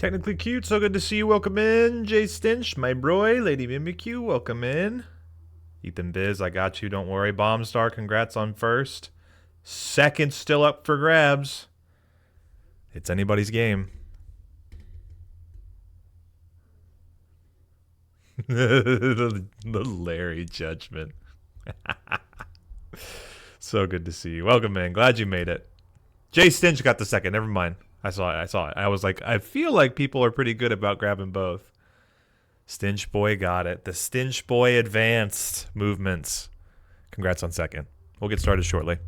Technically cute, so good to see you. Welcome in. Jay Stinch, my bro. Lady Mimikyu, welcome in. Ethan Biz, I got you. Don't worry. Bombstar, congrats on first. Second still up for grabs. It's anybody's game. the Larry judgment. So good to see you. Welcome in. Glad you made it. Jay Stinch got the second. Never mind. I saw it. I was like, I feel like people are pretty good about grabbing both. Stinch Boy got it. The Stinch Boy advanced movements. Congrats on second. We'll get started shortly.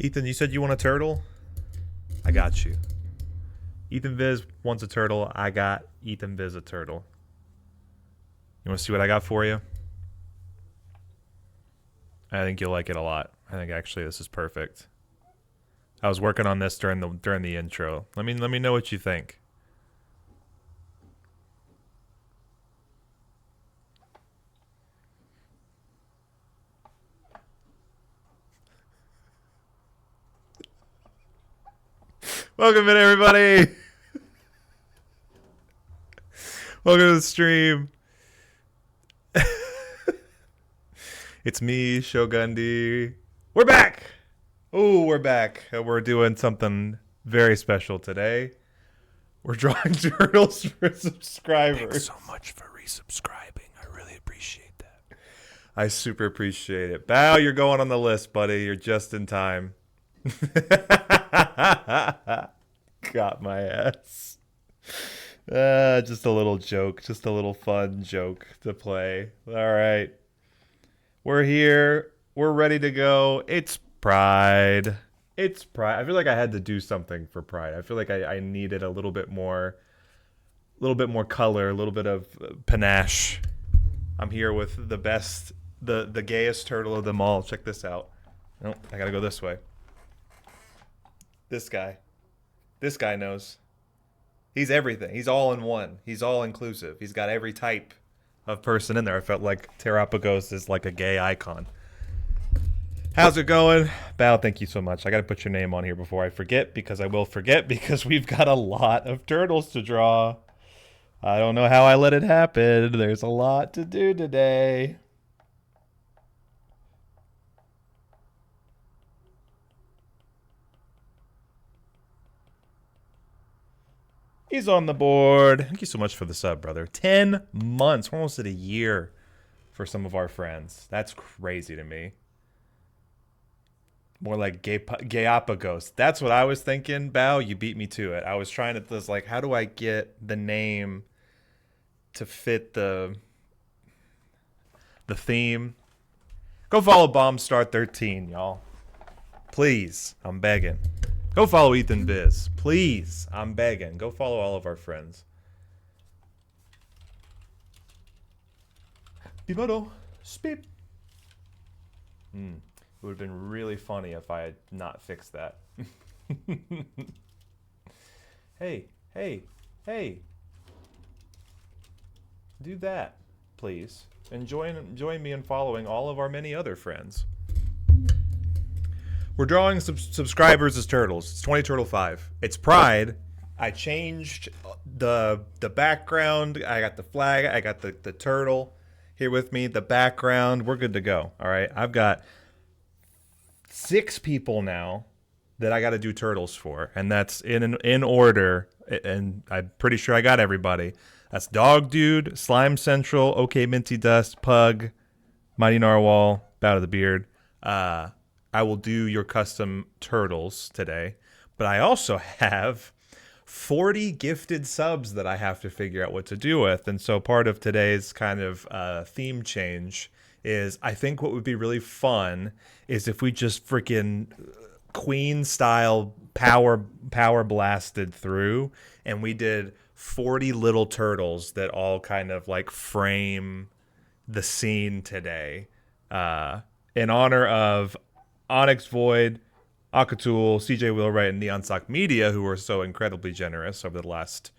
Ethan, you said you want a turtle? I got you. Ethan Viz wants a turtle. I got Ethan Viz a turtle. You want to see what I got for you? I think you'll like it a lot. I think actually this is perfect. I was working on this during the intro. Let me know what you think. Welcome in, everybody. Welcome to the stream. It's me, Shogundi. We're back. Oh, we're back. We're doing something very special today. We're drawing turtles for subscribers. Thanks so much for resubscribing. I really appreciate that. I super appreciate it. Bow, you're going on the list, buddy. You're just in time. Got my ass. Just a little joke. Just a little fun joke to play. All right. We're here. We're ready to go. It's Pride. It's Pride. I feel like I had to do something for Pride. I feel like I needed a little bit more color, a little bit of panache. I'm here with the best, the gayest turtle of them all. Check this out. Nope, I gotta go this way. This guy. This guy knows. He's everything. He's all in one. He's all inclusive. He's got every type of person in there. I felt like Terapagos is like a gay icon. How's it going? Bao, thank you so much. I got to put your name on here before I forget, because I will forget, because we've got a lot of turtles to draw. I don't know how I let it happen. There's a lot to do today. He's on the board. Thank you so much for the sub, brother. 10 months. We're almost at a year for some of our friends. That's crazy to me. More like Gayapagos. That's what I was thinking. Bao, you beat me to it. I was trying to, like, how do I get the name to fit the theme? Go follow Bombstar13, y'all. Please, I'm begging. Go follow Ethan Biz. Please, I'm begging. Go follow all of our friends. Bimado, speep. It would have been really funny if I had not fixed that. Hey. Do that, please. And join me in following all of our many other friends. We're drawing subscribers as turtles. It's 20 Turtle 5. It's Pride. I changed the background. I got the flag. I got the turtle here with me. The background. We're good to go. All right. I've got 6 people now that I got to do turtles for, and that's in order. And I'm pretty sure I got everybody. That's Dog Dude, Slime Central, OK Minty Dust, Pug, Mighty Narwhal, Bout of the Beard. I will do your custom turtles today, but I also have 40 gifted subs that I have to figure out what to do with. And so part of today's kind of theme change is, I think what would be really fun is if we just freaking Queen style power blasted through, and we did 40 little turtles that all kind of like frame the scene today, in honor of Onyx Void, Akatul, CJ Wheelwright, and Neon Sock Media, who were so incredibly generous over the last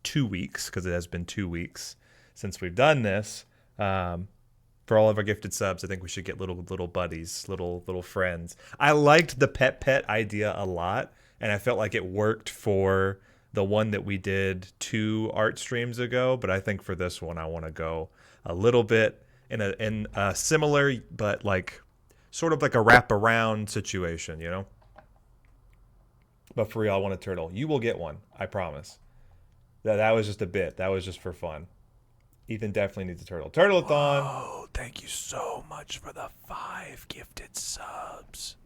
2 weeks, because it has been 2 weeks since we've done this. For all of our gifted subs, I think we should get little buddies, little friends. I liked the pet idea a lot, and I felt like it worked for the one that we did 2 art streams ago. But I think for this one, I want to go a little bit in a similar, but like sort of like a wraparound situation, you know? But for real, I want a turtle. You will get one, I promise. That was just a bit. That was just for fun. Ethan definitely needs a turtle. Turtle-a-thon. Oh, thank you so much for the 5 gifted subs.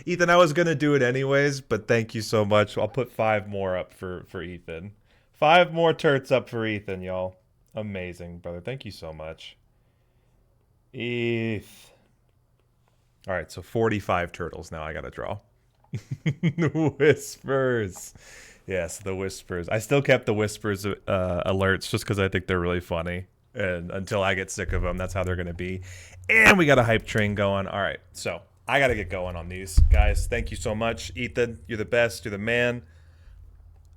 Ethan, I was going to do it anyways, but thank you so much. I'll put 5 more up for Ethan. 5 more turts up for Ethan, y'all. Amazing, brother. Thank you so much. Eth. All right, so 45 turtles now I got to draw. The Whispers. Yes, the Whispers. I still kept the Whispers alerts just because I think they're really funny. And until I get sick of them, that's how they're going to be. And we got a hype train going. All right, so I got to get going on these. Guys, thank you so much. Ethan, you're the best. You're the man.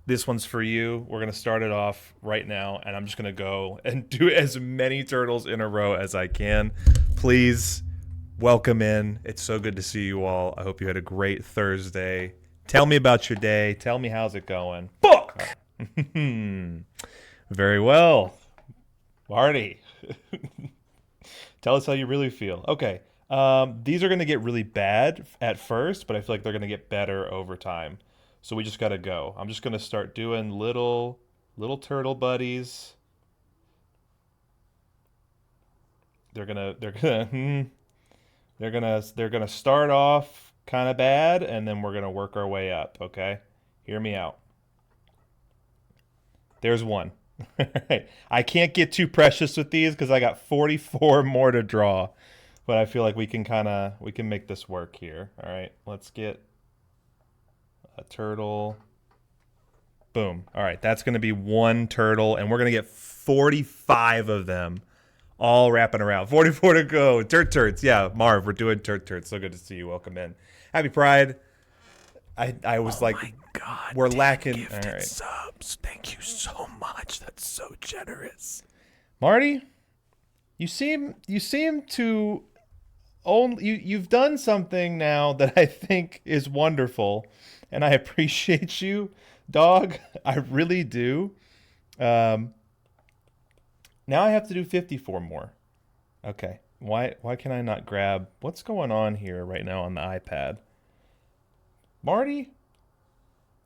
This one's for you. We're going to start it off right now, and I'm just going to go and do as many turtles in a row as I can. Please welcome in. It's so good to see you all. I hope you had a great Thursday. Tell me about your day. Tell me how's it going. Book! Very well. Marty. Tell us how you really feel. Okay. These are going to get really bad at first, but I feel like they're going to get better over time. So we just got to go. I'm just going to start doing little turtle buddies. They're going to start off kind of bad, and then we're going to work our way up, okay? Hear me out. There's one. I can't get too precious with these because I got 44 more to draw, but I feel like we can make this work here. All right, let's get a turtle. Boom. All right, that's going to be one turtle, and we're going to get 45 of them all wrapping around. 44 to go. Turts. Yeah, Marv, we're doing turts. So good to see you. Welcome in. Happy Pride. I was Oh like, my we're 10 lacking. gifted All right, subs. Thank you so much. That's so generous. Marty, you seem to only you've done something now that I think is wonderful, and I appreciate you, dog. I really do. Um, Now I have to do 54 more. Okay. Why can I not grab what's going on here right now on the iPad? Marty,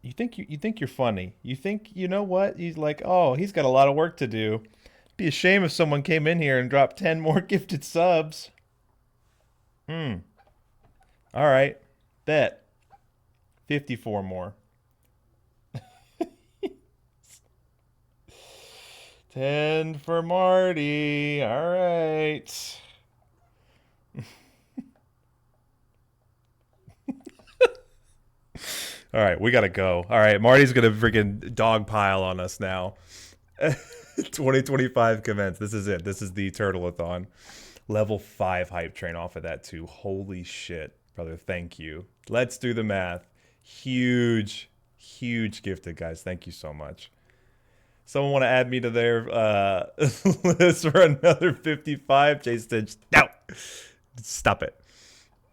you think you're funny. You think you know what? He's like, "Oh, he's got a lot of work to do." Be a shame if someone came in here and dropped 10 more gifted subs. Hmm. All right. Bet. 54 more. 10 for Marty. All right. All right, we gotta go. All right, Marty's gonna freaking dogpile on us now. 2025 commence. This is it. This is the Turtleathon. Level 5 hype train off of that too. Holy shit, brother. Thank you. Let's do the math. Huge, huge gifted, guys. Thank you so much. Someone want to add me to their list for another 55? Jay Stitch. No! Stop it.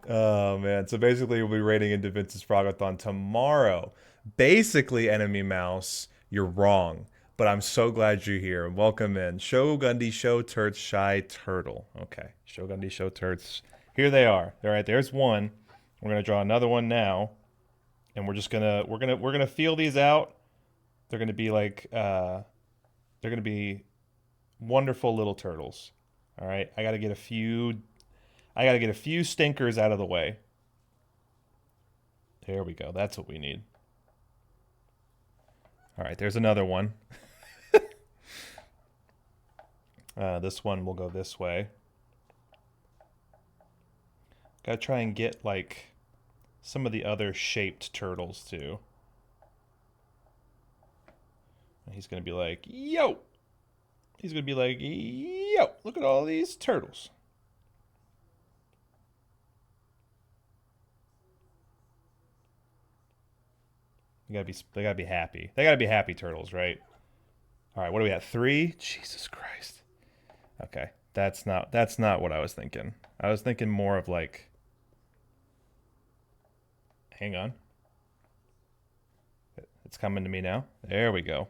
Oh man! So basically, we'll be rating into Vince's Frogathon tomorrow. Basically, Enemy Mouse, you're wrong, but I'm so glad you're here. Welcome in, Shogundy, Show Turds, Shy Turtle. Okay, Shogundy, Show Turds. Here they are. All right, there's one. We're gonna draw another one now, and we're just gonna we're gonna feel these out. They're gonna be like they're gonna be wonderful little turtles. All right, I gotta get a few stinkers out of the way. There we go. That's what we need. All right, there's another one. This one will go this way. Gotta try and get, like, some of the other shaped turtles, too. And he's gonna be like, yo! He's gonna be like, yo! Look at all these turtles. They gotta be happy. They gotta be happy turtles, right? All right, what are we at? 3? Jesus Christ. Okay, that's not what I was thinking. I was thinking more of like. Hang on. It's coming to me now. There we go.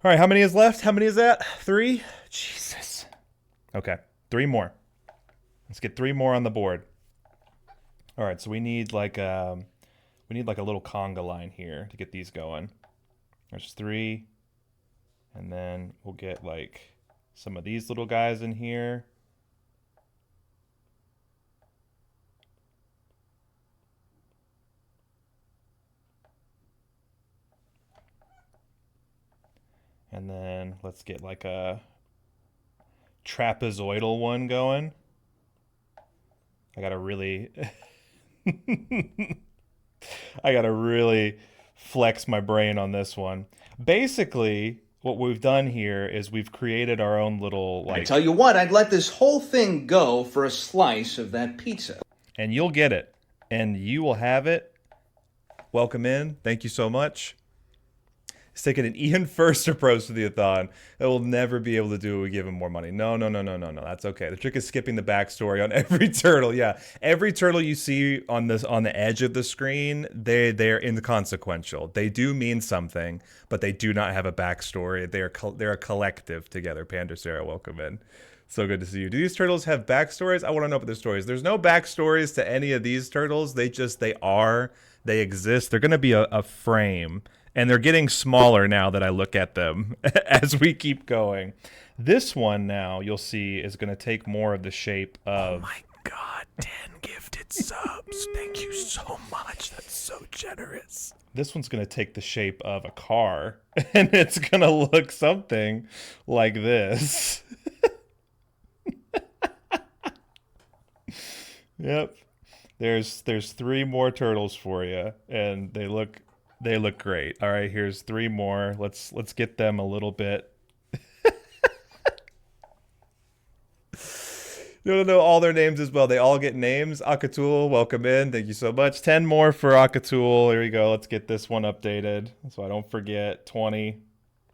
All right, how many is left? How many is that? 3? Jesus. Okay, 3 more. Let's get 3 more on the board. All right, so we need like a little conga line here to get these going. There's 3, and then we'll get like some of these little guys in here. And then let's get like a trapezoidal one going. I gotta really I gotta really flex my brain on this one. Basically, what we've done here is we've created our own little I like, tell you what, I'd let this whole thing go for a slice of that pizza. and you'll get it, and you will have it. Welcome in. Thank you so much. He's taking an Ian First approach to the Athon. That will never be able to do it. We give him more money. No. That's okay. The trick is skipping the backstory on every turtle. Yeah, every turtle you see on the edge of the screen, they're inconsequential. They do mean something, but they do not have a backstory. They're a collective together. Panda Sarah, welcome in. So good to see you. Do these turtles have backstories? I want to know about their stories. There's no backstories to any of these turtles. They exist. They're going to be a frame. And they're getting smaller now that I look at them as we keep going. This one now, you'll see, is going to take more of the shape of... Oh my god, 10 gifted subs. Thank you so much. That's so generous. This one's going to take the shape of a car. And it's going to look something like this. Yep. There's 3 more turtles for you. And they look great. All right, here's 3 more. Let's get them a little bit. No, all their names as well. They all get names. Akatul, welcome in. Thank you so much. 10 more for Akatul. Here we go. Let's get this one updated so I don't forget. 20.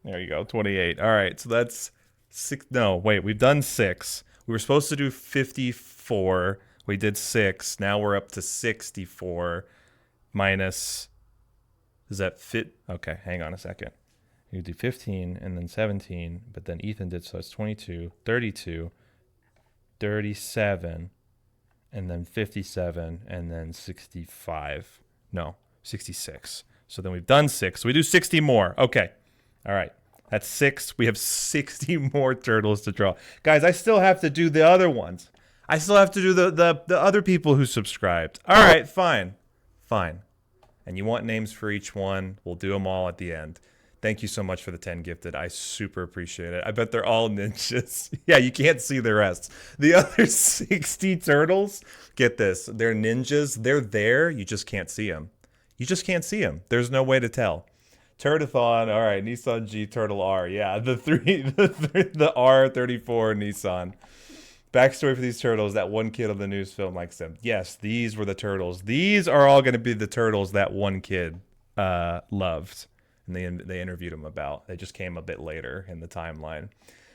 There you go. 28. All right. So that's six. No, wait. We've done 6. We were supposed to do 54. We did 6. Now we're up to 64 minus. Does that fit? Okay. Hang on a second. You do 15 and then 17, but then Ethan did, so it's 22, 32, 37, and then 57, and then 65. No, 66. So then we've done 6. So we do 60 more. Okay. All right. That's 6. We have 60 more turtles to draw. Guys, I still have to do the other ones. I still have to do the other people who subscribed. All right, fine. Fine. And you want names for each one. We'll do them all at the end. Thank you so much for the 10 gifted. I super appreciate it. I bet they're all ninjas. Yeah, you can't see the rest. The other 60 turtles, get this, they're ninjas. They're there. You just can't see them. You just can't see them. There's no way to tell. Turtathon, all right, Nissan G, Turtle R. Yeah, the R34 Nissan. Backstory for these turtles, that one kid on the news film likes them. Yes, these were the turtles. These are all going to be the turtles that one kid loved. And they interviewed him about. They just came a bit later in the timeline.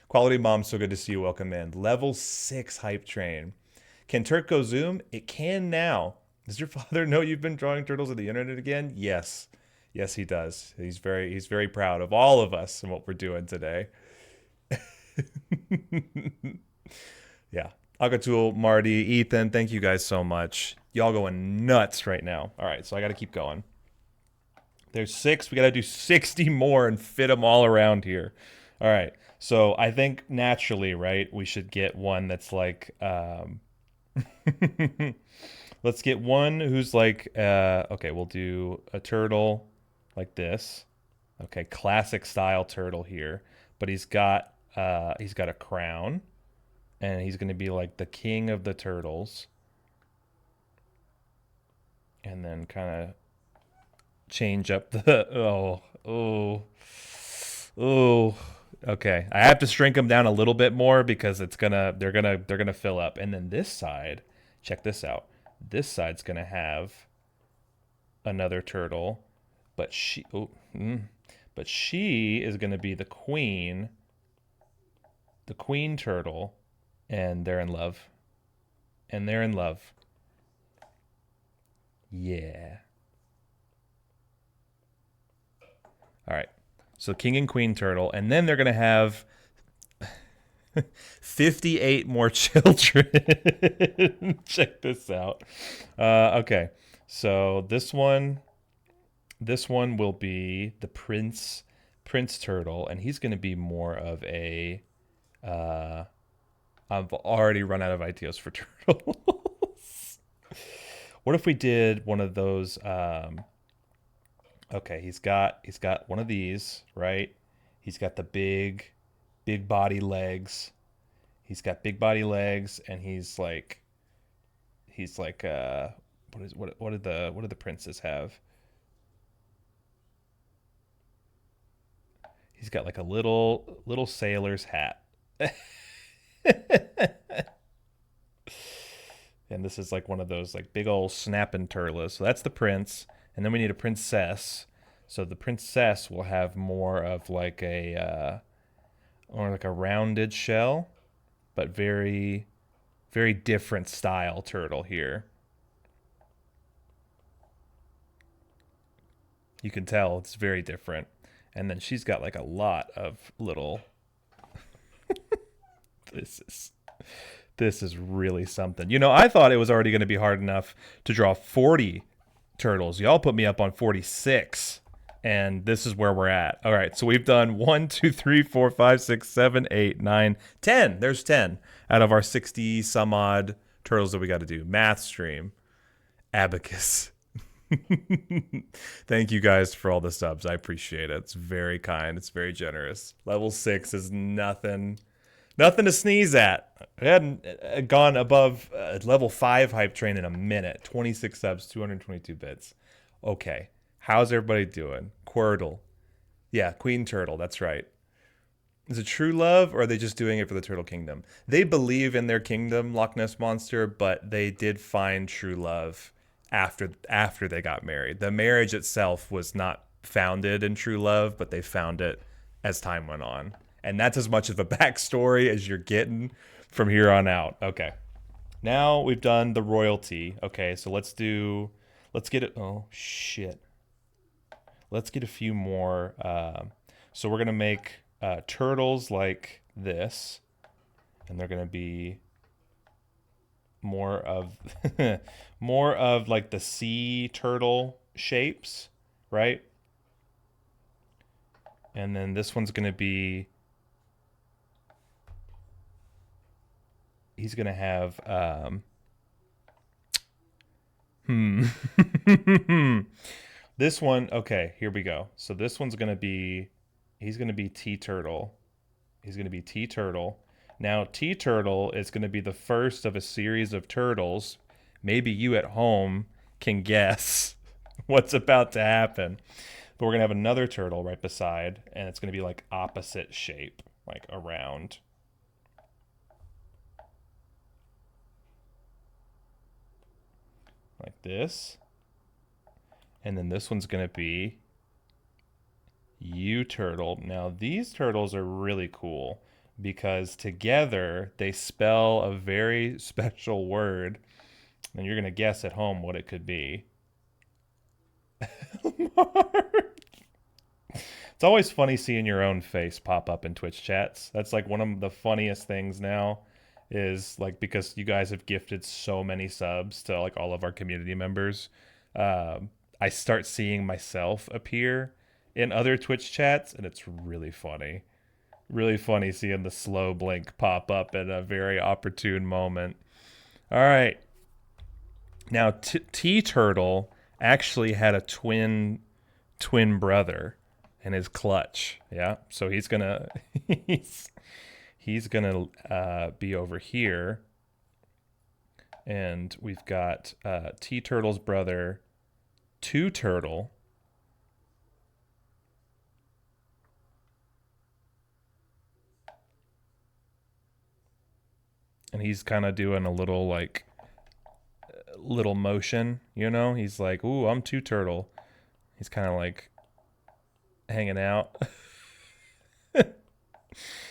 Quality Mom, so good to see you. Welcome in. Level 6 hype train. Can Turk go zoom? It can now. Does your father know you've been drawing turtles on the internet again? Yes. Yes, he does. He's very proud of all of us and what we're doing today. Yeah. Agatul, Marty, Ethan, thank you guys so much. Y'all going nuts right now. All right, so I got to keep going. There's 6. We got to do 60 more and fit them all around here. All right. So I think naturally, right, we should get one that's like, let's get one who's like, okay, we'll do a turtle like this. Okay, classic style turtle here. But he's got a crown. And he's going to be like the king of the turtles. And then kind of change up the okay, I have to shrink them down a little bit more because they're gonna fill up. And then this side, check this out, this side's gonna have another turtle, but she is gonna be the queen turtle, and they're in love, yeah. All right, so king and queen turtle, and then they're going to have 58 more children. Check this out. Okay, so this one will be the prince turtle, and he's going to be more of a, I've already run out of ideas for turtles. What if we did one of those, okay, he's got one of these, right? He's got the big body legs. He's got big body legs, and he's like what do the princes have? He's got like a little sailor's hat. And this is like one of those like big old snapping turtles. So that's the prince. And then we need a princess. So the princess will have more of like a rounded shell, but very, very different style turtle here. You can tell it's very different. And then she's got like a lot of little. This is really something. You know, I thought it was already going to be hard enough to draw 40 turtles. Y'all put me up on 46, and this is where we're at. All right, so we've done 1, 2, 3, 4, 5, 6, 7, 8, 9, 10. There's 10 out of our 60 some odd turtles that we got to do. Math stream, abacus. Thank you guys for all the subs. I appreciate it. It's very kind. It's very generous. Level 6 is nothing to sneeze at. I hadn't gone above level 5 hype train in a minute. 26 subs, 222 bits. Okay. How's everybody doing? Quirtle. Yeah, Queen Turtle. That's right. Is it true love, or are they just doing it for the Turtle Kingdom? They believe in their kingdom, Loch Ness Monster, but they did find true love after they got married. The marriage itself was not founded in true love, but they found it as time went on. And that's as much of a backstory as you're getting from here on out. Okay. Now we've done the royalty. Okay, so let's get it. Oh, shit. Let's get a few more. So we're going to make turtles like this. And they're going to be more of more of like the sea turtle shapes, right? And then this one's going to be, he's going to have this one, okay, here we go. So this one's going to be, he's going to be T-Turtle. He's going to be T-Turtle. Now, T-Turtle is going to be the first of a series of turtles. Maybe you at home can guess what's about to happen. But we're going to have another turtle right beside, and it's going to be like opposite shape, like around. Like this. And then this one's going to be U-Turtle. Now, these turtles are really cool because together they spell a very special word. And you're going to guess at home what it could be. It's always funny seeing your own face pop up in Twitch chats. That's like one of the funniest things now is like, because you guys have gifted so many subs to like all of our community members. I start seeing myself appear in other Twitch chats, and it's really funny. Really funny seeing the slow blink pop up at a very opportune moment. All right. Now, T-Turtle actually had a twin brother in his clutch. Yeah. So he's gonna he's gonna be over here, and we've got T-Turtle's brother, Two-Turtle. And he's kind of doing a little like little motion, you know? He's like, "Ooh, I'm Two-Turtle." He's kind of like hanging out.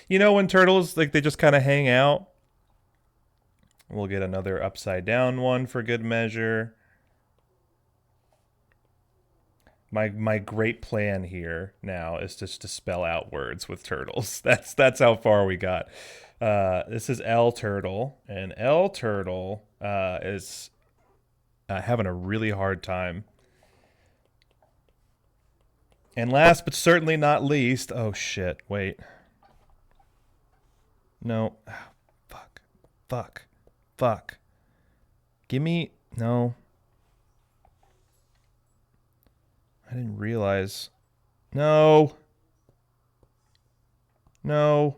You know, when turtles like they just kind of hang out. We'll get another upside down one for good measure. My great plan here now is just to spell out words with turtles. That's how far we got. This is L-Turtle, and L-Turtle is having a really hard time. And last but certainly not least, oh shit, wait. No, fuck. Give me, no. I didn't realize. No. I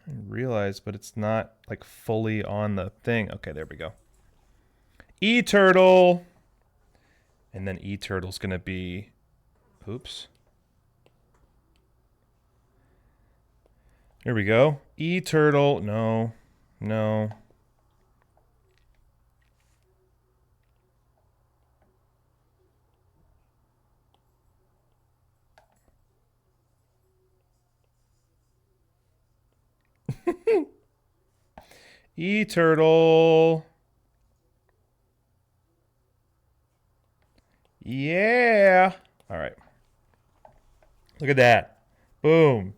didn't realize, but it's not like fully on the thing. Okay, there we go. E-Turtle. And then E-Turtle's going to be, oops. Here we go. E-Turtle, no. E-Turtle. Yeah. All right. Look at that. Boom.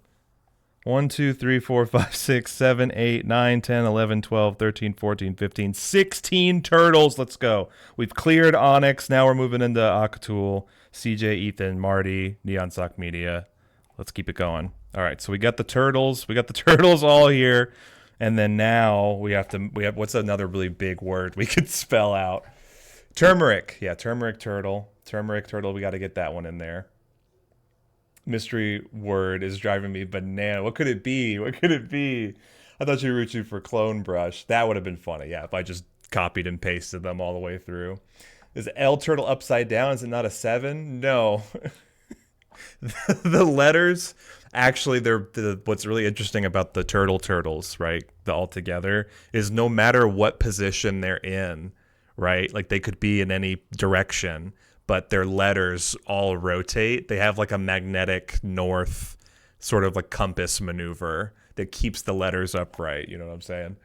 1, 2, 3, 4, 5, 6, 7, 8, 9, 10, 11, 12, 13, 14, 15, 16 turtles. Let's go. We've cleared Onyx. Now we're moving into Akatul, CJ, Ethan, Marty, Neon Sock Media. Let's keep it going. All right. So we got the turtles. We got the turtles all here. And then now we have what's another really big word we could spell out? Turmeric. Yeah, turmeric turtle. Turmeric turtle. We got to get that one in there. Mystery word is driving me banana. What could it be? I thought you were reaching for clone brush. That would have been funny. Yeah, if I just copied and pasted them all the way through. Is L-Turtle upside down? Is it not a 7? No. The letters, actually, what's really interesting about the turtles, right? The altogether is no matter what position they're in, right? Like they could be in any direction, but their letters all rotate. They have like a magnetic north sort of like compass maneuver that keeps the letters upright. You know what I'm saying?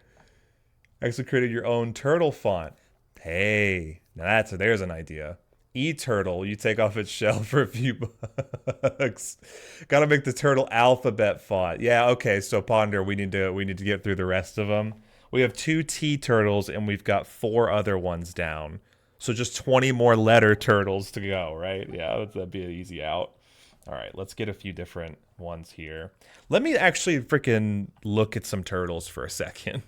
Actually created your own turtle font. Hey, now there's an idea. E-turtle, you take off its shell for a few bucks. Gotta make the turtle alphabet font. Yeah, okay, so Ponder, we need to get through the rest of them. We have 2 T turtles and we've got 4 other ones down. So just 20 more letter turtles to go, right? Yeah, that'd be an easy out. All right, let's get a few different ones here. Let me actually freaking look at some turtles for a second.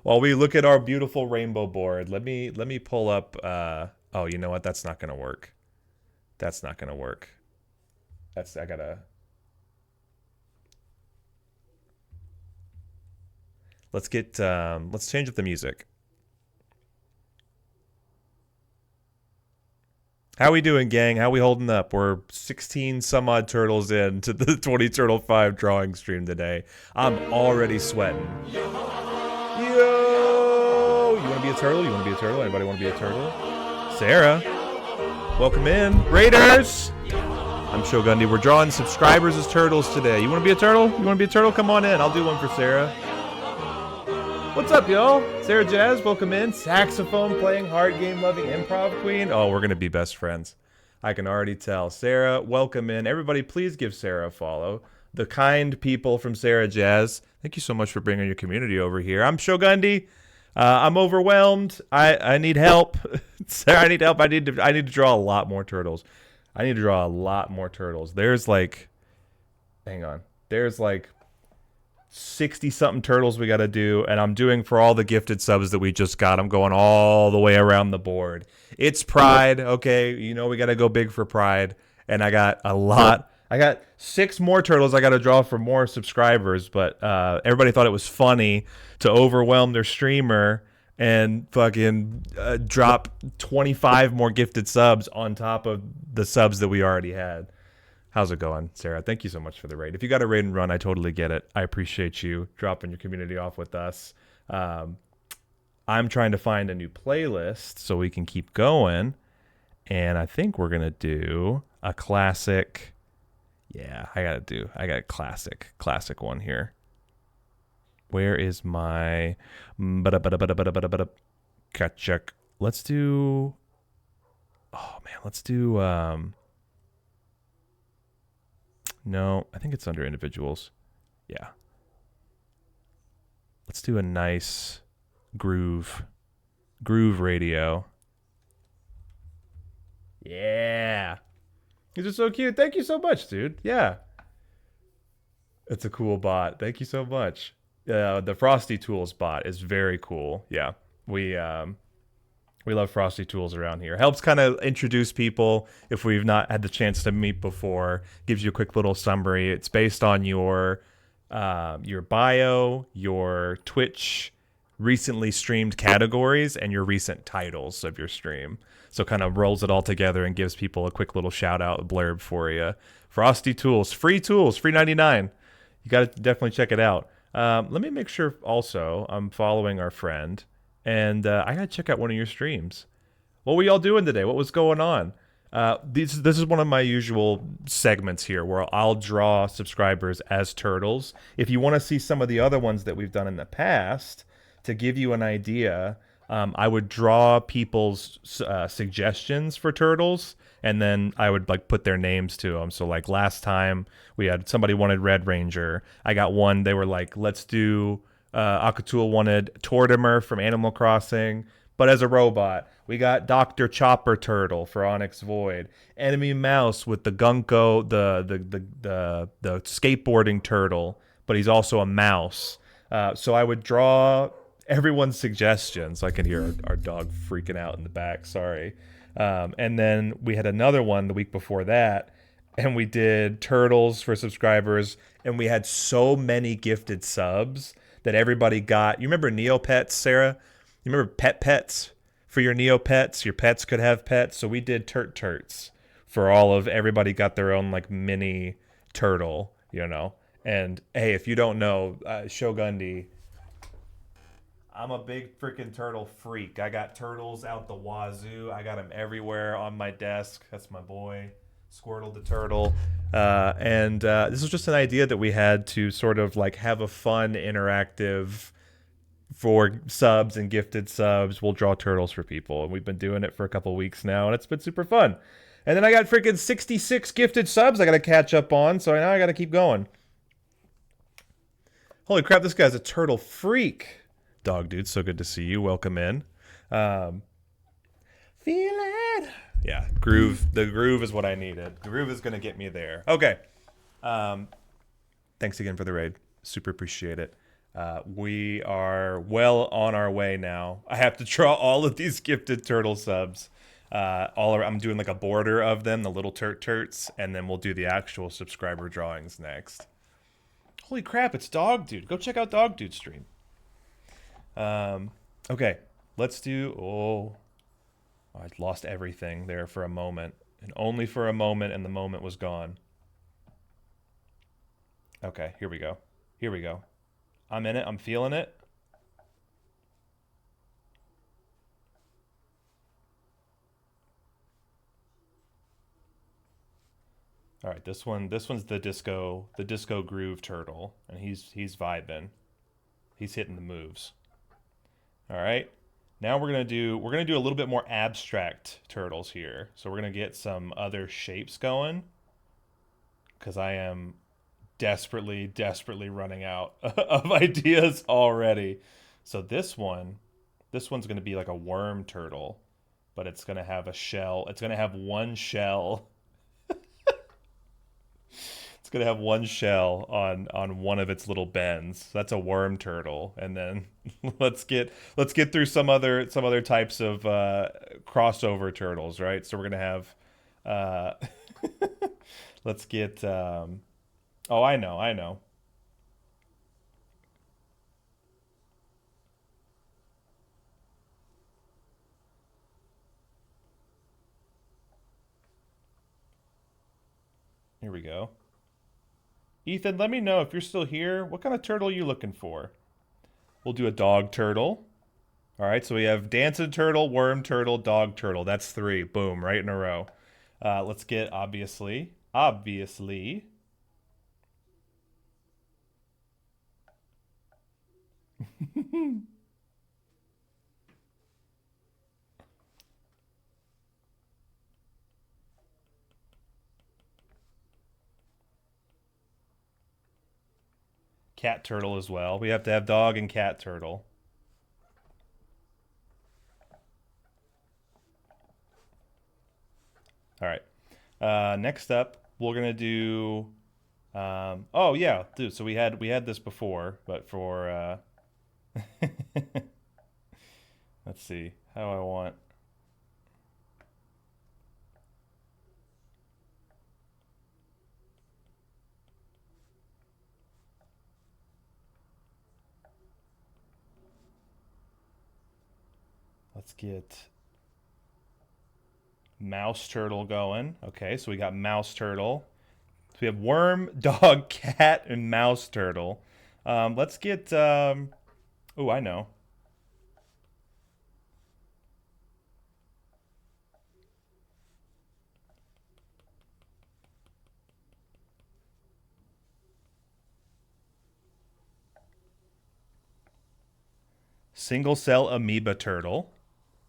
While we look at our beautiful rainbow board, let me pull up oh, you know what? That's not going to work. That's not going to work. I gotta... Let's change up the music. How we doing, gang? How we holding up? We're 16 some odd turtles in to the 20 Turtle 5 drawing stream today. I'm already sweating. Yo! You want to be a turtle? You want to be a turtle? Anybody want to be a turtle? Sarah, welcome in. Raiders! I'm Shogundy. We're drawing subscribers as turtles today. You want to be a turtle? You want to be a turtle? Come on in. I'll do one for Sarah. What's up, y'all? Sarah Jazz, welcome in. Saxophone playing, hard game loving improv queen. Oh, we're going to be best friends. I can already tell. Sarah, welcome in. Everybody, please give Sarah a follow. The kind people from Sarah Jazz. Thank you so much for bringing your community over here. I'm Shogundy. I'm overwhelmed. I need help. Sarah, I need help. I need to draw a lot more turtles. There's like, hang on. There's like 60 something turtles we got to do, and I'm doing for all the gifted subs that we just got. I'm going all the way around the board. It's Pride, okay? You know we got to go big for Pride, and I got a lot. I got 6 more turtles I got to draw for more subscribers, but everybody thought it was funny to overwhelm their streamer and fucking drop 25 more gifted subs on top of the subs that we already had. How's it going, Sarah? Thank you so much for the raid. If you got a raid and run, I totally get it. I appreciate you dropping your community off with us. I'm trying to find a new playlist so we can keep going. And I think we're going to do a classic. Yeah, I got a classic one here. Where is my... Check. Let's do... Oh, man, let's do... No, I think it's under individuals. Yeah. Let's do a nice groove radio. Yeah. These are so cute. Thank you so much, dude. Yeah. It's a cool bot. Thank you so much. The Frosty Tools bot is very cool. Yeah. We love Frosty Tools around here. Helps kind of introduce people if we've not had the chance to meet before. Gives you a quick little summary. It's based on your bio, your Twitch recently streamed categories, and your recent titles of your stream. So kind of rolls it all together and gives people a quick little shout out blurb for you. Frosty Tools, free $99. You got to definitely check it out. Let me make sure also I'm following our friend. And I got to check out one of your streams. What were y'all doing today? What was going on? This is one of my usual segments here where I'll draw subscribers as turtles. If you want to see some of the other ones that we've done in the past, to give you an idea, I would draw people's suggestions for turtles, and then I would like put their names to them. So like last time we had somebody wanted Red Ranger. I got one. They were like, let's do... Akatul wanted Tortimer from Animal Crossing, but as a robot. We got Dr. Chopper Turtle for Onyx Void. Enemy Mouse with the Gunko, the skateboarding turtle, but he's also a mouse. So I would draw everyone's suggestions. I can hear our dog freaking out in the back. Sorry. And then we had another one the week before that, and we did turtles for subscribers, and we had so many gifted subs that everybody got. You remember Neopets, Sarah? You remember Pets? For your Neopets, your pets could have pets. So we did Turts for all of everybody got their own like mini turtle, you know. And hey, if you don't know, Shogundi, I'm a big freaking turtle freak. I got turtles out the wazoo. I got them everywhere on my desk. That's my boy, Squirtle the turtle. And this was just an idea that we had to sort of like have a fun, interactive for subs and gifted subs. We'll draw turtles for people, and we've been doing it for a couple weeks now, and it's been super fun. And then I got freaking 66 gifted subs I got to catch up on, so now I got to keep going. Holy crap, this guy's a turtle freak. Dog dude, so good to see you. Welcome in. Feel it. Yeah, groove. The groove is what I needed. The groove is going to get me there. Okay. Thanks again for the raid. Super appreciate it. We are well on our way now. I have to draw all of these gifted turtle subs. I'm doing like a border of them, the little turts, and then we'll do the actual subscriber drawings next. Holy crap, it's Dog Dude. Go check out Dog Dude's stream. Okay, let's do... Oh, I lost everything there for a moment. And only for a moment, and the moment was gone. Okay, here we go. Here we go. I'm in it. I'm feeling it. All right, this one's the disco groove turtle, and he's vibing. He's hitting the moves. All right. Now we're gonna do a little bit more abstract turtles here. So we're gonna get some other shapes going, because I am desperately running out of ideas already. So this one's gonna be like a worm turtle, but it's gonna have a shell. It's gonna have one shell. It's gonna have one shell on one of its little bends. That's a worm turtle. And then let's get through some other types of crossover turtles, right? So we're gonna have let's get oh, I know. Here we go. Ethan, let me know if you're still here. What kind of turtle are you looking for? We'll do a dog turtle. All right, so we have dancing turtle, worm turtle, dog turtle. That's 3. Boom, right in a row. Let's get, obviously. Cat turtle as well. We have to have dog and cat turtle. All right. Next up, we're gonna do. Oh yeah, dude. So we had this before, but for. Let's see how I want. Let's get mouse turtle going. Okay, so we got mouse turtle. So we have worm, dog, cat, and mouse turtle. Let's get. Oh, I know. Single cell amoeba turtle.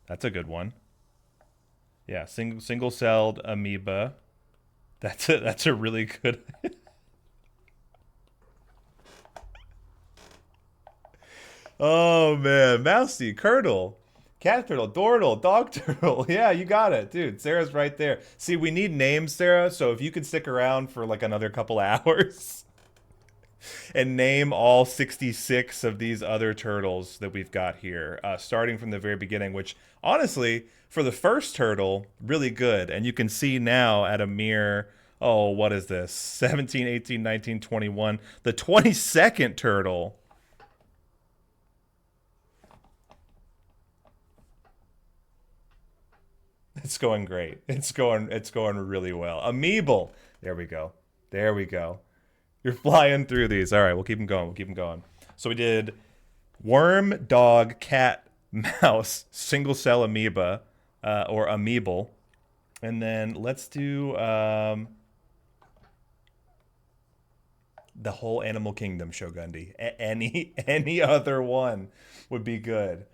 That's a good one. Yeah, single celled amoeba. That's a really good. Oh man, mousy, curdle, cat turtle, dordle, dog turtle. Yeah, you got it, dude. Sarah's right there. See, we need names, Sarah. So if you could stick around for like another couple hours and name all 66 of these other turtles that we've got here, starting from the very beginning, which honestly, for the first turtle, really good. And you can see now at a mere, oh, what is this? 17, 18, 19, 21. The 22nd turtle. It's going great. It's going really well. Amoebal. There we go. There we go. You're flying through these. All right, we'll keep them going. We'll keep them going. So we did worm, dog, cat, mouse, single cell amoeba, or amoebal. And then let's do the whole animal kingdom, Shogundi. Any other one would be good.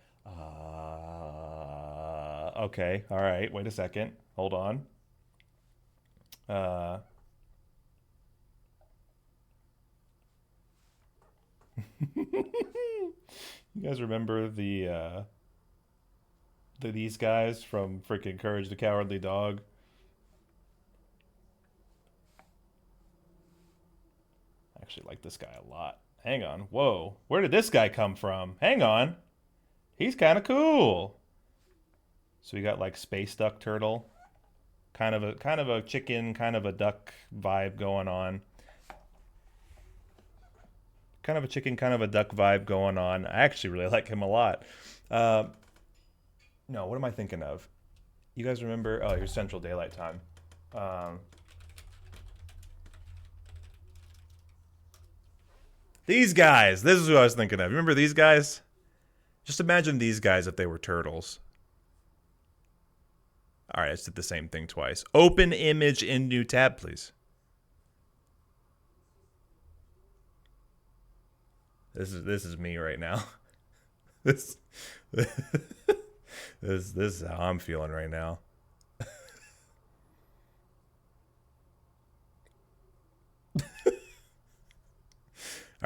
Okay, all right. Wait a second. Hold on. You guys remember these guys from freaking Courage the Cowardly Dog? I actually like this guy a lot. Hang on. Whoa. Where did this guy come from? Hang on. He's kind of cool. So we got like space duck turtle. Kind of a chicken, kind of a duck vibe going on. Kind of a chicken, kind of a duck vibe going on. I actually really like him a lot. No, what am I thinking of? You guys remember? Oh, here's Central Daylight Time. These guys. This is who I was thinking of. Remember these guys? Just imagine these guys if they were turtles. All right, I just did the same thing twice. Open image in new tab, please. This is me right now. This is how I'm feeling right now.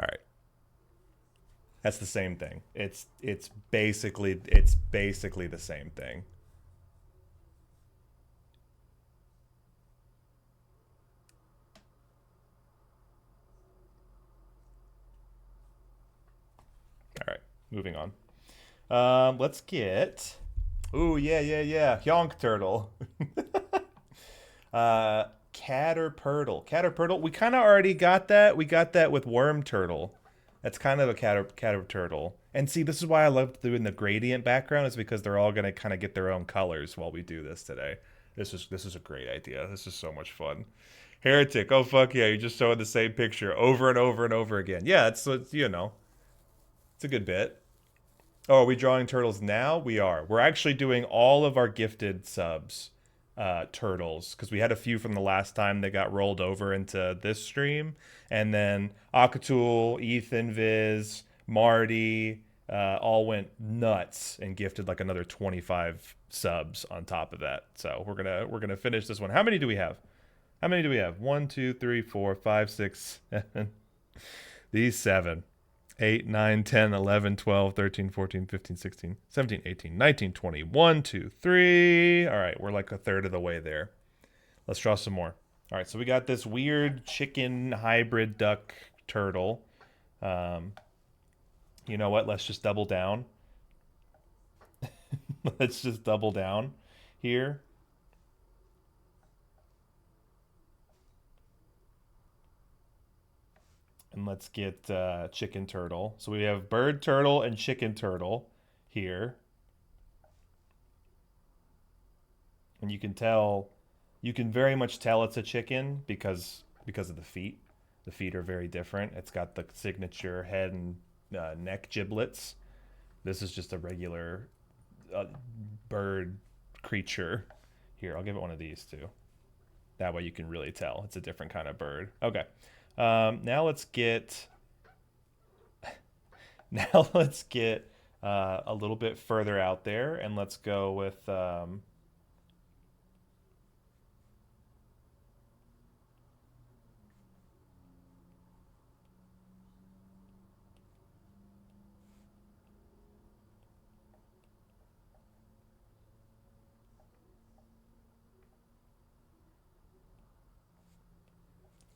All right. That's the same thing. It's basically the same thing. All right, moving on. Let's get. Ooh, yeah. Hyonk turtle. Caterpurtle. We kind of already got that. We got that with worm turtle. That's kind of a caterturtle. And see, this is why I love doing the gradient background, is because they're all gonna kind of get their own colors while we do this today. This is a great idea. This is so much fun. Heretic. Oh fuck yeah! You just showing the same picture over and over and over again. Yeah, it's you know, it's a good bit. Oh, are we drawing turtles now? We are. We're actually doing all of our gifted subs turtles, because we had a few from the last time that got rolled over into this stream. And then Akatul, Ethan, Viz, Marty all went nuts and gifted like another 25 subs on top of that. So we're gonna finish this one. How many do we have? How many do we have? 1, 2, 3, 4, 5, 6, 7. These 7. 8, 9, 10, 11, 12, 13, 14, 15, 16, 17, 18, 19, 20. 1, 2, 3. All right, we're like a third of the way there. Let's draw some more. All right, so we got this weird chicken hybrid duck turtle. You know what? Let's just double down. Let's just double down here. And let's get chicken turtle. So we have bird turtle and chicken turtle here. And you can tell, you can very much tell it's a chicken because of the feet. The feet are very different. It's got the signature head and neck giblets. This is just a regular bird creature. Here, I'll give it one of these too. That way you can really tell it's a different kind of bird. Okay. Now let's get a little bit further out there, and let's go with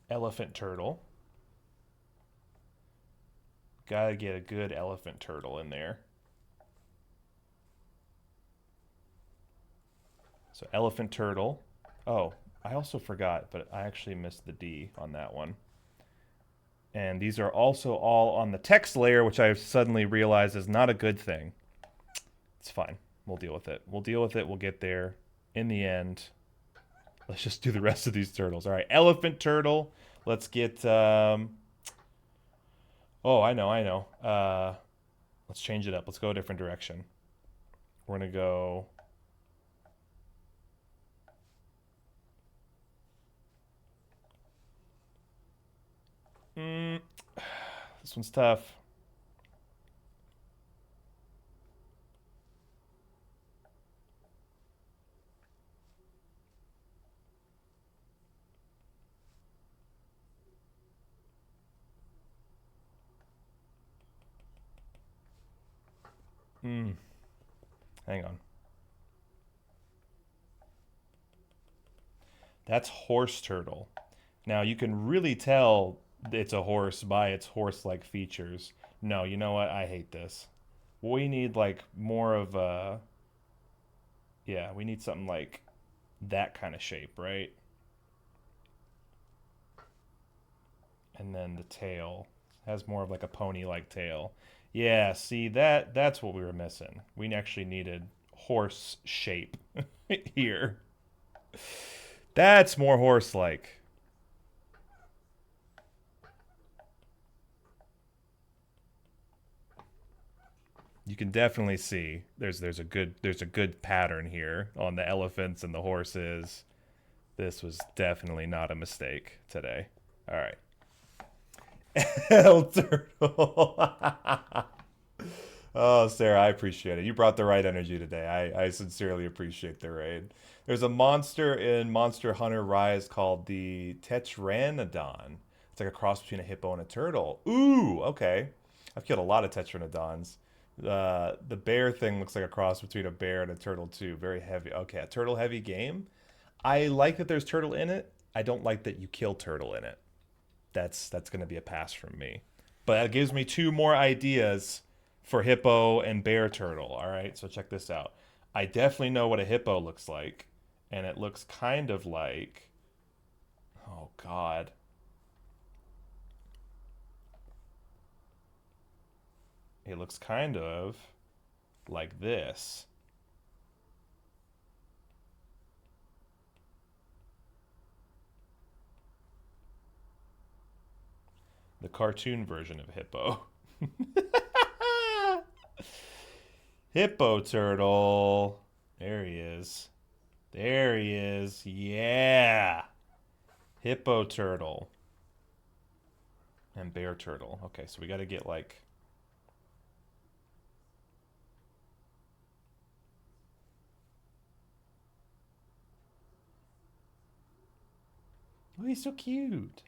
elephant turtle. Gotta get a good elephant turtle in there. So elephant turtle. Oh, I also forgot, but I actually missed the D on that one. And these are also all on the text layer, which I've suddenly realized is not a good thing. It's fine. We'll deal with it. We'll deal with it. We'll get there. in the end, let's just do the rest of these turtles. All right, elephant turtle. Let's get. Oh, I know. Let's change it up. Let's go a different direction. We're gonna go. This one's tough. Hang on. That's horse turtle. Now you can really tell it's a horse by its horse-like features. No, you know what? I hate this. We need like more of a, yeah, we need something like that kind of shape, right? And then the tail has more of like a pony-like tail. Yeah, see that's what we were missing. We actually needed horse shape here. That's more horse-like. You can definitely see there's a good pattern here on the elephants and the horses. This was definitely not a mistake today. All right. El turtle. Oh, Sarah, I appreciate it. You brought the right energy today. I sincerely appreciate the raid. There's a monster in Monster Hunter Rise called the Tetranodon. It's like a cross between a hippo and a turtle. Ooh, okay. I've killed a lot of Tetranodons. The bear thing looks like a cross between a bear and a turtle too. Very heavy. Okay, a turtle heavy game. I like that there's turtle in it. I don't like that you kill turtle in it. That's going to be a pass from me. But it gives me two more ideas for hippo and bear turtle. All right, so check this out. I definitely know what a hippo looks like, and it looks kind of like, oh God. It looks kind of like this. The cartoon version of hippo. Hippo turtle. There he is. There he is. Yeah. Hippo turtle. And bear turtle. Okay, so we got to get like... Oh, he's so cute.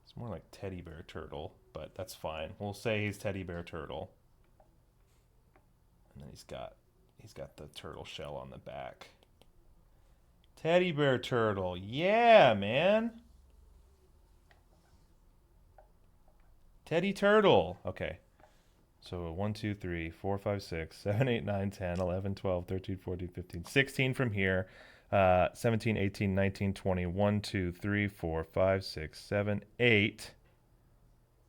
It's more like teddy bear turtle, but that's fine. We'll say he's teddy bear turtle. And then he's got the turtle shell on the back. Teddy bear turtle. Yeah, man. Teddy turtle. Okay. So 1, 2, 3, 4, 5, 6, 7, 8, 9, 10, 11, 12, 13, 14, 15, 16 from here. 17, 18, 19, 20, 1, 2, 3, 4, 5, 6, 7, 8.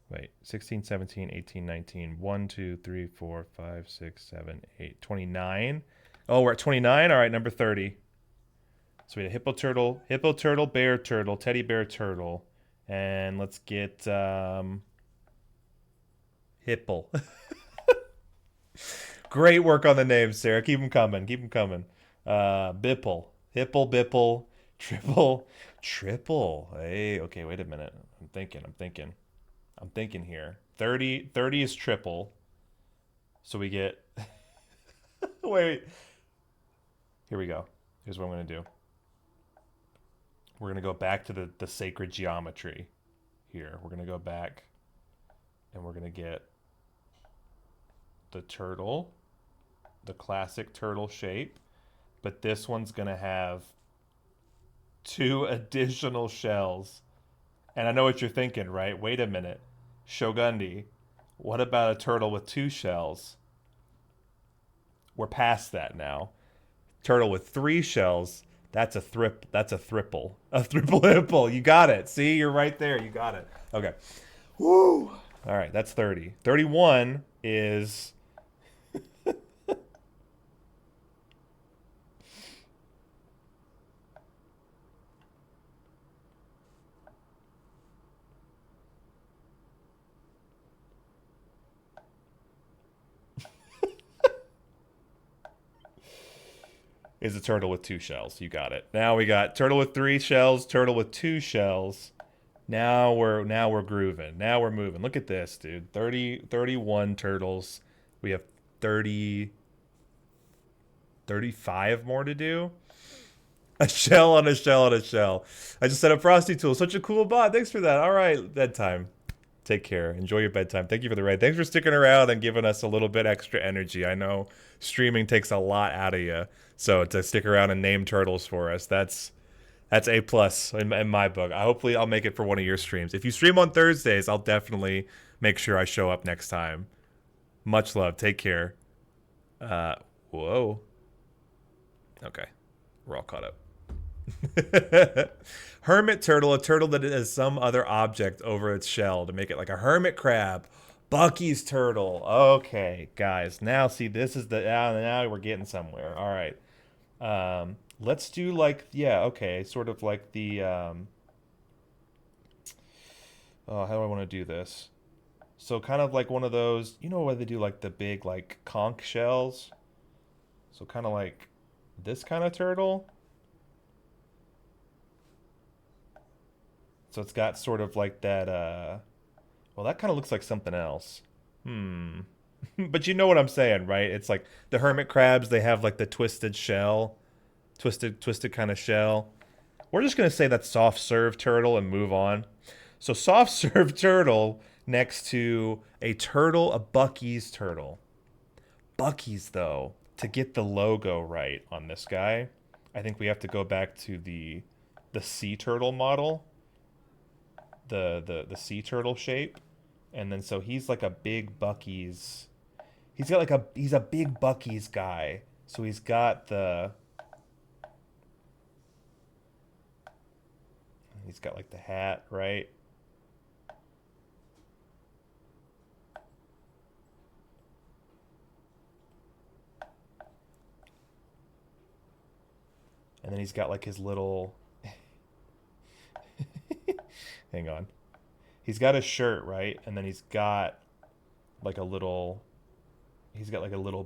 Wait, 16, 17, 18, 19, 1, 2, 3, 4, 5, 6, 7, 8, 29. Oh, we're at 29? All right, number 30. So we had hippo turtle, bear turtle, teddy bear turtle. And let's get Hipple. Great work on the names, Sarah. Keep them coming. Bipple. Hipple, Bipple, triple. Hey, okay, wait a minute. I'm thinking here. 30 is triple. So we get... Wait. Here we go. Here's what I'm going to do. We're going to go back to the sacred geometry here. We're going to go back and we're going to get the turtle, the classic turtle shape. But this one's going to have 2 additional shells. And I know what you're thinking, right? Wait a minute. Shogundi, what about a turtle with 2 shells? We're past that now. Turtle with 3 shells, that's a thriple. A triple hipple. You got it. See, you're right there. You got it. Okay. Woo! All right, that's 30. 31 is... is a turtle with 2 shells. You got it. Now we got turtle with 3 shells, turtle with 2 shells. Now we're grooving. Now we're moving. Look at this, dude. 31 turtles. We have 35 more to do. A shell on a shell on a shell. I just set up Frosty Tool. Such a cool bot. Thanks for that. All right, bedtime. Take care. Enjoy your bedtime. Thank you for the raid. Thanks for sticking around and giving us a little bit extra energy. I know streaming takes a lot out of you. So to stick around and name turtles for us, that's A plus in my book. Hopefully I'll make it for one of your streams. If you stream on Thursdays, I'll definitely make sure I show up next time. Much love. Take care. Whoa. Okay. We're all caught up. Hermit turtle, a turtle that has some other object over its shell to make it like a hermit crab. Bucky's turtle. Okay, guys. Now see, this is the now we're getting somewhere. All right. Let's do like okay, sort of like the oh, how do I want to do this? So kind of like one of those, you know where they do like the big like conch shells? So kind of like this kind of turtle. So it's got sort of like that, well, that kind of looks like something else. But you know what I'm saying, right? It's like the hermit crabs, they have like the twisted shell, twisted kind of shell. We're just going to say that's soft serve turtle and move on. So soft serve turtle next to a turtle, a Bucky's turtle. Bucky's, though, to get the logo right on this guy, I think we have to go back to the sea turtle model. The sea turtle shape, and then so he's like a big Bucky's. He's a big Bucky's guy. So he's got like the hat, right? And then he's got like his little hang on. He's got a shirt, right? And then he's got like a little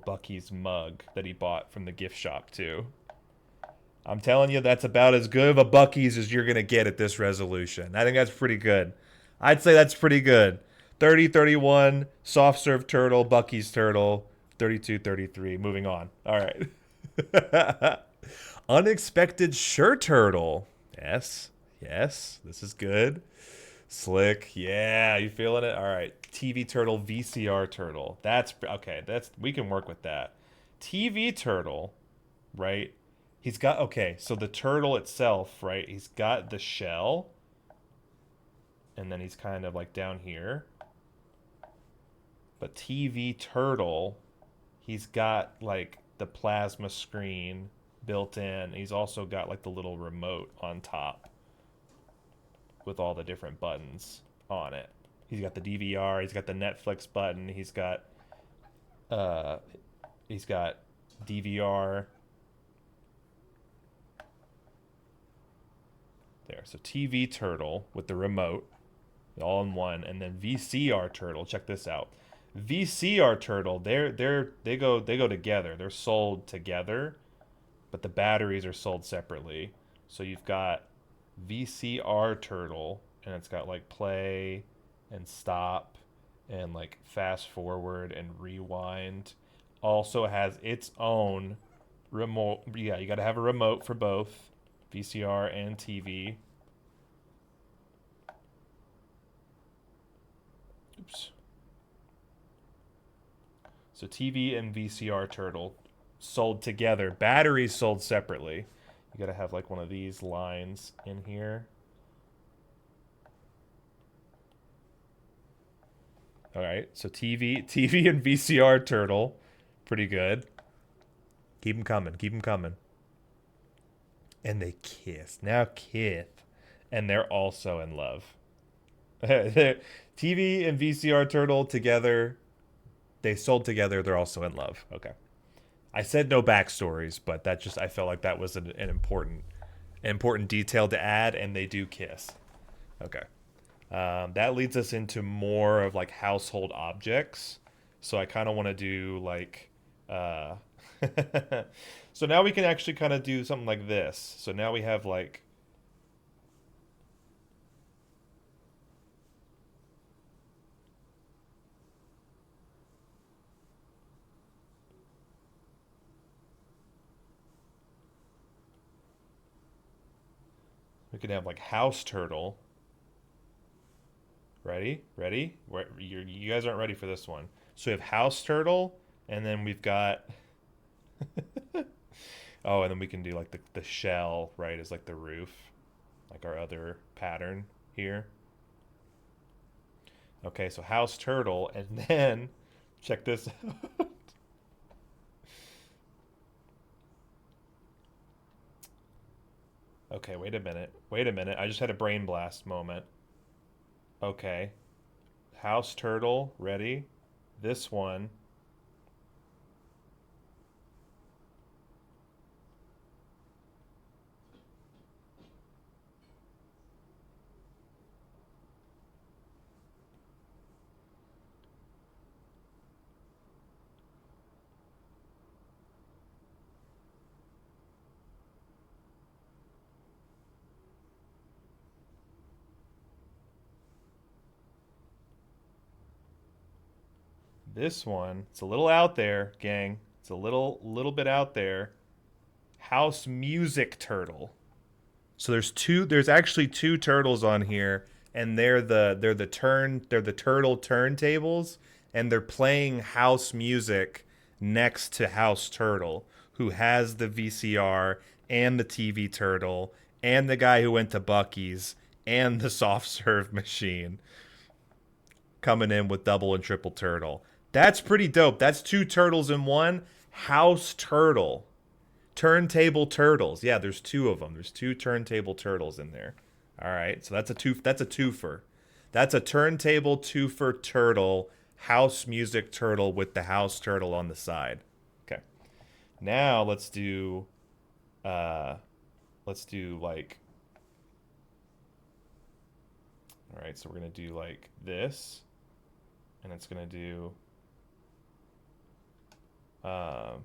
Bucky's mug that he bought from the gift shop too. I'm telling you, that's about as good of a Bucky's as you're going to get at this resolution. I think that's pretty good. I'd say that's pretty good. 30, 31, soft serve turtle, Bucky's turtle, 32, 33. Moving on. All right. Unexpected shirt turtle. Yes. Yes. This is good. Slick. Yeah. You feeling it? All right. TV turtle, VCR turtle. That's okay. We can work with that. TV turtle, right? He's got, okay, so the turtle itself, right? He's got the shell. And then he's kind of like down here. But TV turtle, he's got like the plasma screen built in. He's also got like the little remote on top with all the different buttons on it. He's got the DVR, he's got the Netflix button, he's got DVR. There, so TV turtle with the remote, all in one, and then VCR turtle. Check this out. VCR turtle, they go together. They're sold together, but the batteries are sold separately. So you've got VCR turtle, and it's got like play and stop and like fast forward and rewind. Also has its own remote. Yeah, you got to have a remote for both VCR and TV. Oops. So TV and VCR turtle sold together. Batteries sold separately. You got to have like one of these lines in here. All right, so TV and VCR turtle, pretty good. Keep them coming, keep them coming. And they kiss. Now kiss. And they're also in love. TV and VCR turtle together. They sold together. They're also in love. Okay. I said no backstories, but that just, I felt like that was an important detail to add, and they do kiss. Okay. That leads us into more of like household objects. So I kind of want to do like, So now we can actually kind of do something like this. So now we have like, we can have like house turtle. Ready? Ready? You guys aren't ready for this one. So we have house turtle, and then we've got. Oh, and then we can do like the shell, right, is like the roof, like our other pattern here. Okay, so house turtle, and then check this out. Okay, wait a minute. Wait a minute. I just had a brain blast moment. Okay. House turtle, ready? This one. This one, it's a little out there, gang. It's a little bit out there. House music turtle. So there's actually two turtles on here, and they're the turtle turntables, and they're playing house music next to House Turtle, who has the VCR and the TV turtle and the guy who went to Bucky's and the soft serve machine coming in with double and triple turtle. That's pretty dope. That's two turtles in one. House Turtle. Turntable turtles. Yeah, there's two of them. There's two turntable turtles in there. All right, so that's a twofer. That's a turntable twofer turtle, house music turtle with the house turtle on the side. Okay. Now let's do like, all right, so we're going to do like this, and it's going to do all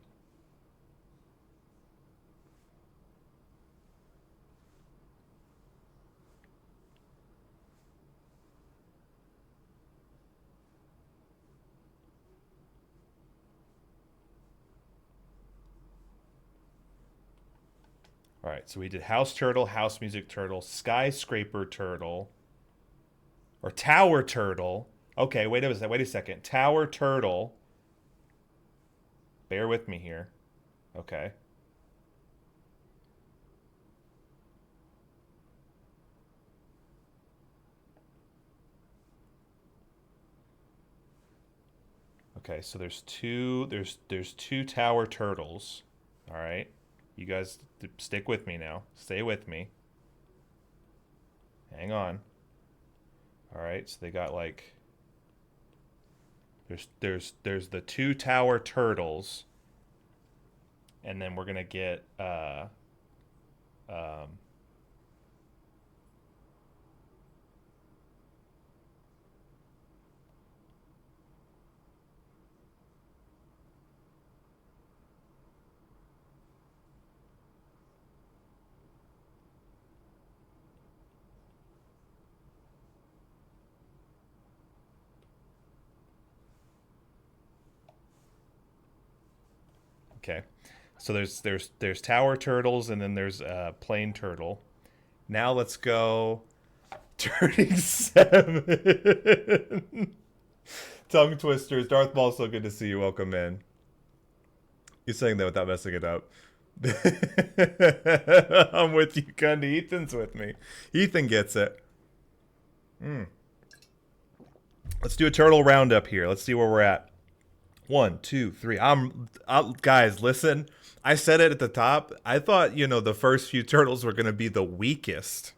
right, so we did house turtle, house music turtle, skyscraper turtle, or tower turtle. Okay, wait a second. Tower turtle. Bear with me here. Okay. Okay, so there's two tower turtles. All right. You guys stick with me now. Stay with me. Hang on. All right, so they got like there's the two tower turtles, and then we're gonna get okay. So there's tower turtles, and then there's plain turtle. Now let's go turning 7. Tongue twisters. Darth Maul, so good to see you. Welcome in. You're saying that without messing it up. I'm with you, Gundy. Ethan's with me. Ethan gets it. Let's do a turtle roundup here. Let's see where we're at. 1, 2, 3. Guys, listen. I said it at the top. I thought, the first few turtles were gonna be the weakest.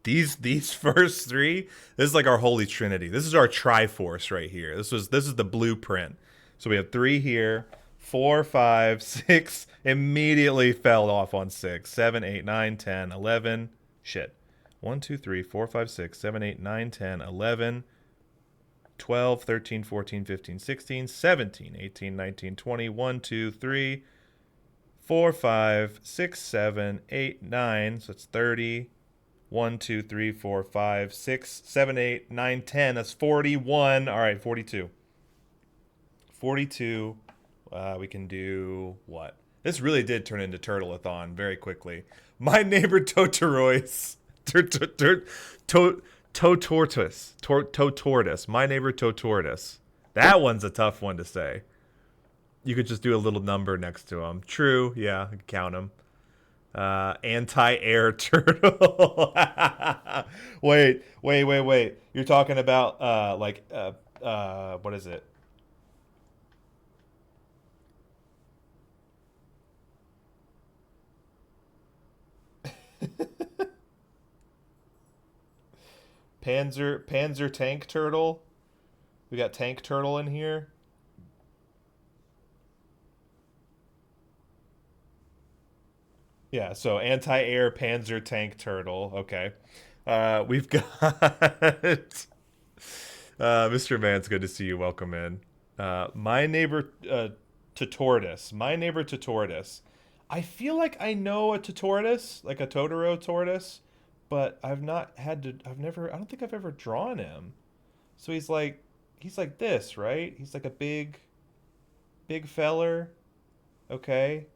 These first three, this is like our holy trinity. This is our Triforce right here. This is the blueprint. So we have 3 here, 4, 5, 6. Immediately fell off on 6, 7, 8, 9, 10, 11. Shit. 1, 2, 3, 4, 5, 6, 7, 8, 9, 10, 11. 12, 13, 14, 15, 16, 17, 18, 19, 20, 1, 2, 3, 4, 5, 6, 7, 8, 9. So it's 30. 1, 2, 3, 4, 5, 6, 7, 8, 9, 10. That's 41. All right, 42. 42. We can do what? This really did turn into Turtle-a-thon very quickly. My neighbor Totorois. Totortus. Totortus. My neighbor Totortus. That one's a tough one to say. You could just do a little number next to him. True. Yeah, I can count them. Anti-air turtle. Wait. You're talking about what is it? Panzer tank turtle. We got tank turtle in here. Yeah, so anti-air Panzer tank turtle. Okay. We've got Mr. Man's good to see you. Welcome in. My neighbor Tortoise. My neighbor Tortoise. I feel like I know a tortoise, like a Totoro tortoise, but I've not had to I don't think I've ever drawn him. So he's like this, right? He's like a big feller. Okay.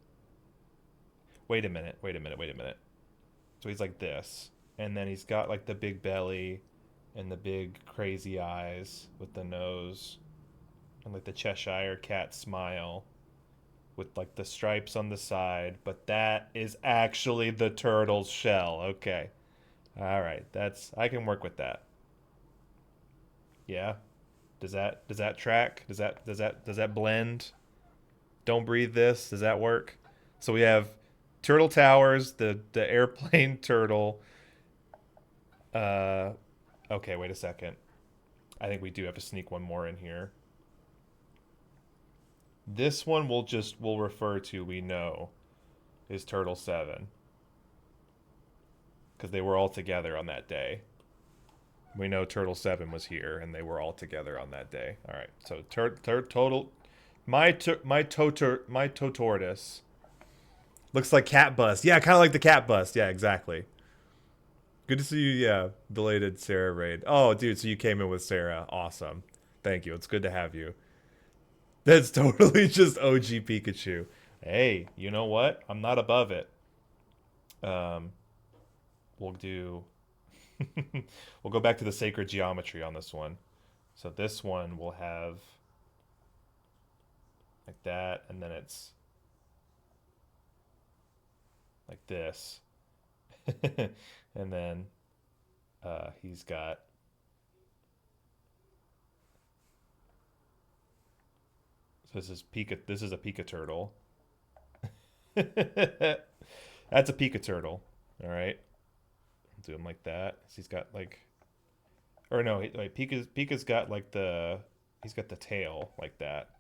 Wait a minute. So he's like this. And then he's got like the big belly and the big crazy eyes with the nose and like the Cheshire cat smile with like the stripes on the side. But that is actually the turtle's shell. Okay. All right. I can work with that. Yeah. Does that track? Does that blend? Don't breathe this. Does that work? So we have Turtle Towers, the airplane turtle. Okay, wait a second. I think we do have to sneak one more in here. This one we'll refer to, we know, is Turtle 7. Because they were all together on that day. We know Turtle 7 was here, and they were all together on that day. All right, so total... My Totortus. Looks like Cat Bus. Yeah, kind of like the Cat Bus. Yeah, exactly. Good to see you. Yeah, belated Sarah raid. Oh, dude, so you came in with Sarah. Awesome. Thank you. It's good to have you. That's totally just OG Pikachu. Hey, you know what? I'm not above it. We'll do... we'll go back to the sacred geometry on this one. So this one will have like that, and then it's like this. And then he's got this is a Pika turtle. That's a Pika turtle. All right. Do him like that. So he's got like, or no, like Pika's got like he's got the tail like that.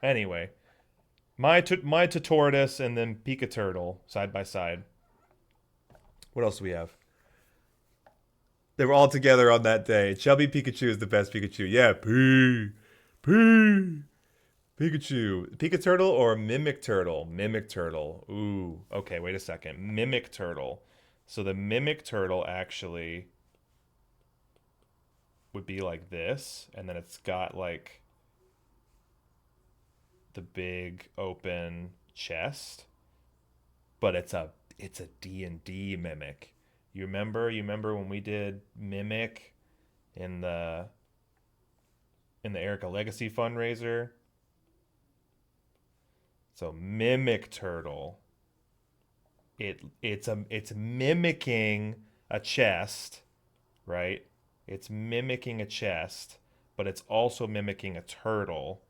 Anyway, my Tortoise and then Pika turtle side by side. What else do we have? They were all together on that day. Chubby Pikachu is the best Pikachu. Yeah, Pikachu. Pika turtle or Mimic turtle? Mimic turtle. Ooh. Okay, wait a second. Mimic turtle. So the Mimic turtle actually would be like this, and then it's got like the big open chest, but it's a D&D Mimic. You remember when we did Mimic in the Erica Legacy fundraiser? So Mimic turtle. It's mimicking a chest, right? It's mimicking a chest, but it's also mimicking a turtle.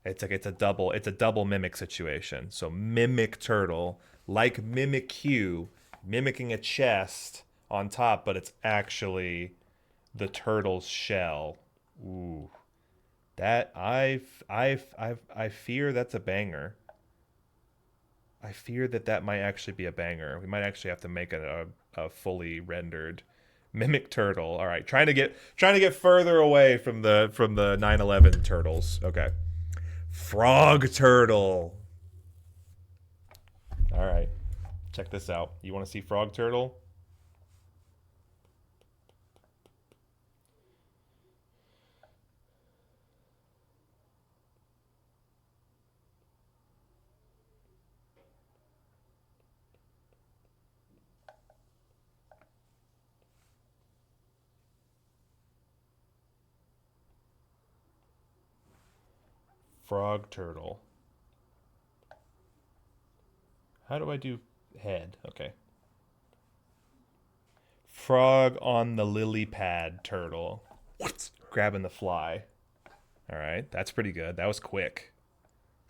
It's a double mimic situation. So Mimic turtle, like Mimikyu, mimicking a chest on top, but it's actually the turtle's shell. Ooh. That I fear that's a banger. I fear that might actually be a banger. We might actually have to make a fully rendered Mimic turtle. All right, trying to get further away from the 9/11 turtles. Okay. Frog turtle. All right. Check this out. You want to see frog turtle? Frog turtle. How do I do head? Okay. Frog on the lily pad turtle. Grabbing the fly. All right, that's pretty good. That was quick.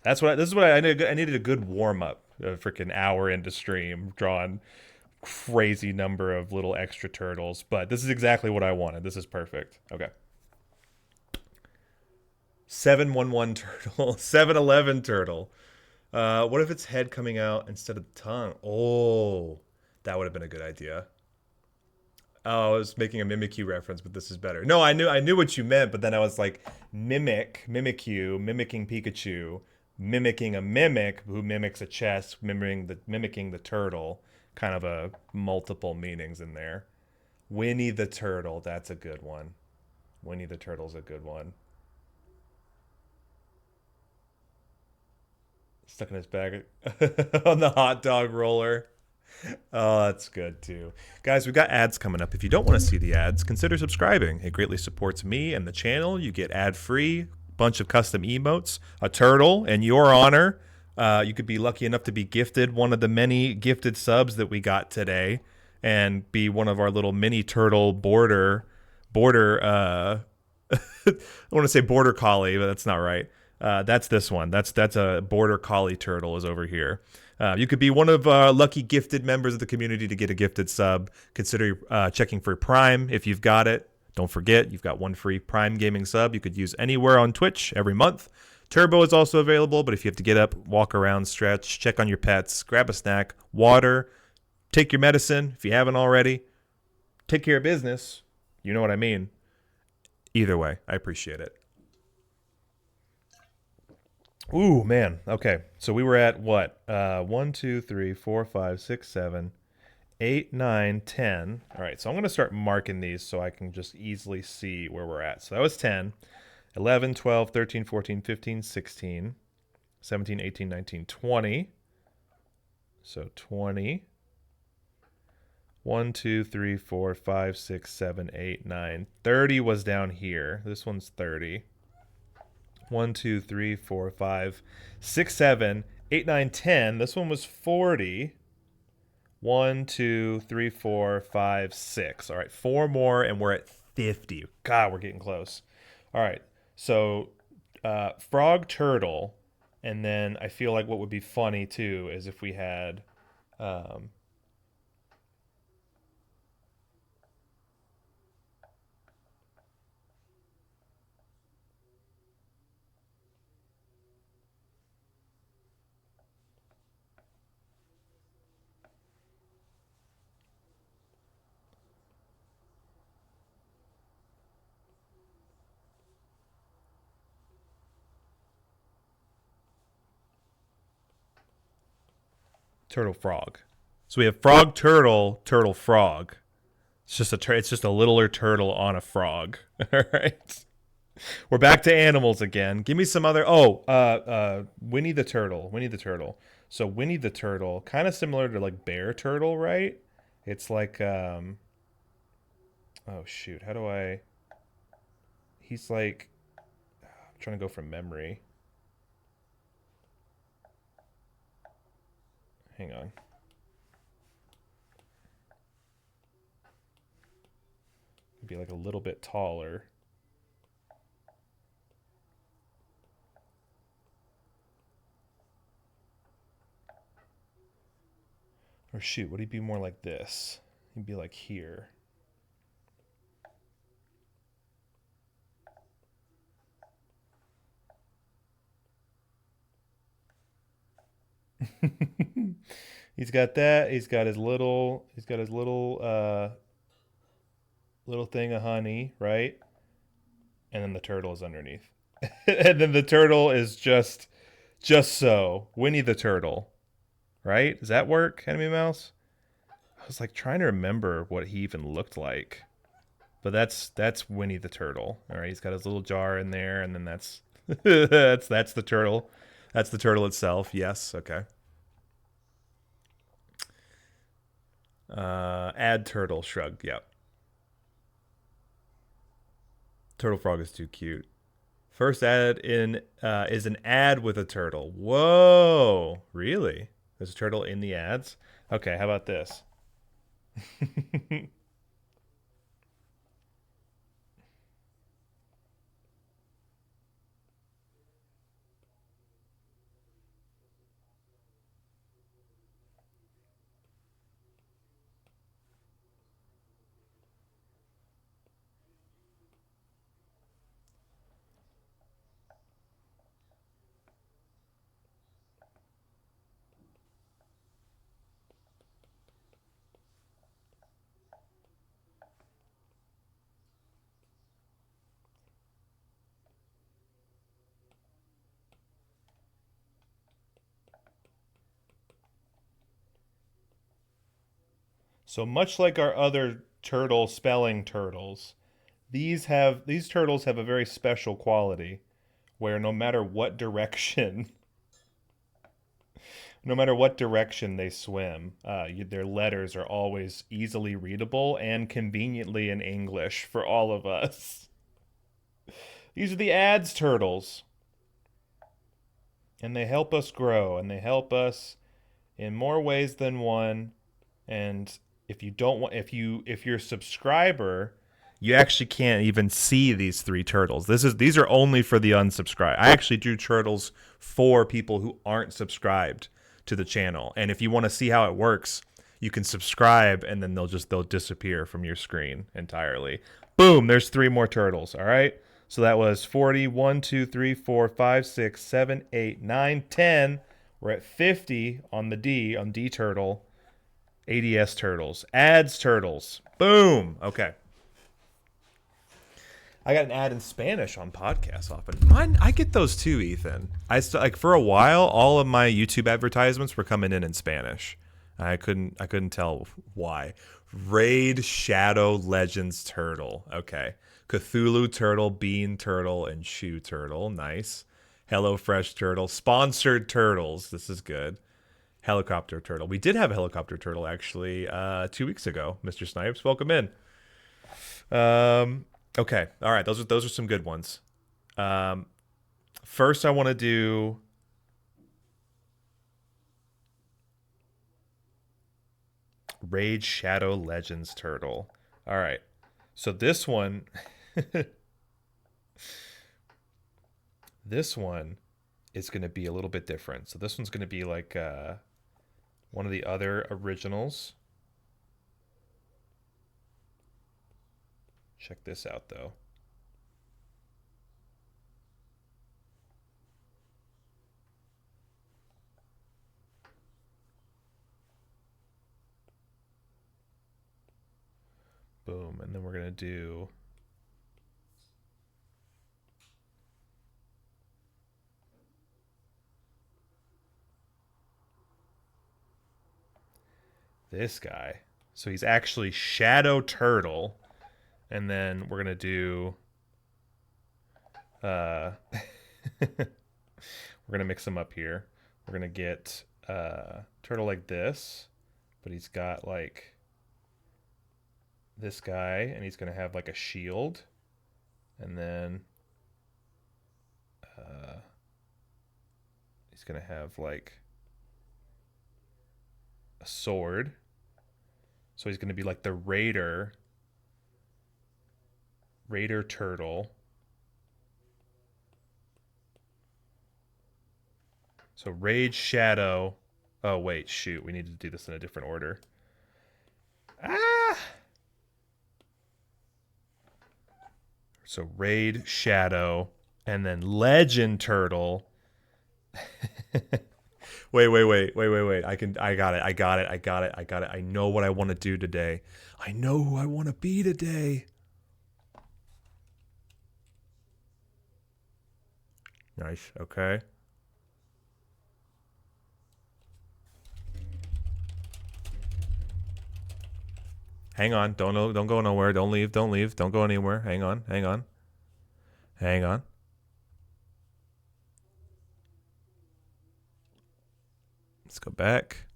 This is what I needed. I needed a good warm up. A freaking hour into stream, drawing crazy number of little extra turtles. But this is exactly what I wanted. This is perfect. Okay. 711 turtle. 711 turtle. What if it's head coming out instead of the tongue? Oh, that would have been a good idea. Oh, I was making a Mimikyu reference, but this is better. No, I knew what you meant, but then I was like, Mimikyu, mimicking Pikachu, mimicking a mimic who mimics a chess, mimicking the turtle. Kind of a multiple meanings in there. Winnie the Turtle, that's a good one. Winnie the Turtle's a good one. Stuck in his bag on the hot dog roller. Oh, that's good too. Guys, we've got ads coming up. If you don't want to see the ads, consider subscribing. It greatly supports me and the channel. You get ad-free, bunch of custom emotes, a turtle in your honor. You could be lucky enough to be gifted one of the many gifted subs that we got today and be one of our little mini turtle border I want to say border collie, but that's not right. That's this one. That's a border collie turtle is over here. You could be one of lucky gifted members of the community to get a gifted sub. Consider checking for Prime if you've got it. Don't forget, you've got one free Prime Gaming sub you could use anywhere on Twitch every month. Turbo is also available, but if you have to get up, walk around, stretch, check on your pets, grab a snack, water, take your medicine if you haven't already, take care of business. You know what I mean. Either way, I appreciate it. Ooh, man. Okay. So we were at what? 1, 2, 3, 4, 5, 6, 7, 8, 9, 10. All right. So I'm going to start marking these so I can just easily see where we're at. So that was 10, 11, 12, 13, 14, 15, 16, 17, 18, 19, 20. So 20. 1, 2, 3, 4, 5, 6, 7, 8, 9. 30 was down here. This one's 30. 1, 2, 3, 4, 5, 6, 7, 8, 9, 10. This one was 40. 1, 2, 3, 4, 5, 6. All right, 4 more, and we're at 50. God, we're getting close. All right, so frog turtle, and then I feel like what would be funny too is if we had. Turtle frog. So we have frog turtle, turtle frog. It's just a littler turtle on a frog. All right. We're back to animals again. Give me some other Winnie the Turtle. Winnie the Turtle. So Winnie the Turtle, kind of similar to like bear turtle, right? It's like oh shoot, how do I he's like I'm trying to go from memory. Hang on. Be like a little bit taller. Or shoot, would he be more like this? He'd be like here. He's got that. He's got his little little thing of honey, right? And then the turtle is underneath. And then the turtle is just so. Winnie the Turtle, right? Does that work, Enemy Mouse? I was like trying to remember what he even looked like. But that's Winnie the Turtle. All right, he's got his little jar in there, and then that's that's the turtle. That's the turtle itself. Yes, okay. Add turtle, shrug. Yep. Turtle frog is too cute. First ad in is an ad with a turtle. Whoa, really? There's a turtle in the ads? Okay, how about this? So much like our other turtle spelling turtles, these turtles have a very special quality where no matter what direction no matter what direction they swim, their letters are always easily readable and conveniently in English for all of us. These are the ads turtles. And they help us grow, and they help us in more ways than one. And if you don't want if you're a subscriber, you actually can't even see these three turtles. These are only for the unsubscribed. I actually drew turtles for people who aren't subscribed to the channel. And if you want to see how it works, you can subscribe and then they'll disappear from your screen entirely. Boom, there's three more turtles, all right? So that was 40, 1, 2, 3, 4, 5, 6, 7, 8, 9, 10. We're at 50 on the D, on D turtle. ADS turtles. Ads turtles. Boom. Okay. I got an ad in Spanish on podcasts often. Mine, I get those too, Ethan. Like for a while, all of my YouTube advertisements were coming in Spanish. I couldn't tell why. Raid Shadow Legends Turtle. Okay. Cthulhu Turtle, Bean Turtle, and Shoe Turtle. Nice. HelloFresh Turtle. Sponsored Turtles. This is good. Helicopter Turtle. We did have a Helicopter Turtle actually 2 weeks ago. Mr. Snipes, welcome in. Okay. All right. Those are some good ones. First, I want to do Raid Shadow Legends Turtle. All right. So this one, this one is going to be a little bit different. So this one's going to be like one of the other originals. Check this out, though. Boom. And then we're going to do this guy. So he's actually Shadow Turtle. And then we're going to do we're going to mix them up here. We're going to get turtle like this, but he's got like this guy, and he's going to have like a shield, and then he's going to have like a sword. So he's going to be like the Raider Turtle. So Raid Shadow. Oh, wait, shoot. We need to do this in a different order. So Raid Shadow and then Legend Turtle. Wait. I got it. I know what I want to do today. I know who I want to be today. Nice. Okay. Hang on. Don't go nowhere. Don't leave. Don't leave. Don't go anywhere. Hang on. Hang on. Hang on. Let's go back.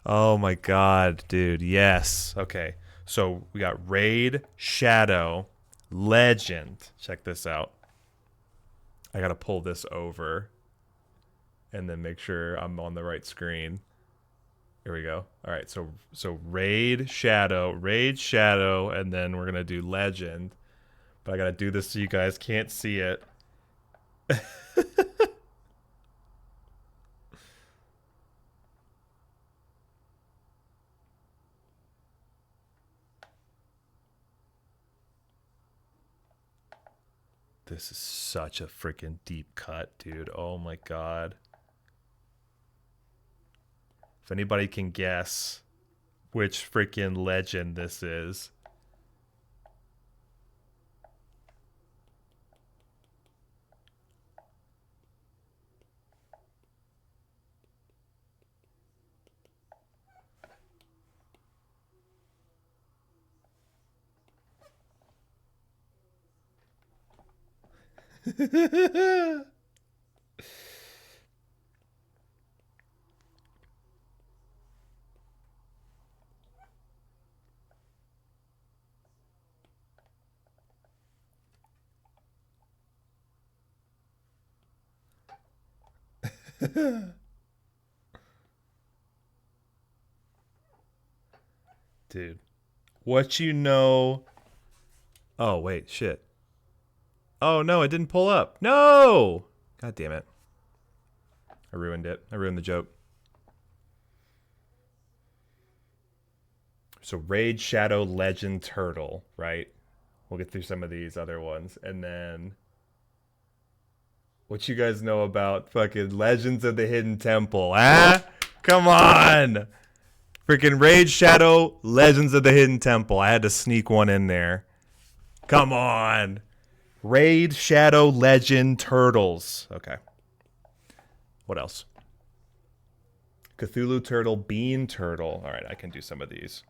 Oh my god, dude. Yes. Okay. So we got Raid, Shadow, Legend. Check this out. I gotta pull this over and then make sure I'm on the right screen. Here we go. All right, so Raid, Shadow, and then we're gonna do Legend. But I gotta do this so you guys can't see it. This is such a freaking deep cut, dude. Oh my god. If anybody can guess which freaking Legend this is. Dude. What you know? Oh, wait, shit. Oh, no, it didn't pull up. No! God damn it. I ruined it. I ruined the joke. So Raid, Shadow, Legend, Turtle, right? We'll get through some of these other ones. And then what you guys know about fucking Legends of the Hidden Temple, ah? Come on! Freaking Raid, Shadow, Legends of the Hidden Temple. I had to sneak one in there. Come on. Raid, Shadow, Legend, Turtles. Okay. What else? Cthulhu Turtle, Bean Turtle. All right, I can do some of these.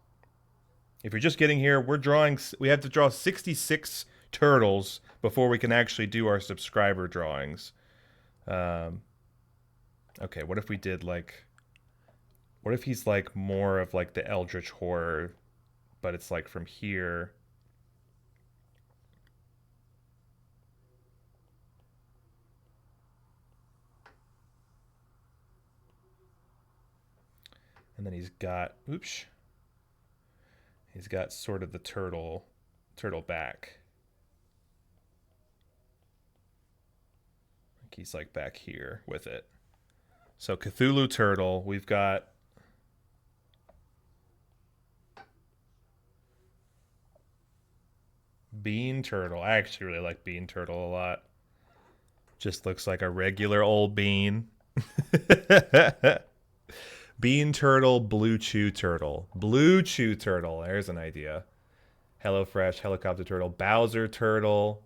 If you're just getting here, we have to draw 66 turtles before we can actually do our subscriber drawings. Okay, what if we did like... What if he's like more of like the Eldritch Horror, but it's like from here... And then he's got, oops. He's got sort of the turtle back. Like he's like back here with it. So Cthulhu Turtle, we've got Bean Turtle. I actually really like Bean Turtle a lot. Just looks like a regular old bean. Bean Turtle, Blue Chew Turtle. Blue Chew Turtle. There's an idea. HelloFresh, Helicopter Turtle, Bowser Turtle,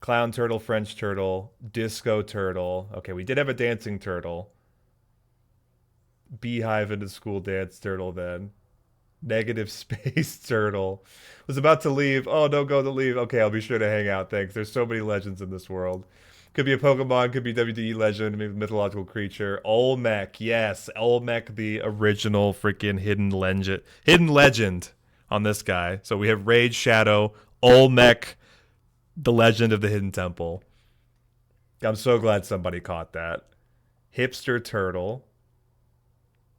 Clown Turtle, French Turtle, Disco Turtle. Okay, we did have a Dancing Turtle. Beehive into School Dance Turtle then. Negative Space Turtle. Was about to leave. Oh, don't go to leave. Okay, I'll be sure to hang out. Thanks. There's so many legends in this world. Could be a Pokemon, could be WDE legend, maybe mythological creature. Olmec, yes. Olmec, the original freaking hidden legend on this guy. So we have Raid Shadow, Olmec, the legend of the Hidden Temple. I'm so glad somebody caught that. Hipster Turtle.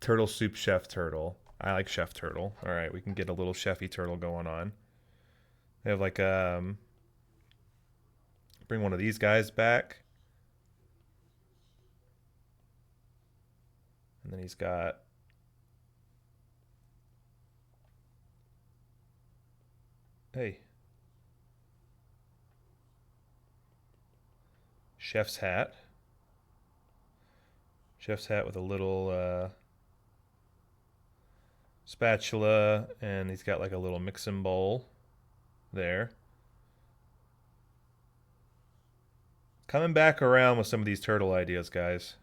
Turtle Soup Chef Turtle. I like Chef Turtle. All right, we can get a little Chefy Turtle going on. They have like bring one of these guys back. And then he's got hey. Chef's hat. Chef's hat with a little spatula, and he's got like a little mixing bowl there. Coming back around with some of these turtle ideas, guys.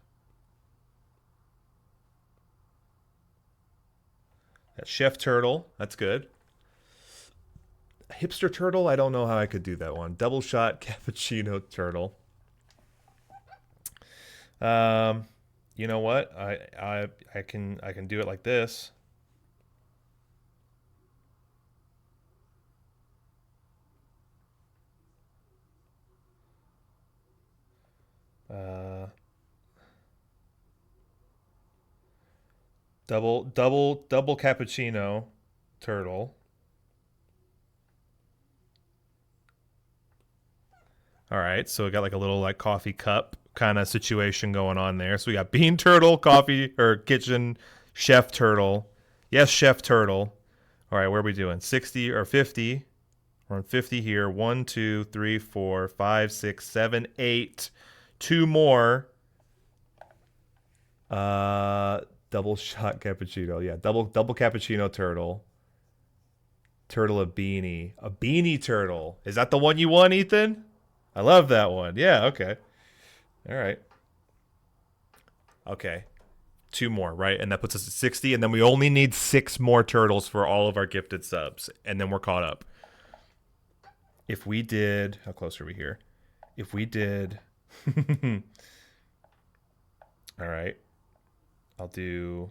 That chef turtle, that's good. Hipster turtle, I don't know how I could do that one. Double shot cappuccino turtle. You know what? I can do it like this. Double cappuccino turtle. All right, so we got like a little like coffee cup kind of situation going on there. So we got bean turtle, coffee or kitchen, chef turtle. Yes, chef turtle. All right, where are we doing? 60 or 50? We're on 50 here. 1, 2, 3, 4, 5, 6, 7, 8. 2 more. Double shot cappuccino. Yeah, double cappuccino turtle. Turtle a beanie. A beanie turtle. Is that the one you want, Ethan? I love that one. Yeah, okay. All right. Okay. 2 more, right? And that puts us at 60. And then we only need 6 more turtles for all of our gifted subs. And then we're caught up. If we did... How close are we here? If we did... All right. I'll do...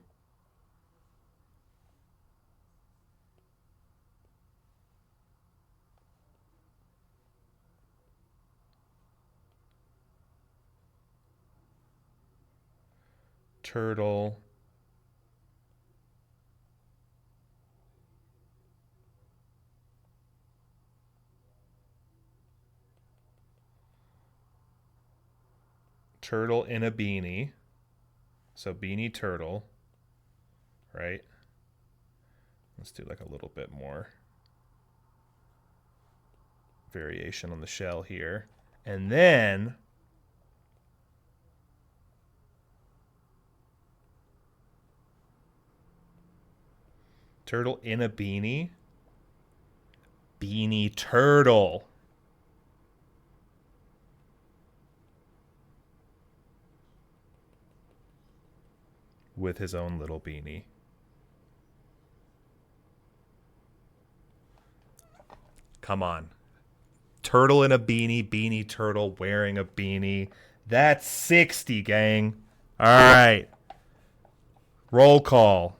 Turtle. Turtle in a beanie. So beanie turtle. Right? Let's do like a little bit more variation on the shell here. And then turtle in a beanie. Beanie turtle. With his own little beanie. Come on. Turtle in a beanie, beanie turtle wearing a beanie. That's 60, gang. All right. Roll call.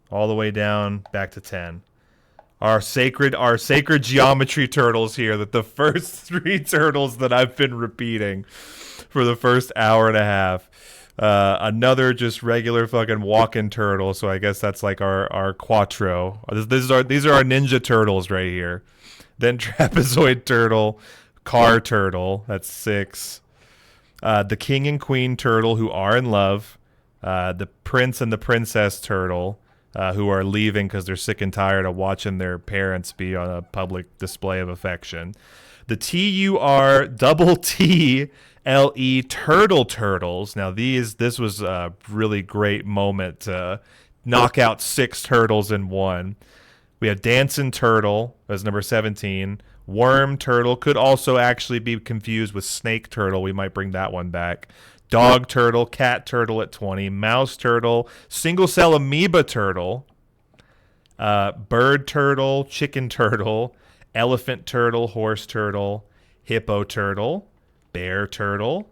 All the way down, back to 10. Our sacred geometry turtles here. That the first 3 turtles that I've been repeating for the first hour and a half. Another just regular fucking walking turtle. So I guess that's like our quattro. These are our ninja turtles right here. Then trapezoid turtle, car turtle. That's 6. The king and queen turtle who are in love. The prince and the princess turtle. Who are leaving because they're sick and tired of watching their parents be on a public display of affection. The TURTTLE turtle turtles. Now this was a really great moment to knock out 6 turtles in one. We have dancing turtle as number 17. Worm turtle could also actually be confused with snake turtle. We might bring that one back. Dog turtle, cat turtle at 20, mouse turtle, single cell amoeba turtle, bird turtle, chicken turtle, elephant turtle, horse turtle, hippo turtle, bear turtle,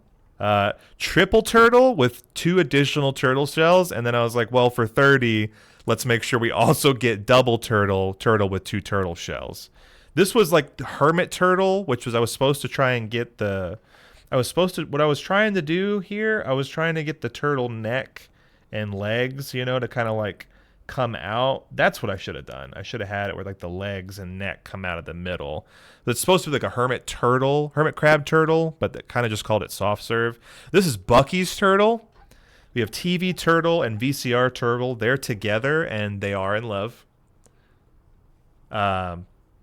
triple turtle with 2 additional turtle shells. And then I was like, well, for 30, let's make sure we also get double turtle with 2 turtle shells. This was like hermit turtle, which was I was supposed to try and get the... what I was trying to do here, I was trying to get the turtle neck and legs, to kind of like come out. That's what I should have done. I should have had it where like the legs and neck come out of the middle. It's supposed to be like a hermit crab turtle, but they kind of just called it soft serve. This is Bucky's turtle. We have TV turtle and VCR turtle. They're together and they are in love.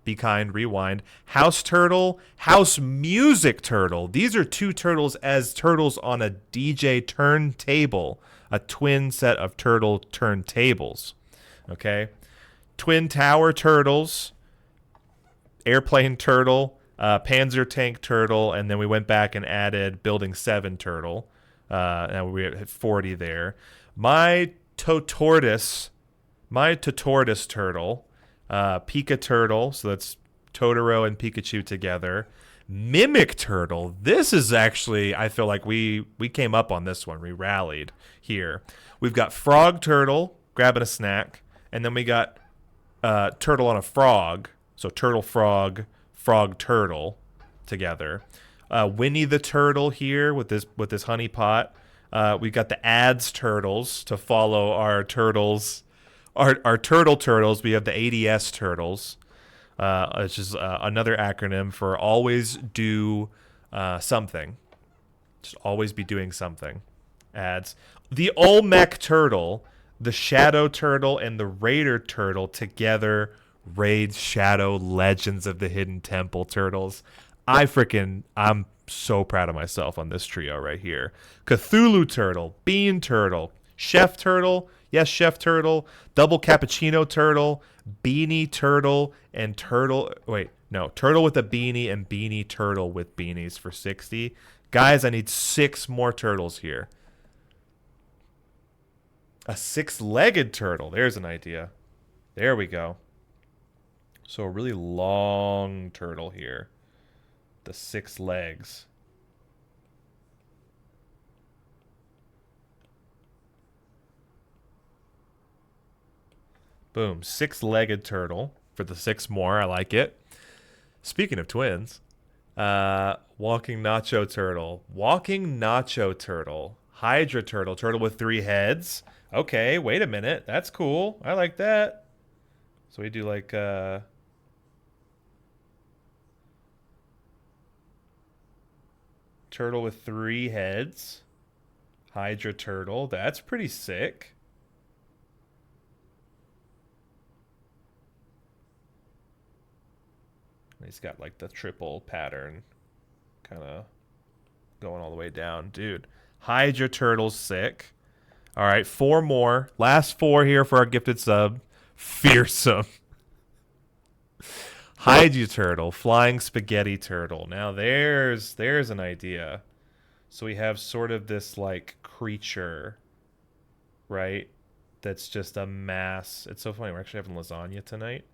Be Kind, Rewind. House Turtle, House Music Turtle. These are 2 turtles as turtles on a DJ turntable, a twin set of turtle turntables. Okay? Twin Tower Turtles, Airplane Turtle, Panzer Tank Turtle, and then we went back and added Building 7 Turtle. Now we had 40 there. My Totortoise Turtle, Pika Turtle, so that's Totoro and Pikachu together. Mimic Turtle. This is actually, I feel like we came up on this one. We rallied here. We've got Frog Turtle grabbing a snack, and then we got Turtle on a Frog. So Turtle Frog, Frog Turtle together. Winnie the Turtle here with this honey pot. We got the Ads Turtles to follow our turtles, our turtles. We have the ADS Turtles, which is another acronym for always do something. Just always be doing something. Ads. The Olmec Turtle, the Shadow Turtle, and the Raider Turtle together Raid Shadow Legends of the Hidden Temple Turtles. I'm so proud of myself on this trio right here. Cthulhu Turtle, Bean Turtle, Chef Turtle, yes, Chef Turtle, Double Cappuccino Turtle, Beanie Turtle, and Turtle with a beanie and Beanie Turtle with beanies for 60. Guys, I need 6 more turtles here. A 6-legged turtle. There's an idea. There we go. So a really long turtle here. The 6 legs. Boom. 6-legged turtle for the 6 more. I like it. Speaking of twins, Walking Nacho Turtle. Walking Nacho Turtle. Hydra Turtle. Turtle with 3 heads. Okay, wait a minute. That's cool. I like that. So we do like turtle with 3 heads. Hydra Turtle. That's pretty sick. He's got like the triple pattern kind of going all the way down. Dude, Hydra Turtle's sick. All right, 4 more. Last 4 here for our gifted sub. Fearsome. Hydra Turtle, Flying Spaghetti Turtle. Now there's an idea. So we have sort of this like creature, right? That's just a mass. It's so funny. We're actually having lasagna tonight.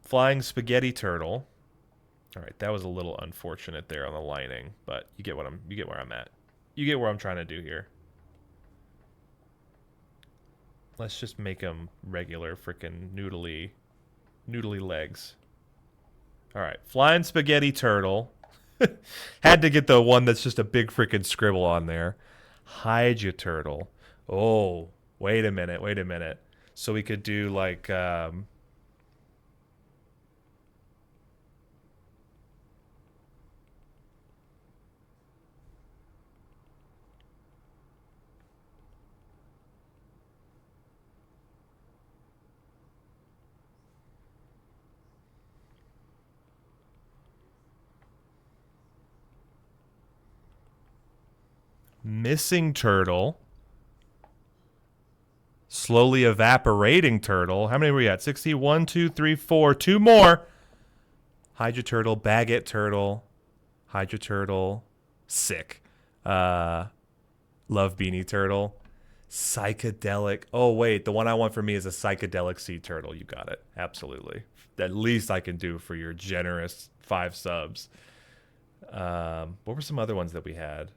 Flying Spaghetti Turtle. All right, that was a little unfortunate there on the lining, but you get where I'm at. You get where I'm trying to do here. Let's just make them regular freaking noodly legs. All right, Flying Spaghetti Turtle. Had to get the one that's just a big freaking scribble on there. Hydra Turtle. Oh, wait a minute. So we could do like Missing Turtle. Slowly Evaporating Turtle. How many were we at? 60. 1, 2, 3, 4. 2 more. Hydra Turtle. Baguette Turtle. Hydra Turtle. Sick. Love Beanie Turtle. Psychedelic. Oh, wait. The one I want for me is a Psychedelic Sea Turtle. You got it. Absolutely. At least I can do for your generous 5 subs. What were some other ones that we had?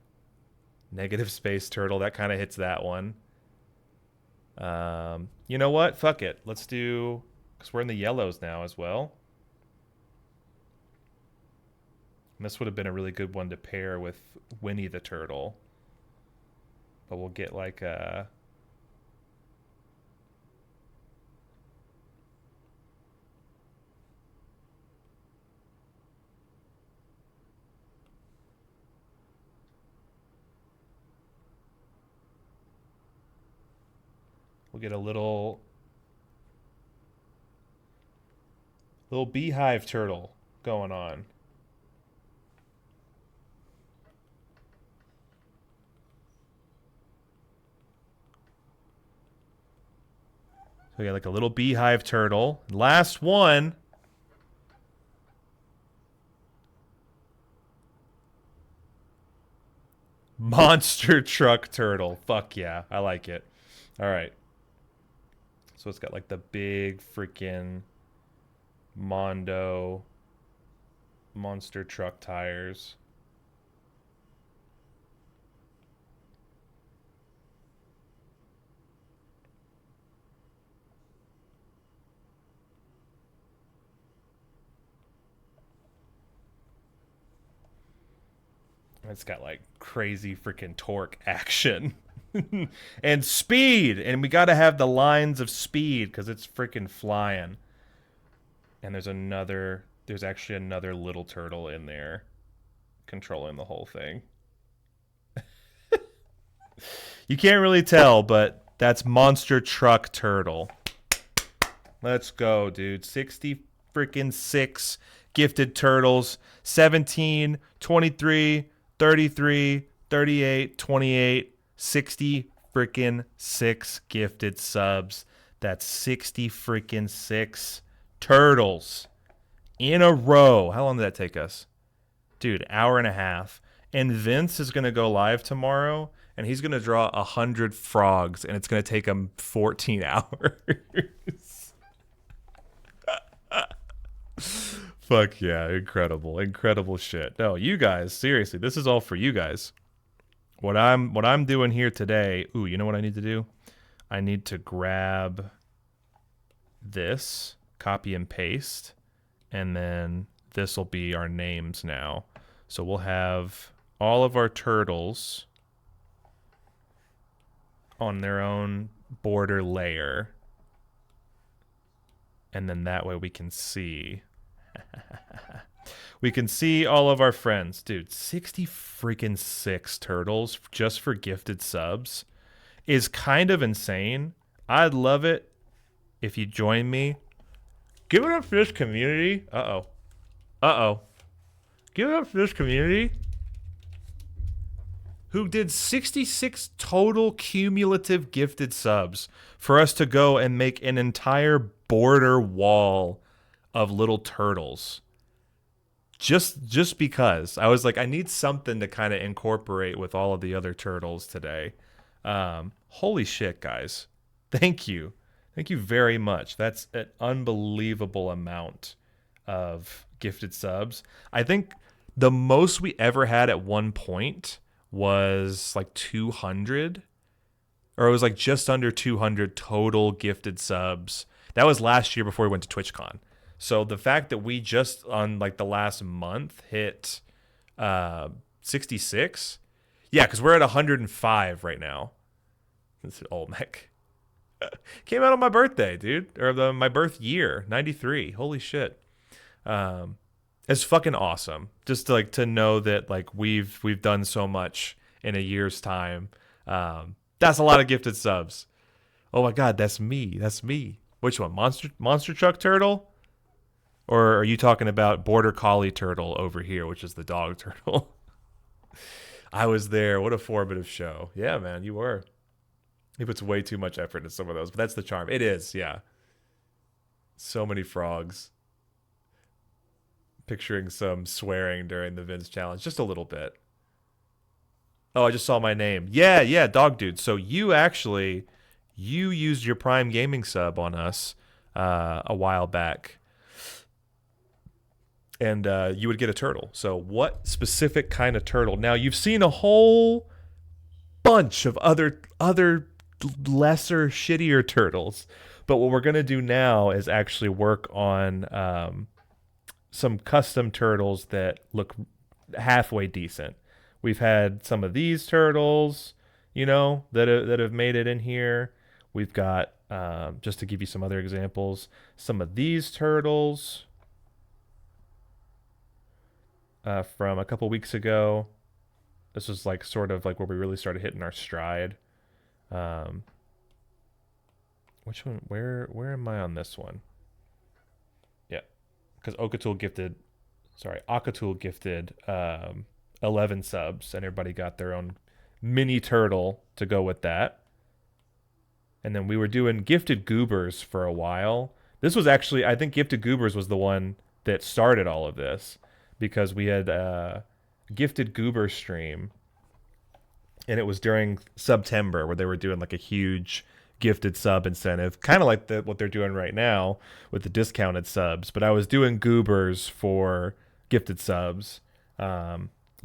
Negative Space Turtle. That kind of hits that one. You know what? Fuck it. Let's do... Because we're in the yellows now as well. And this would have been a really good one to pair with Winnie the Turtle. But we'll get like a... We'll get a little beehive turtle going on. So we got like a little beehive turtle. Last one. Monster truck turtle. Fuck yeah. I like it. All right. So it's got like the big freaking Mondo monster truck tires. It's got like crazy freaking torque action and speed. And we got to have the lines of speed because it's freaking flying. And there's actually another little turtle in there controlling the whole thing. You can't really tell, but that's Monster Truck Turtle. Let's go, dude. 60 freaking 6 gifted turtles. 17, 23, 33, 38, 28, 60 freaking 6 gifted subs. That's 60 freaking 6 turtles in a row. How long did that take us? Dude, hour and a half. And Vince is going to go live tomorrow, and he's going to draw 100 frogs, and it's going to take him 14 hours. Fuck yeah, incredible. Incredible shit. No, you guys, seriously, this is all for you guys. What I'm doing here today, ooh, you know what I need to do? I need to grab this, copy and paste, and then this will be our names now. So we'll have all of our turtles on their own border layer. And then that way we can see. We can see all of our friends. Dude, 60 freaking 6 turtles just for gifted subs is kind of insane. I'd love it if you join me. Give it up for this community. Uh-oh. Uh-oh. Give it up for this community who did 66 total cumulative gifted subs for us to go and make an entire border wall of little turtles. Just because. I was like, I need something to kind of incorporate with all of the other turtles today. Holy shit, guys. Thank you. Thank you very much. That's an unbelievable amount of gifted subs. I think the most we ever had at one point was like 200, or it was like just under 200 total gifted subs. That was last year before we went to TwitchCon. So the fact that we just on like the last month hit 66, yeah, because we're at 105 right now. This is Olmec. Came out on my birthday, dude, or my birth year, 93. Holy shit. It's fucking awesome just to like to know that like we've done so much in a year's time. That's a lot of gifted subs. Oh my god, that's me. That's me. Which one? Monster Truck Turtle? Or are you talking about Border Collie Turtle over here, which is the dog turtle? I was there. What a formative show. Yeah, man, you were. He puts way too much effort into some of those, but that's the charm. It is, yeah. So many frogs. Picturing some swearing during the Vince challenge, just a little bit. Oh, I just saw my name. Yeah, Dog Dude. So you used your Prime Gaming sub on us a while back, and you would get a turtle. So what specific kind of turtle? Now you've seen a whole bunch of other lesser, shittier turtles, but what we're gonna do now is actually work on some custom turtles that look halfway decent. We've had some of these turtles, you know, that have made it in here. We've got, just to give you some other examples, some of these turtles from a couple weeks ago. This was like sort of like where we really started hitting our stride. which one? Where am I on this one? Yeah, because Akatul gifted 11 subs, and everybody got their own mini turtle to go with that. And then we were doing gifted goobers for a while. This was actually, I think gifted goobers was the one that started all of this, because we had a gifted goober stream, and it was during September where they were doing like a huge gifted sub incentive, kind of like what they're doing right now with the discounted subs. But I was doing goobers for gifted subs.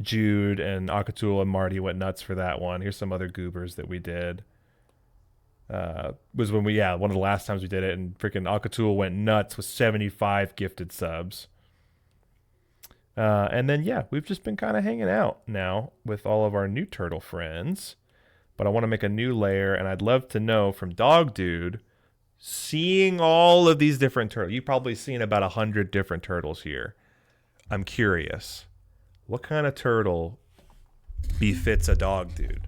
Jude and Akatul and Marty went nuts for that one. Here's some other goobers that we did. Was when one of the last times we did it, and freaking Akatul went nuts with 75 gifted subs. And then we've just been kind of hanging out now with all of our new turtle friends. But I want to make a new layer, and I'd love to know from Dog Dude, seeing all of these different turtles. You've probably seen about 100 different turtles here. I'm curious, what kind of turtle befits a Dog Dude?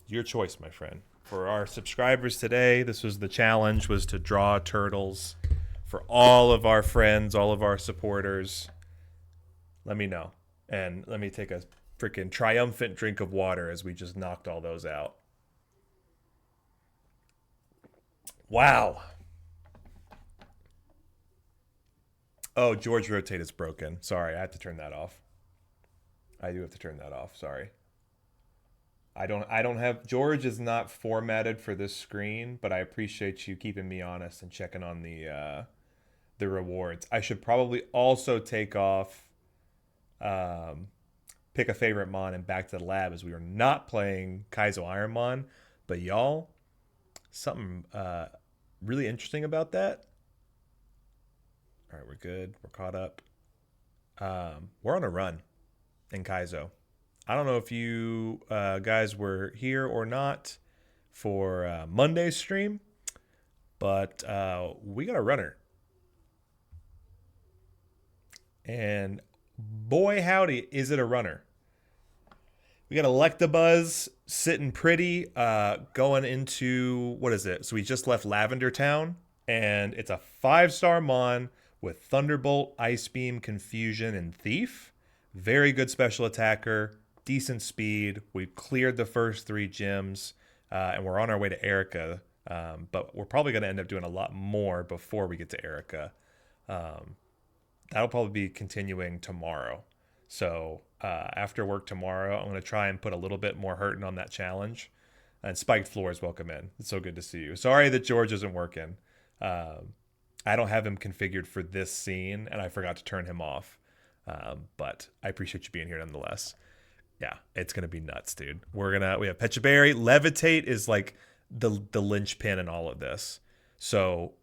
Your choice, my friend. For our subscribers today, this was the challenge, was to draw turtles for all of our friends, all of our supporters. Let me know. And let me take a freaking triumphant drink of water as we just knocked all those out. Wow. Oh, George Rotate is broken. Sorry, I have to turn that off. I do have to turn that off. Sorry. I don't have, George is not formatted for this screen, but I appreciate you keeping me honest and checking on the rewards. I should probably also take off pick a favorite mon and back to the lab, as we are not playing Kaizo Ironmon. But y'all, something really interesting about that. All right, we're good. We're caught up. We're on a run in Kaizo. I don't know if you guys were here or not for Monday's stream, but we got a runner. And boy, howdy, is it a runner. We got Electabuzz sitting pretty, going into, what is it? So we just left Lavender Town, and it's a 5-star Mon with Thunderbolt, Ice Beam, Confusion, and Thief. Very good special attacker, decent speed. We cleared the first 3 gyms, and we're on our way to Erica. But we're probably going to end up doing a lot more before we get to Erica. That'll probably be continuing tomorrow. So after work tomorrow, I'm going to try and put a little bit more hurting on that challenge. And Spiked Floors, welcome in. It's so good to see you. Sorry that George isn't working. I don't have him configured for this scene, and I forgot to turn him off. But I appreciate you being here nonetheless. Yeah, it's going to be nuts, dude. We have Pecha Berry. Levitate is like the linchpin in all of this. So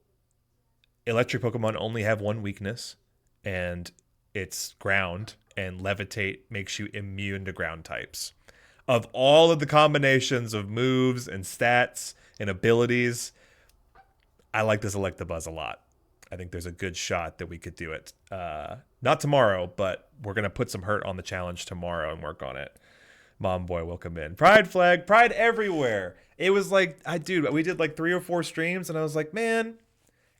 electric Pokemon only have one weakness, and it's ground, and Levitate makes you immune to ground types. Of all of the combinations of moves and stats and abilities, I like this Electabuzz a lot. I think there's a good shot that we could do it. Not tomorrow, but we're going to put some hurt on the challenge tomorrow and work on it. Mom Boy, welcome in. Pride flag, pride everywhere. It was like, we did like 3 or 4 streams, and I was like, man,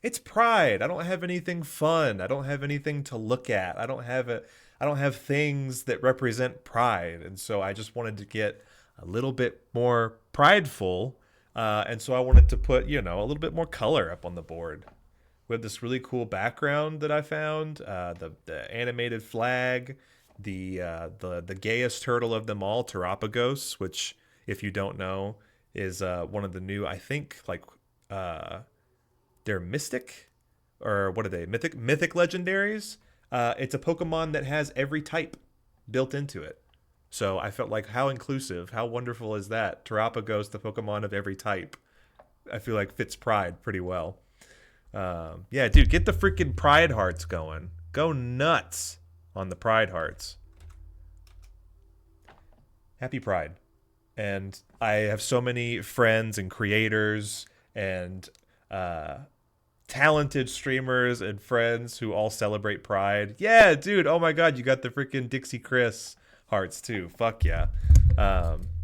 it's Pride. I don't have anything fun. I don't have anything to look at. I don't have things that represent Pride. And so I just wanted to get a little bit more prideful. And so I wanted to put, a little bit more color up on the board. We have this really cool background that I found, the animated flag, the gayest turtle of them all, Terapagos, which, if you don't know, is one of the new, I think, they're Mystic, or what are they? Mythic legendaries. It's a Pokemon that has every type built into it. So I felt like, how inclusive, how wonderful is that? Terapagos, the Pokemon of every type, I feel like fits Pride pretty well. Yeah, dude, get the freaking Pride hearts going. Go nuts on the Pride hearts. Happy Pride. And I have so many friends and creators and talented streamers and friends who all celebrate Pride. Yeah, dude, oh my god, you got the freaking Dixie Chris hearts too. Fuck yeah.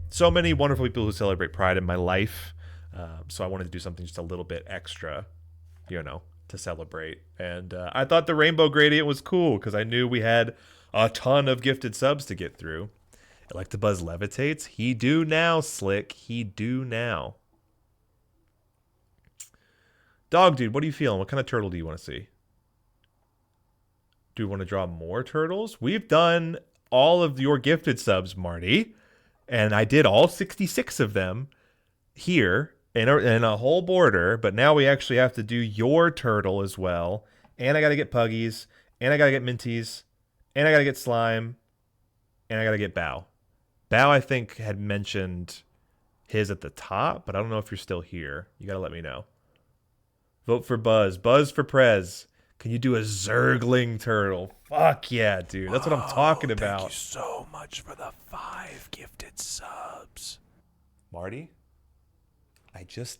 So many wonderful people who celebrate Pride in my life. So I wanted to do something just a little bit extra, to celebrate. And I thought the rainbow gradient was cool because I knew we had a ton of gifted subs to get through. Electabuzz levitates. He do now, Slick. He do now. Dog dude, what are you feeling? What kind of turtle do you want to see? Do you want to draw more turtles? We've done all of your gifted subs, Marty. And I did all 66 of them here in a whole border. But now we actually have to do your turtle as well. And I got to get Puggies. And I got to get Minties. And I got to get Slime. And I got to get Bow. Bow, I think, had mentioned his at the top. But I don't know if you're still here. You got to let me know. Vote for Buzz. Buzz for Prez. Can you do a Zergling turtle? Fuck yeah, dude. That's what I'm talking about. Thank you so much for the 5 gifted subs. Marty, I just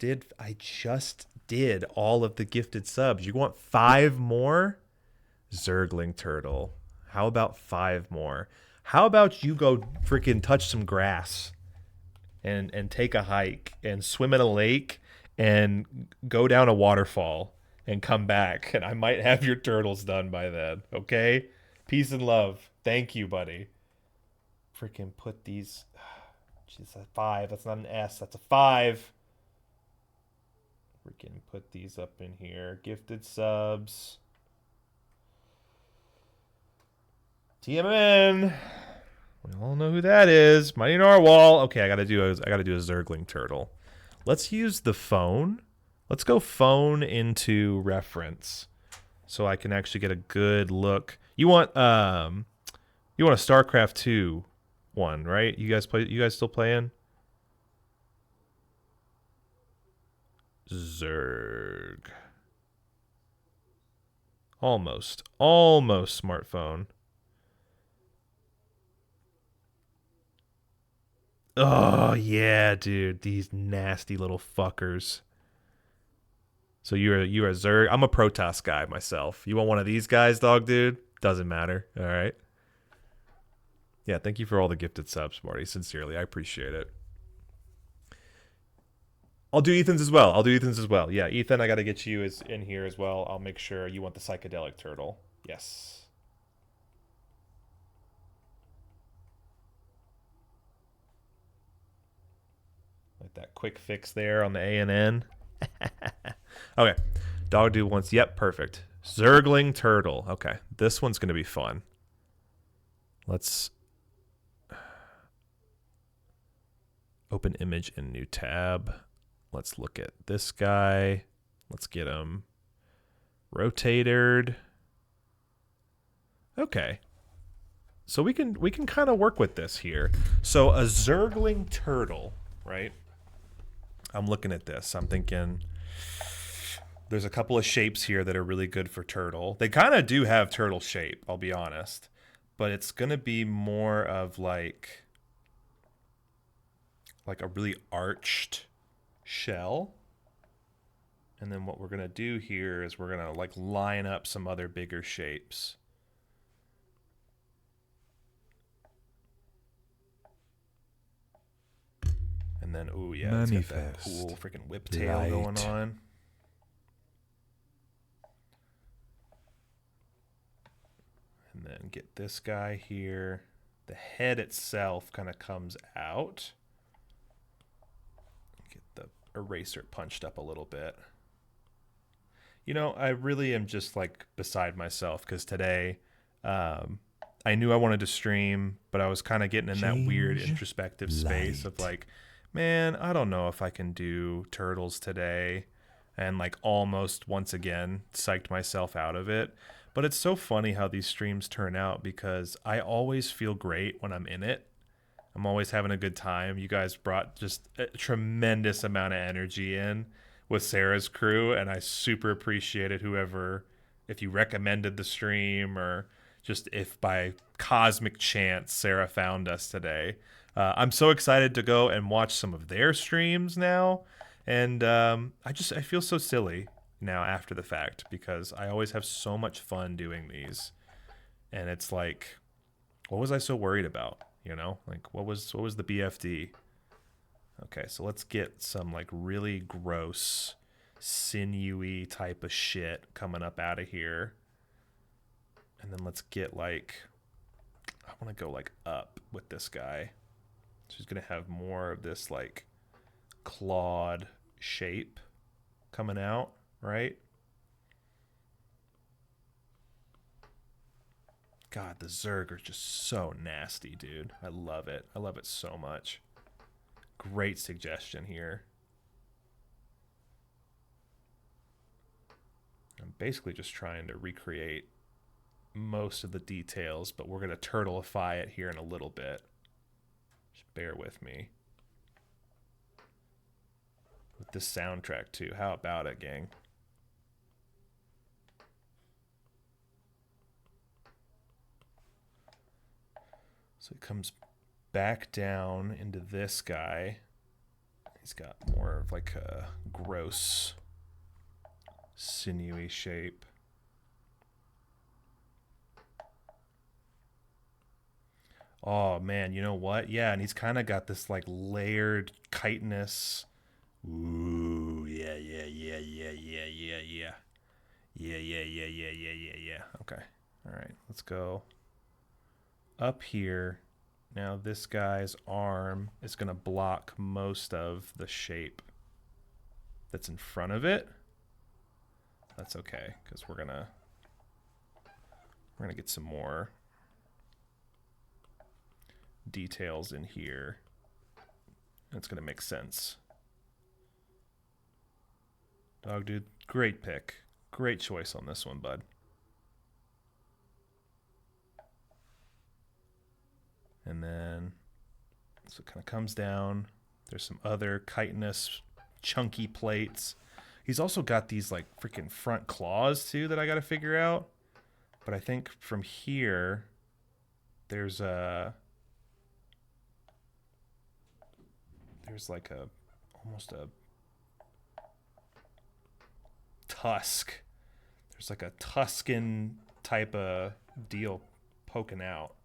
did all of the gifted subs. You want 5 more? Zergling turtle. How about 5 more? How about you go freaking touch some grass and take a hike and swim in a lake and go down a waterfall and come back, and I might have your turtles done by then, okay? Peace and love. Thank you, buddy. Freaking put these... Jeez, a 5. That's not an S. That's a 5. Freaking put these up in here. Gifted subs. TMN. We all know who that is. Mighty Narwhal. Okay, I gotta do a Zergling turtle. Let's use the phone. Let's go phone into reference so I can actually get a good look. You want a StarCraft 2 one, right? You guys still playing? Zerg. Almost smartphone. Oh yeah, dude, these nasty little fuckers. So you're a Zerg. I'm a Protoss guy myself. You want one of these guys, dog dude? Doesn't matter. All right. Yeah, thank you for all the gifted subs, Marty. Sincerely, I appreciate it. I'll do Ethan's as well. Yeah, Ethan, I got to get you in here as well. I'll make sure you want the psychedelic turtle. Yes. Like that quick fix there on the ANN. Okay. Dog dude wants, yep, perfect. Zergling turtle. Okay. This one's going to be fun. Let's open image in new tab. Let's look at this guy. Let's get him rotated. Okay. So we can kind of work with this here. So a Zergling turtle, right? I'm looking at this. I'm thinking there's a couple of shapes here that are really good for turtle. They kind of do have turtle shape, I'll be honest. But it's going to be more of like a really arched shell. And then what we're going to do here is we're going to like line up some other bigger shapes. And then, ooh, yeah, it's got that cool freaking whiptail going on. And then get this guy here. The head itself kind of comes out. Get the eraser punched up a little bit. You know, I really am just like beside myself because today I knew I wanted to stream, but I was kind of getting in that weird introspective space of like, man, I don't know if I can do turtles today. And like almost once again psyched myself out of it. But it's so funny how these streams turn out because I always feel great when I'm in it. I'm always having a good time. You guys brought just a tremendous amount of energy in with Sarah's crew, and I super appreciated if you recommended the stream or just if by cosmic chance Sarah found us today. I'm so excited to go and watch some of their streams now, and I feel so silly now after the fact because I always have so much fun doing these, and it's like, what was I so worried about? You know, like what was the BFD? Okay, so let's get some like really gross, sinewy type of shit coming up out of here. And then let's get like, I want to go like up with this guy. So he's going to have more of this like clawed shape coming out, right? God, the Zerg are just so nasty, dude. I love it. I love it so much. Great suggestion here. I'm basically just trying to recreate most of the details, but we're going to turtleify it here in a little bit. Just bear with me. With this soundtrack too. How about it, gang? So it comes back down into this guy. He's got more of like a gross, sinewy shape. Oh man, you know what? Yeah, and he's kind of got this like layered chitinous. Ooh, yeah. Yeah. Okay. All right, let's go up here. Now this guy's arm is going to block most of the shape that's in front of it. That's okay, because we're gonna get some more details in here. It's gonna make sense. Dog dude, great pick. Great choice on this one, bud. And then, so it kind of comes down. There's some other chitinous, chunky plates. He's also got these like freaking front claws too that I got to figure out. But I think from here, there's like a, almost a tusk. There's like a Tuscan type of deal poking out.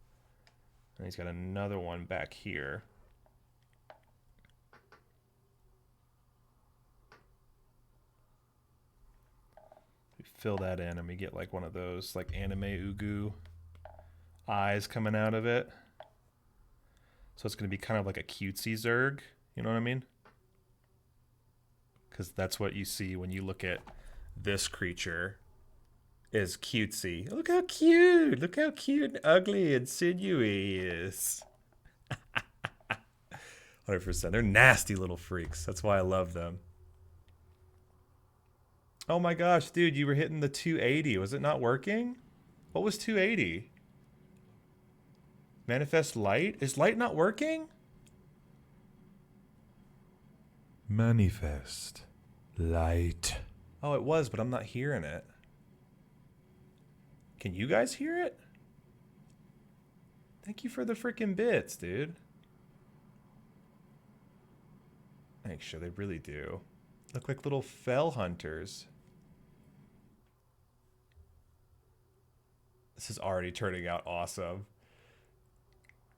And he's got another one back here. We fill that in and we get like one of those like anime ugu eyes coming out of it. So it's going to be kind of like a cutesy Zerg. You know what I mean? Because that's what you see when you look at this creature. Is cutesy. Look how cute. Look how cute and ugly and sinewy he is. 100%. They're nasty little freaks. That's why I love them. Oh my gosh, dude, you were hitting the 280. Was it not working? What was 280? Manifest light? Is light not working? Manifest light. Oh, it was, but I'm not hearing it. Can you guys hear it? Thank you for the freaking bits, dude. Thanks, sure they really do. Look like little fell hunters. This is already turning out awesome.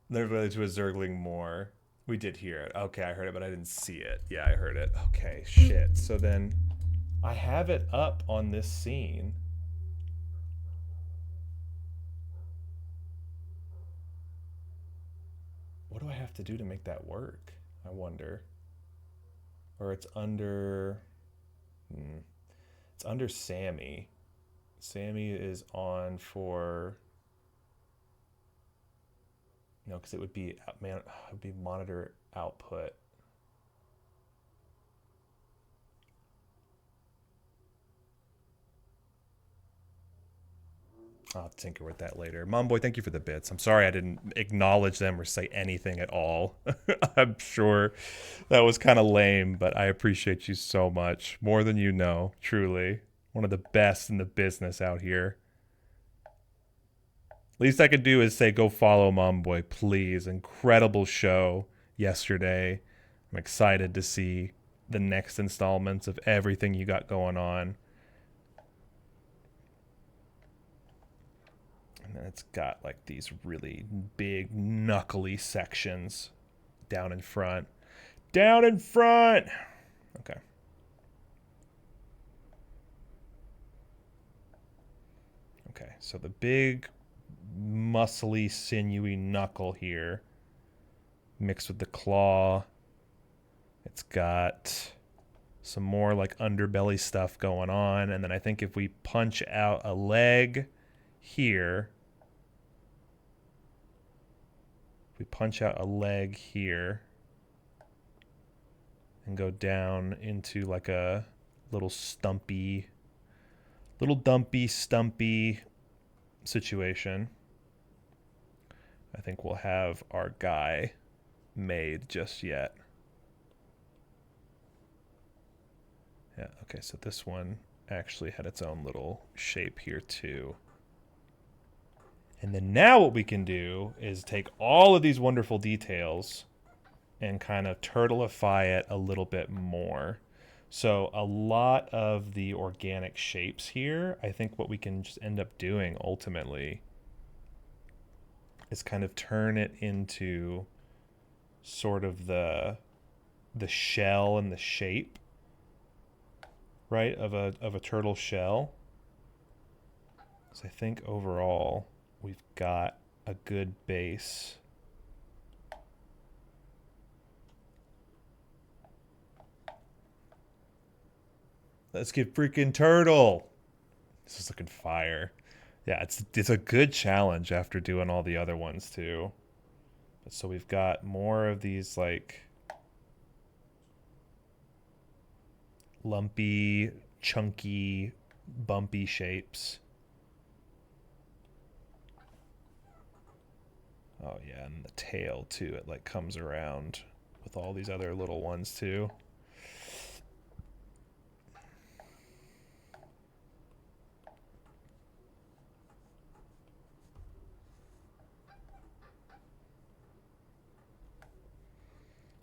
They're related to a Zergling more. We did hear it. Okay, I heard it, but I didn't see it. Yeah, I heard it. Okay, shit. So then I have it up on this scene. What do I have to do to make that work? I wonder. Or it's under... It's under Sammy. Sammy is on for... No, because it would be monitor output. I'll tinker with that later. Momboy, thank you for the bits. I'm sorry I didn't acknowledge them or say anything at all. I'm sure that was kind of lame, but I appreciate you so much. More than you know, truly. One of the best in the business out here. Least I could do is say go follow Momboy, please. Incredible show yesterday. I'm excited to see the next installments of everything you got going on. And then it's got like these really big knuckly sections down in front. Down in front. Okay. Okay, so the big, muscly, sinewy knuckle here, mixed with the claw. It's got some more like underbelly stuff going on. And then I think if we punch out a leg here, we punch out a leg here and go down into like a little dumpy, stumpy situation, I think we'll have our guy made just yet. Yeah, okay, so this one actually had its own little shape here too. And then now what we can do is take all of these wonderful details and kind of turtleify it a little bit more. So a lot of the organic shapes here, I think what we can just end up doing ultimately is kind of turn it into sort of the shell and the shape, right, of a turtle shell. So I think overall we've got a good base. Let's get freaking turtle. This is looking fire. Yeah, it's a good challenge after doing all the other ones too. So we've got more of these like lumpy, chunky, bumpy shapes. Oh yeah, and the tail too. It like comes around with all these other little ones too.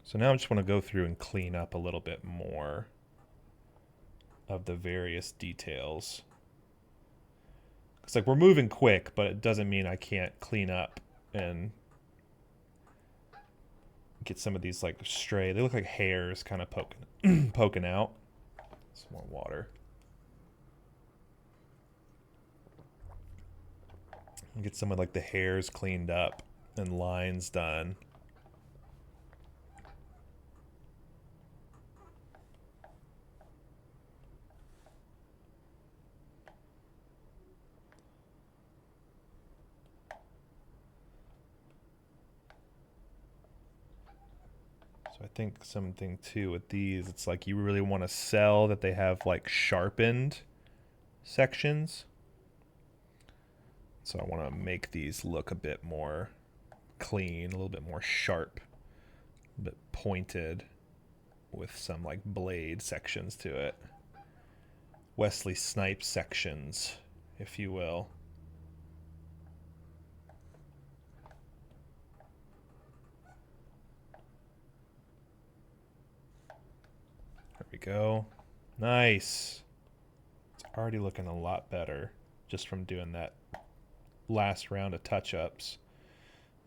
So now I just want to go through and clean up a little bit more of the various details. It's like we're moving quick, but it doesn't mean I can't clean up and get some of these like stray. They look like hairs kind of poking out. Some more water. And get some of like the hairs cleaned up and lines done. So I think something too with these, it's like you really want to sell that they have like sharpened sections. So I want to make these look a bit more clean, a little bit more sharp, a bit pointed with some like blade sections to it. Wesley Snipes sections, if you will. There we go. Nice. It's already looking a lot better just from doing that last round of touch-ups.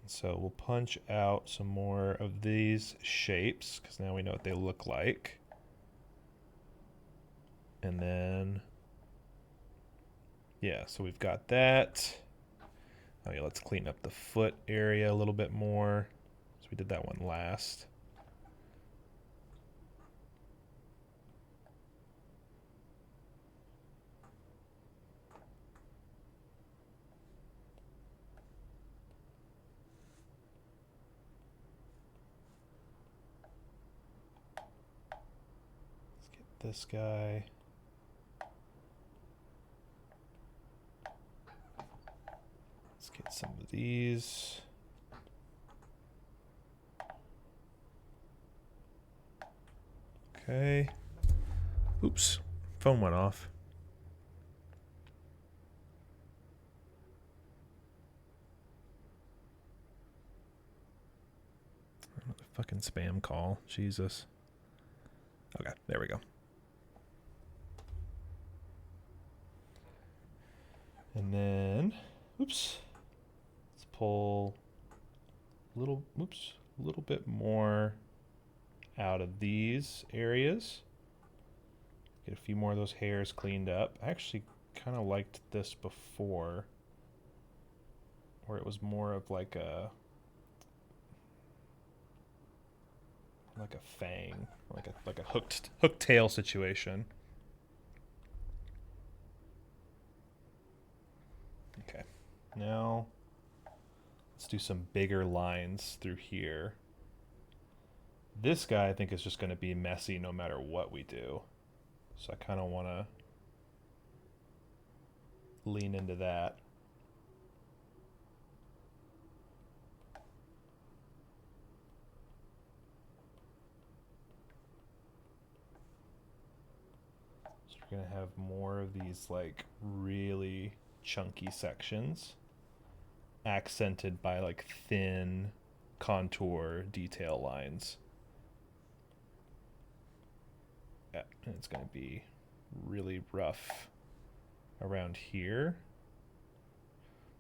So we'll punch out some more of these shapes because now we know what they look like. And then, yeah, so we've got that. Oh yeah, let's clean up the foot area a little bit more. So we did that one last. Let's get this guy. Let's get some of these. Okay. Oops. Phone went off. Another fucking spam call. Jesus. Okay, there we go. And then, oops. Let's pull a little bit more out of these areas. Get a few more of those hairs cleaned up. I actually kind of liked this before, where it was more of like a fang, like a hooked tail situation. Okay, now let's do some bigger lines through here. This guy I think is just going to be messy no matter what we do. So I kind of want to lean into that. So we're going to have more of these like really chunky sections accented by like thin contour detail lines. Yeah, and it's going to be really rough around here.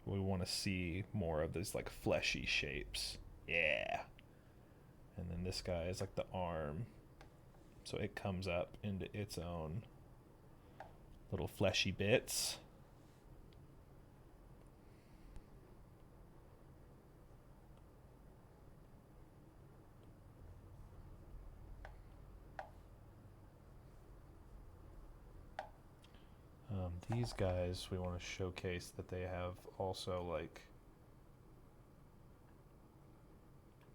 We want to see more of these like fleshy shapes. Yeah. And then this guy is like the arm. So it comes up into its own little fleshy bits. These guys, we want to showcase that they have also like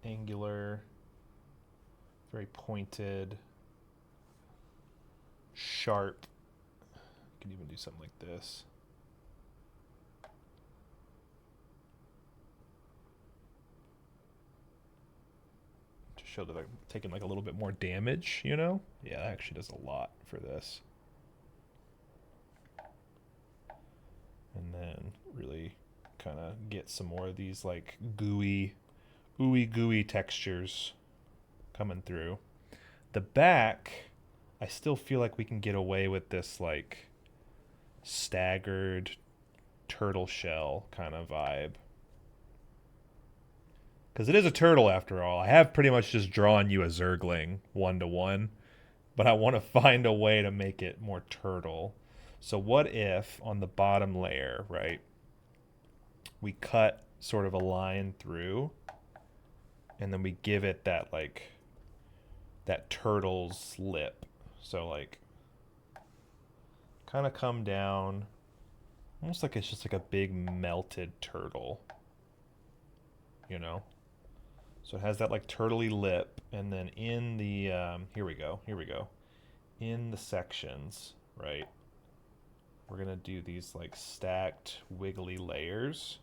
angular, very pointed, sharp. You can even do something like this. To show that I'm taking like a little bit more damage, you know? Yeah, that actually does a lot for this. And then really kind of get some more of these like gooey textures coming through. The back, I still feel like we can get away with this like staggered turtle shell kind of vibe. Because it is a turtle after all. I have pretty much just drawn you a Zergling 1-to-1, but I want to find a way to make it more turtle. So what if on the bottom layer, right, we cut sort of a line through and then we give it that like that turtle's lip. So like kind of come down almost like it's just like a big melted turtle, you know? So it has that like turtley lip, and then in the here we go. In the sections, right? We're gonna do these like stacked wiggly layers,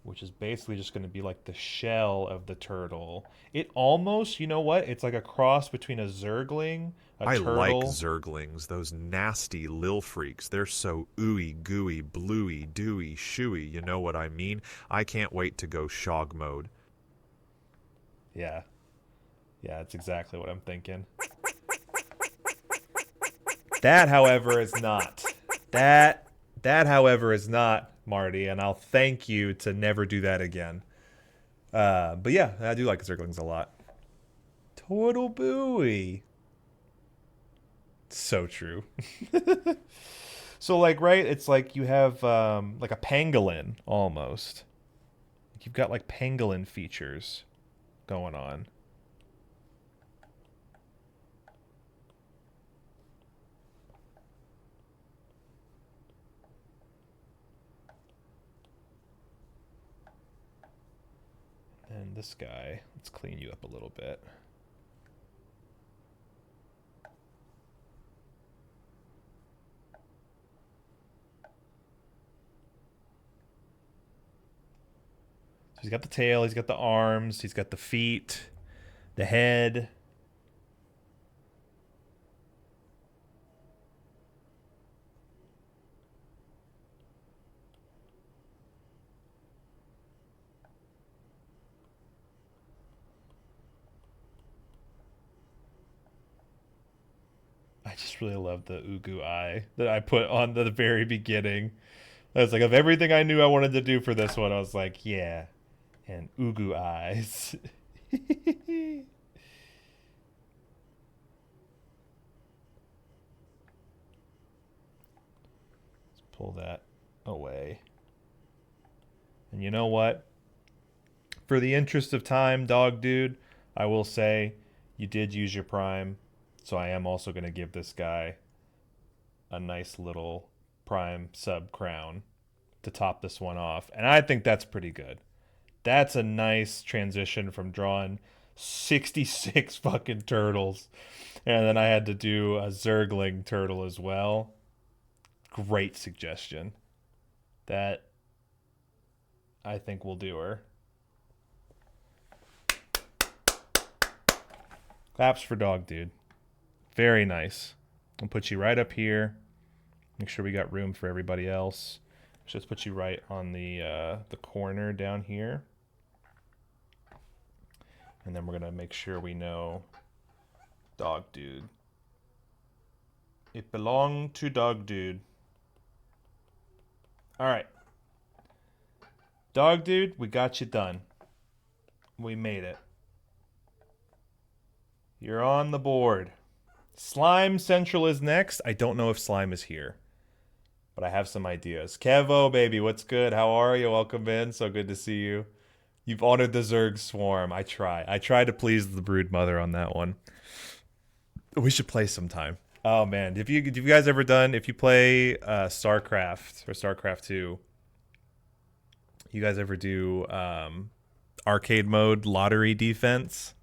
which is basically just gonna be like the shell of the turtle. It almost, you know what? It's like a cross between a Zergling, a turtle. I like Zerglings, those nasty lil freaks. They're so ooey, gooey, bluey, dewy, shooey, you know what I mean? I can't wait to go Shog mode. Yeah. Yeah, that's exactly what I'm thinking. That, however, is not. That, however, is not, Marty, and I'll thank you to never do that again. But yeah, I do like Zerglings a lot. Total buoy. So true. So, like, right, it's like you have like a pangolin, almost. You've got, like, pangolin features going on. And this guy, let's clean you up a little bit. So he's got the tail, he's got the arms, he's got the feet, the head. I just really love the Ugu eye that I put on the very beginning. I was like, of everything I knew I wanted to do for this one, I was like, yeah, and Ugu eyes. pull that away. And you know what? For the interest of time, dog dude, I will say you did use your prime. So I am also going to give this guy a nice little prime sub crown to top this one off. And I think that's pretty good. That's a nice transition from drawing 66 fucking turtles. And then I had to do a Zergling turtle as well. Great suggestion. That I think will do her. Claps for dog dude. Very nice. I'll put you right up here. Make sure we got room for everybody else. Just put you right on the corner down here. And then we're going to make sure we know dog dude. It belonged to dog dude. All right. Dog dude, we got you done. We made it. You're on the board. Slime Central is next. I don't know if Slime is here, but I have some ideas. Kevo, baby, what's good? How are you? Welcome in. So good to see you. You've honored the Zerg Swarm. I try to please the Brood Mother on that one. We should play sometime. Oh man, have you guys ever done? If you play StarCraft or StarCraft 2, you guys ever do arcade mode lottery defense?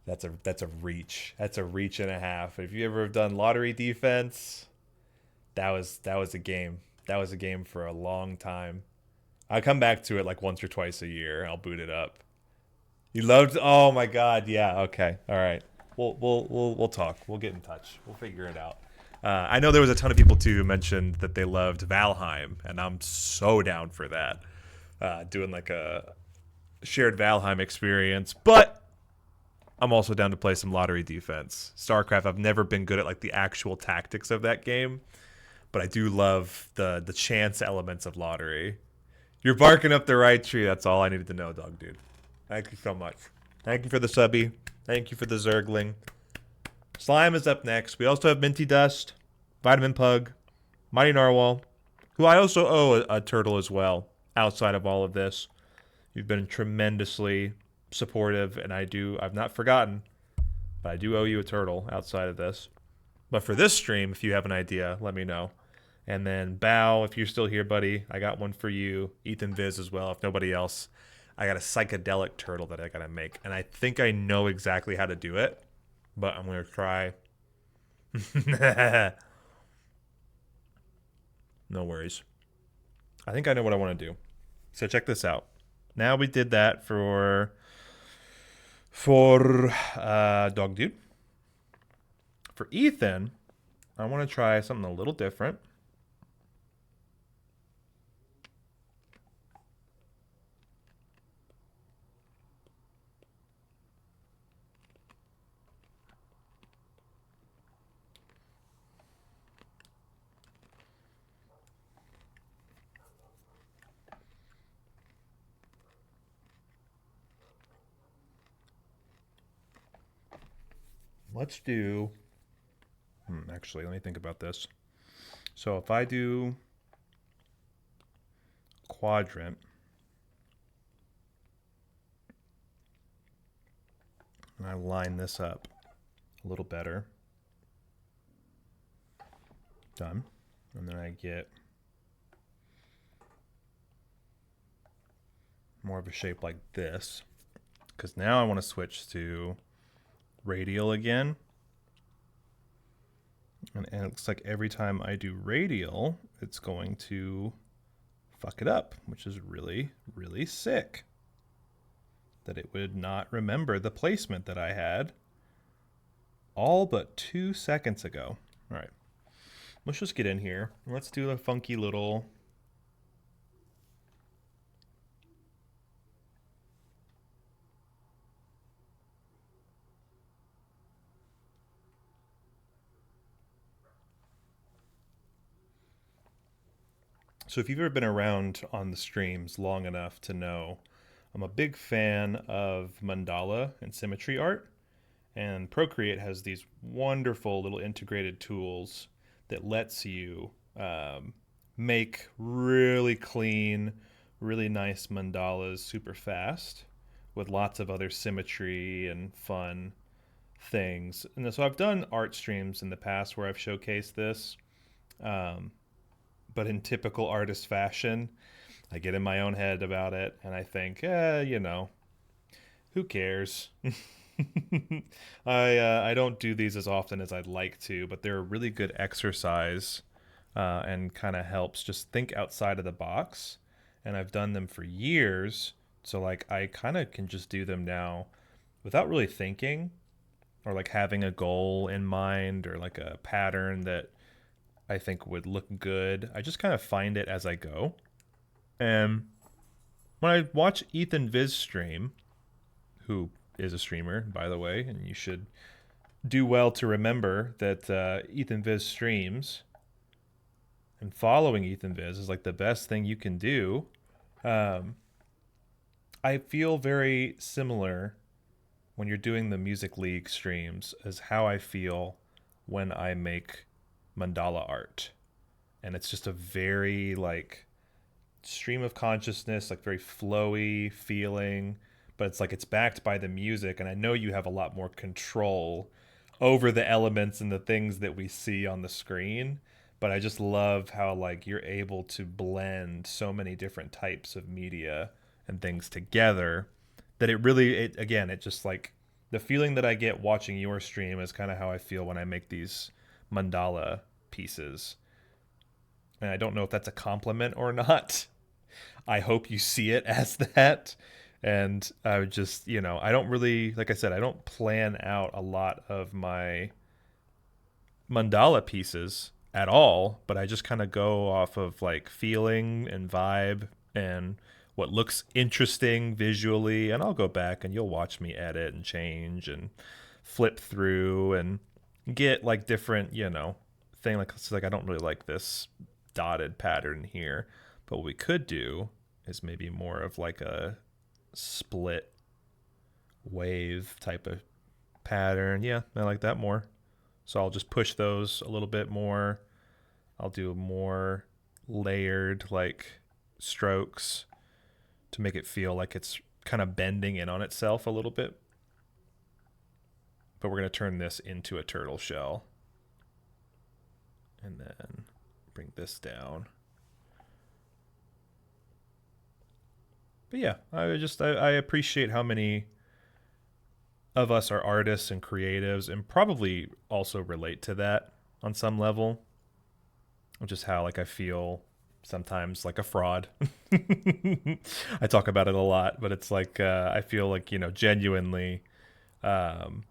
That's a reach. That's a reach and a half. If you ever have done lottery defense, that was a game. That was a game for a long time. I come back to it like once or twice a year. I'll boot it up. You loved? Oh my god, yeah. Okay, all right. We'll talk. We'll get in touch. We'll figure it out. I know there was a ton of people too who mentioned that they loved Valheim, and I'm so down for that. Doing like a shared Valheim experience, but I'm also down to play some lottery defense. StarCraft, I've never been good at like the actual tactics of that game, but I do love the chance elements of lottery. You're barking up the right tree. That's all I needed to know, dog dude. Thank you so much. Thank you for the subby. Thank you for the Zergling. Slime is up next. We also have Minty Dust, Vitamin Pug, Mighty Narwhal, who I also owe a turtle as well, outside of all of this. You've been tremendously supportive, and I've not forgotten, but I do owe you a turtle outside of this. But for this stream, if you have an idea, let me know. And then Bao, if you're still here, buddy, I got one for you. Ethan Viz as well, if nobody else. I got a psychedelic turtle that I gotta make, and I think I know exactly how to do it, but I'm gonna try. No worries. I think I know what I want to do. So check this out. Now we did that for dog dude. For Ethan, I want to try something a little different. Let's do... actually, let me think about this. So if I do quadrant, and I line this up a little better, done. And then I get more of a shape like this, because now I want to switch to radial again. And it looks like every time I do radial, it's going to fuck it up, which is really, really sick. That it would not remember the placement that I had all but 2 seconds ago. All right, let's just get in here. Let's do a funky little... So if you've ever been around on the streams long enough to know, I'm a big fan of mandala and symmetry art, and Procreate has these wonderful little integrated tools that lets you make really clean, really nice mandalas super fast with lots of other symmetry and fun things. And so I've done art streams in the past where I've showcased this, um, but in typical artist fashion, I get in my own head about it and I think, who cares? I don't do these as often as I'd like to, but they're a really good exercise and kind of helps just think outside of the box. And I've done them for years, so like I kind of can just do them now without really thinking or like having a goal in mind or like a pattern that I think would look good. I just kind of find it as I go. And when I watch Ethan Viz stream, who is a streamer, by the way, and you should do well to remember that Ethan Viz streams, and following Ethan Viz is like the best thing you can do. Um, I feel very similar when you're doing the Music League streams as how I feel when I make mandala art. And it's just a very like stream of consciousness, like very flowy feeling, but it's like it's backed by the music. And I know you have a lot more control over the elements and the things that we see on the screen. But I just love how like you're able to blend so many different types of media and things together that it just like the feeling that I get watching your stream is kind of how I feel when I make these mandala pieces. And I don't know if that's a compliment or not. I hope you see it as that. And I would just, I don't really, like I said, I don't plan out a lot of my mandala pieces at all, but I just kind of go off of like feeling and vibe and what looks interesting visually. And I'll go back and you'll watch me edit and change and flip through and get like different, thing. Like it's like I don't really like this dotted pattern here, but what we could do is maybe more of like a split wave type of pattern. Yeah, I like that more. So I'll just push those a little bit more. I'll do more layered like strokes to make it feel like it's kind of bending in on itself a little bit. But we're going to turn this into a turtle shell. And then bring this down. But yeah, I appreciate how many of us are artists and creatives and probably also relate to that on some level. Just how like I feel sometimes like a fraud. I talk about it a lot, but it's like I feel like, genuinely some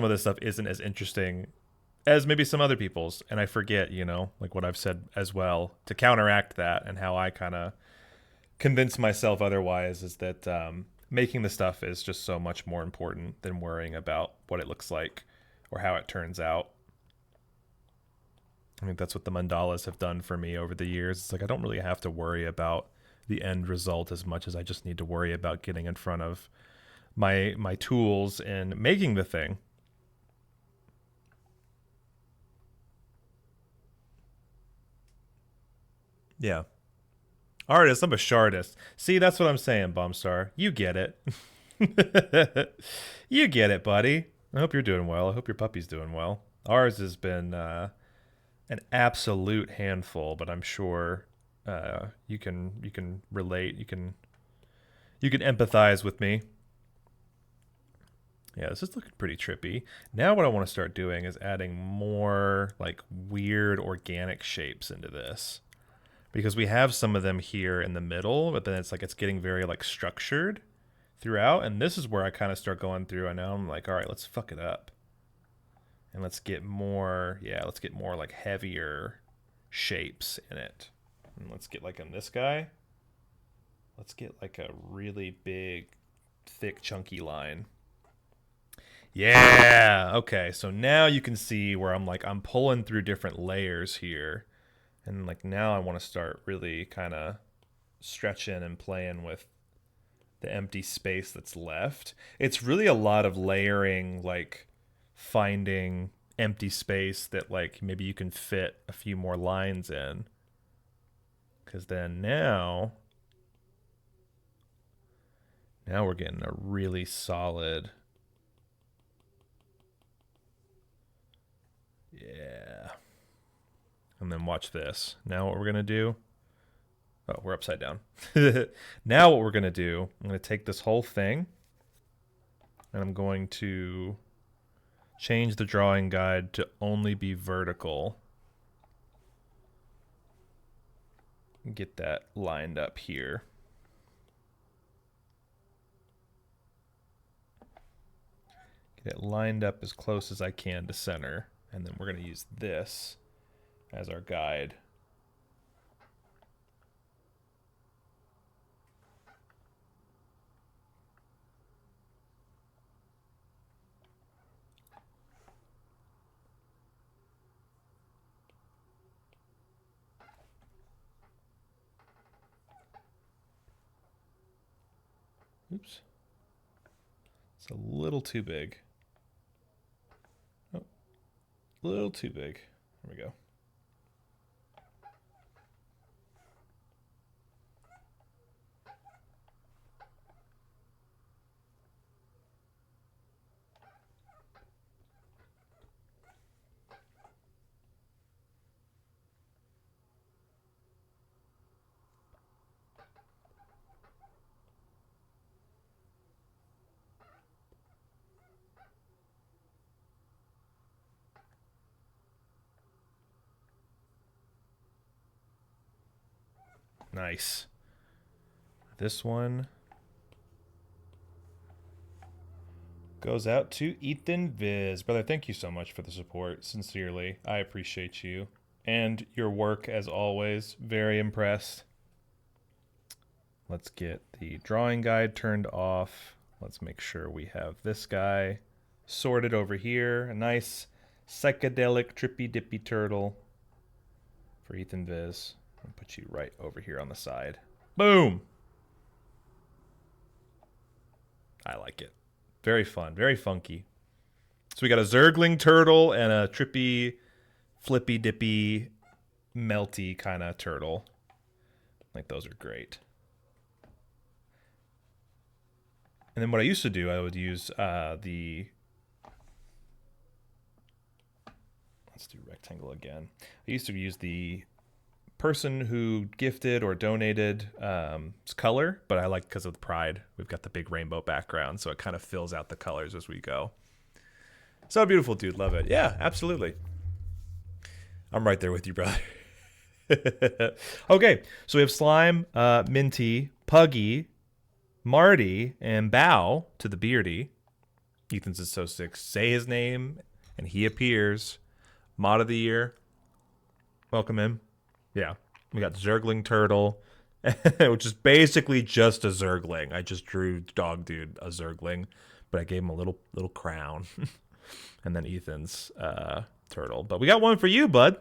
of this stuff isn't as interesting as maybe some other people's. And I forget, like what I've said as well to counteract that and how I kind of convince myself otherwise is that making the stuff is just so much more important than worrying about what it looks like or how it turns out. I think that's what the mandalas have done for me over the years. It's like I don't really have to worry about the end result as much as I just need to worry about getting in front of my tools and making the thing. Yeah. Artist, I'm a shardist. See, that's what I'm saying, Bumstar. You get it. You get it, buddy. I hope you're doing well. I hope your puppy's doing well. Ours has been an absolute handful, but I'm sure you can relate. You can empathize with me. Yeah, this is looking pretty trippy. Now what I want to start doing is adding more like weird organic shapes into this. Because we have some of them here in the middle, but then it's like it's getting very like structured throughout. And this is where I kind of start going through. And now I'm like, all right, let's fuck it up. And let's get more like heavier shapes in it. And let's get like on this guy. Let's get like a really big, thick, chunky line. Yeah. Okay. So now you can see where I'm pulling through different layers here. And like now I want to start really kind of stretching and playing with the empty space that's left. It's really a lot of layering, like finding empty space that like maybe you can fit a few more lines in. Because then now we're getting a really solid. Yeah. And then watch this. Now what we're going to do. Oh, we're upside down. Now what we're going to do, I'm going to take this whole thing and I'm going to change the drawing guide to only be vertical. Get that lined up here. Get it lined up as close as I can to center. And then we're going to use this as our guide. Oops. It's a little too big. Oh, a little too big. There we go. Nice. This one goes out to Ethan Viz. Brother, thank you so much for the support. Sincerely, I appreciate you. And your work, as always. Very impressed. Let's get the drawing guide turned off. Let's make sure we have this guy sorted over here. A nice psychedelic trippy dippy turtle for Ethan Viz. I'll put you right over here on the side. Boom! I like it. Very fun, very funky. So we got a Zergling turtle and a trippy, flippy dippy, melty kind of turtle. Like those are great. And then what I used to do, I would use let's do rectangle again. I used to use the person who gifted or donated color, but I like because of the pride. We've got the big rainbow background, so it kind of fills out the colors as we go. So beautiful, dude. Love it. Yeah, absolutely. I'm right there with you, brother. Okay, so we have Slime, Minty, Puggy, Marty, and Bow to the Beardy. Ethan's is so sick. Say his name, and he appears. Mod of the year. Welcome in. Yeah, we got Zergling Turtle, which is basically just a Zergling. I just drew Dog Dude a Zergling, but I gave him a little crown. And then Ethan's turtle. But we got one for you, bud.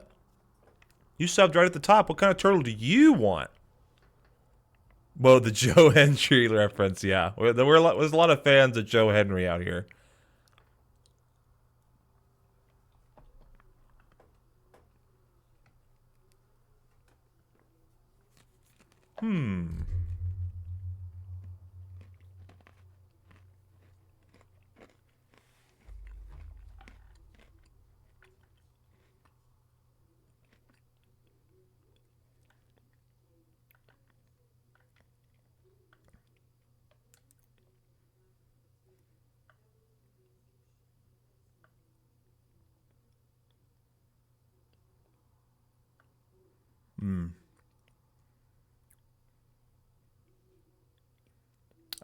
You subbed right at the top. What kind of turtle do you want? Well, the Joe Henry reference, yeah. There's a lot of fans of Joe Henry out here.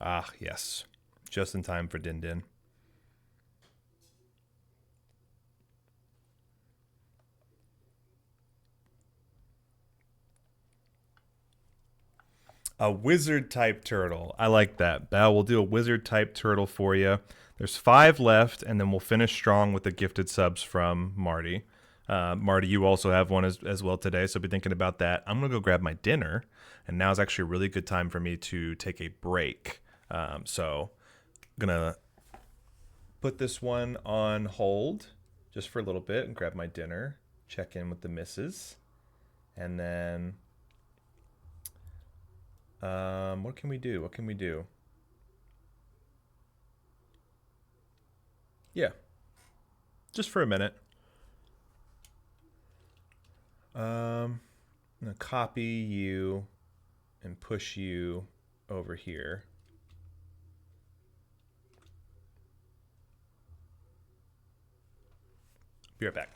Ah, yes. Just in time for Din Din. A wizard type turtle. I like that. Bao, we'll do a wizard type turtle for you. There's 5 left, and then we'll finish strong with the gifted subs from Marty. Marty, you also have one as well today, so be thinking about that. I'm going to go grab my dinner, and now is actually a really good time for me to take a break. So I'm going to put this one on hold, just for a little bit and grab my dinner, check in with the missus, and then what can we do? What can we do? Yeah, just for a minute. I'm gonna copy you and push you over here. Be right back.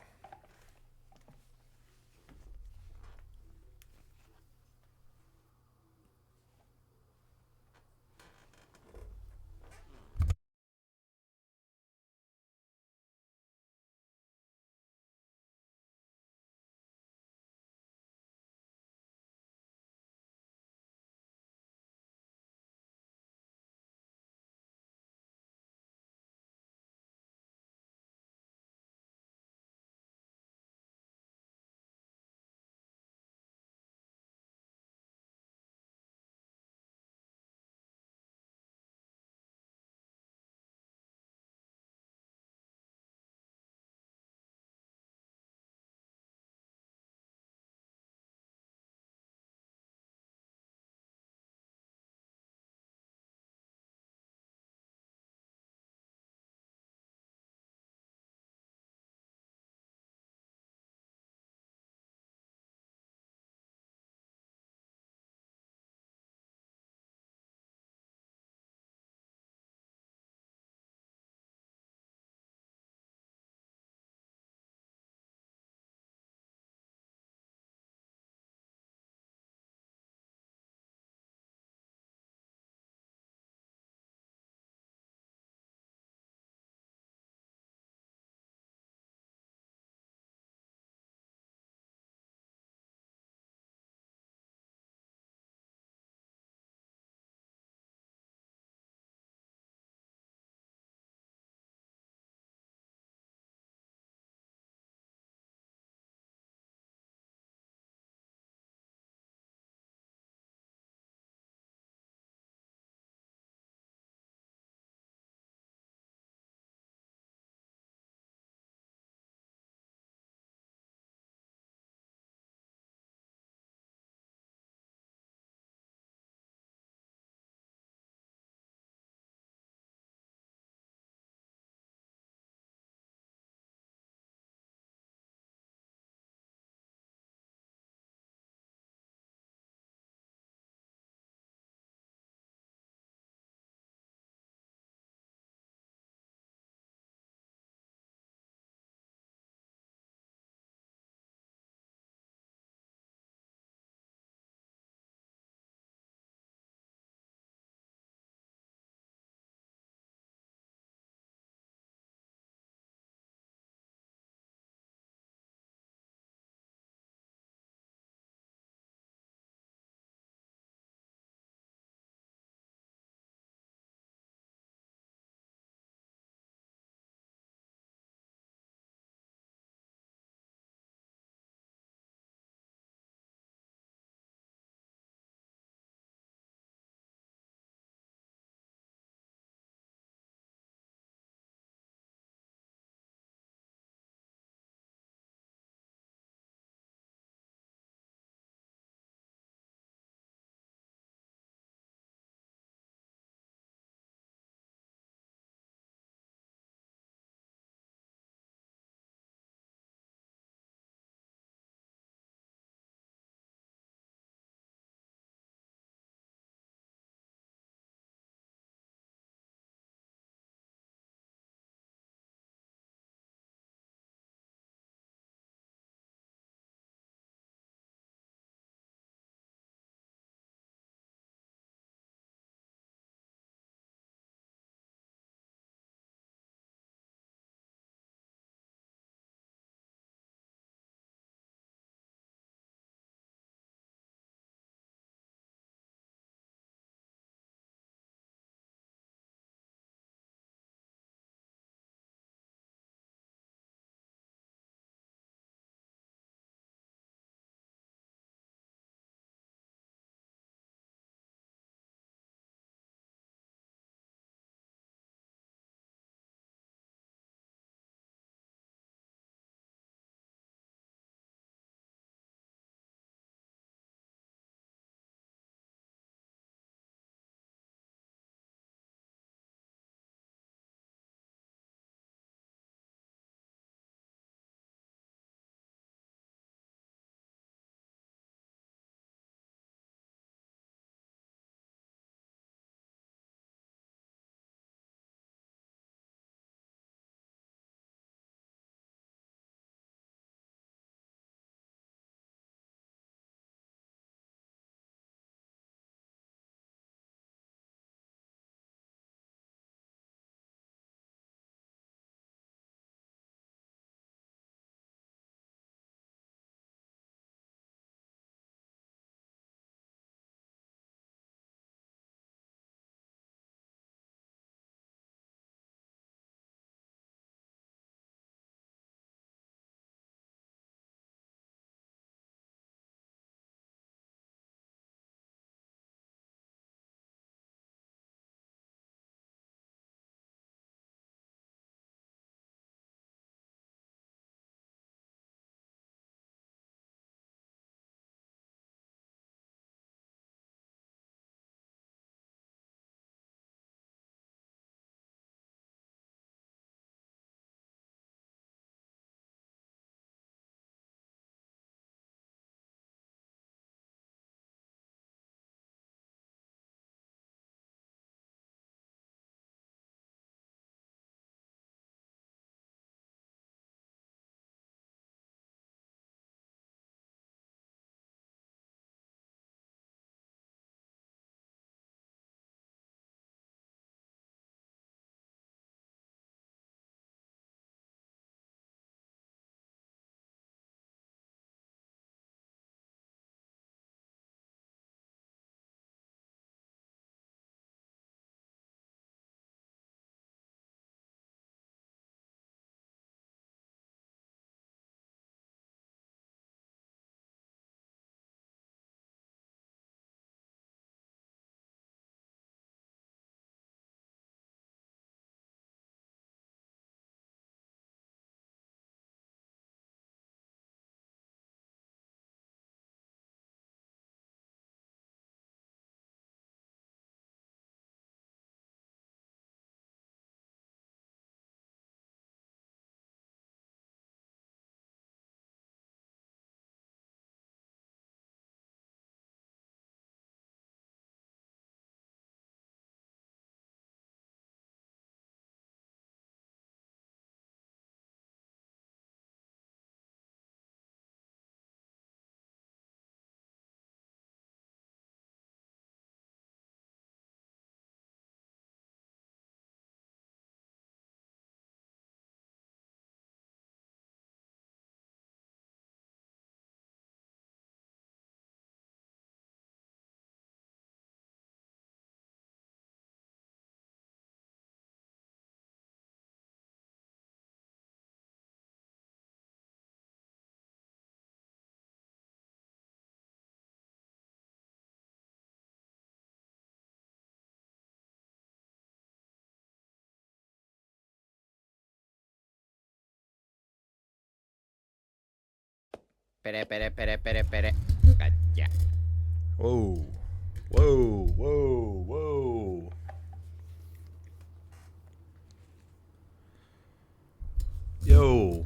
Gotcha. Whoa. Whoa. Whoa. Whoa. Yo.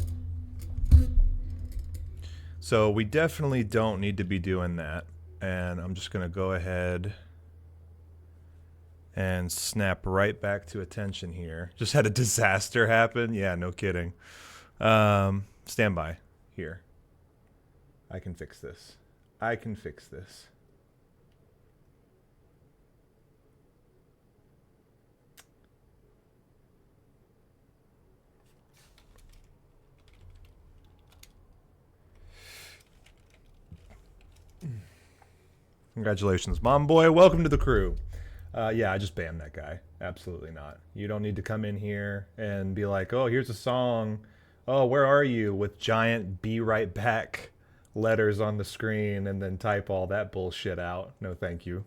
So we definitely don't need to be doing that. And I'm just going to go ahead and snap right back to attention here. Just had a disaster happen. Yeah, no kidding. Stand by here. I can fix this. I can fix this. Congratulations, Mom Boy. Welcome to the crew. Yeah, I just banned that guy. Absolutely not. You don't need to come in here and be like, oh, here's a song. Oh, where are you? With giant be right back letters on the screen and then type all that bullshit out. No, thank you.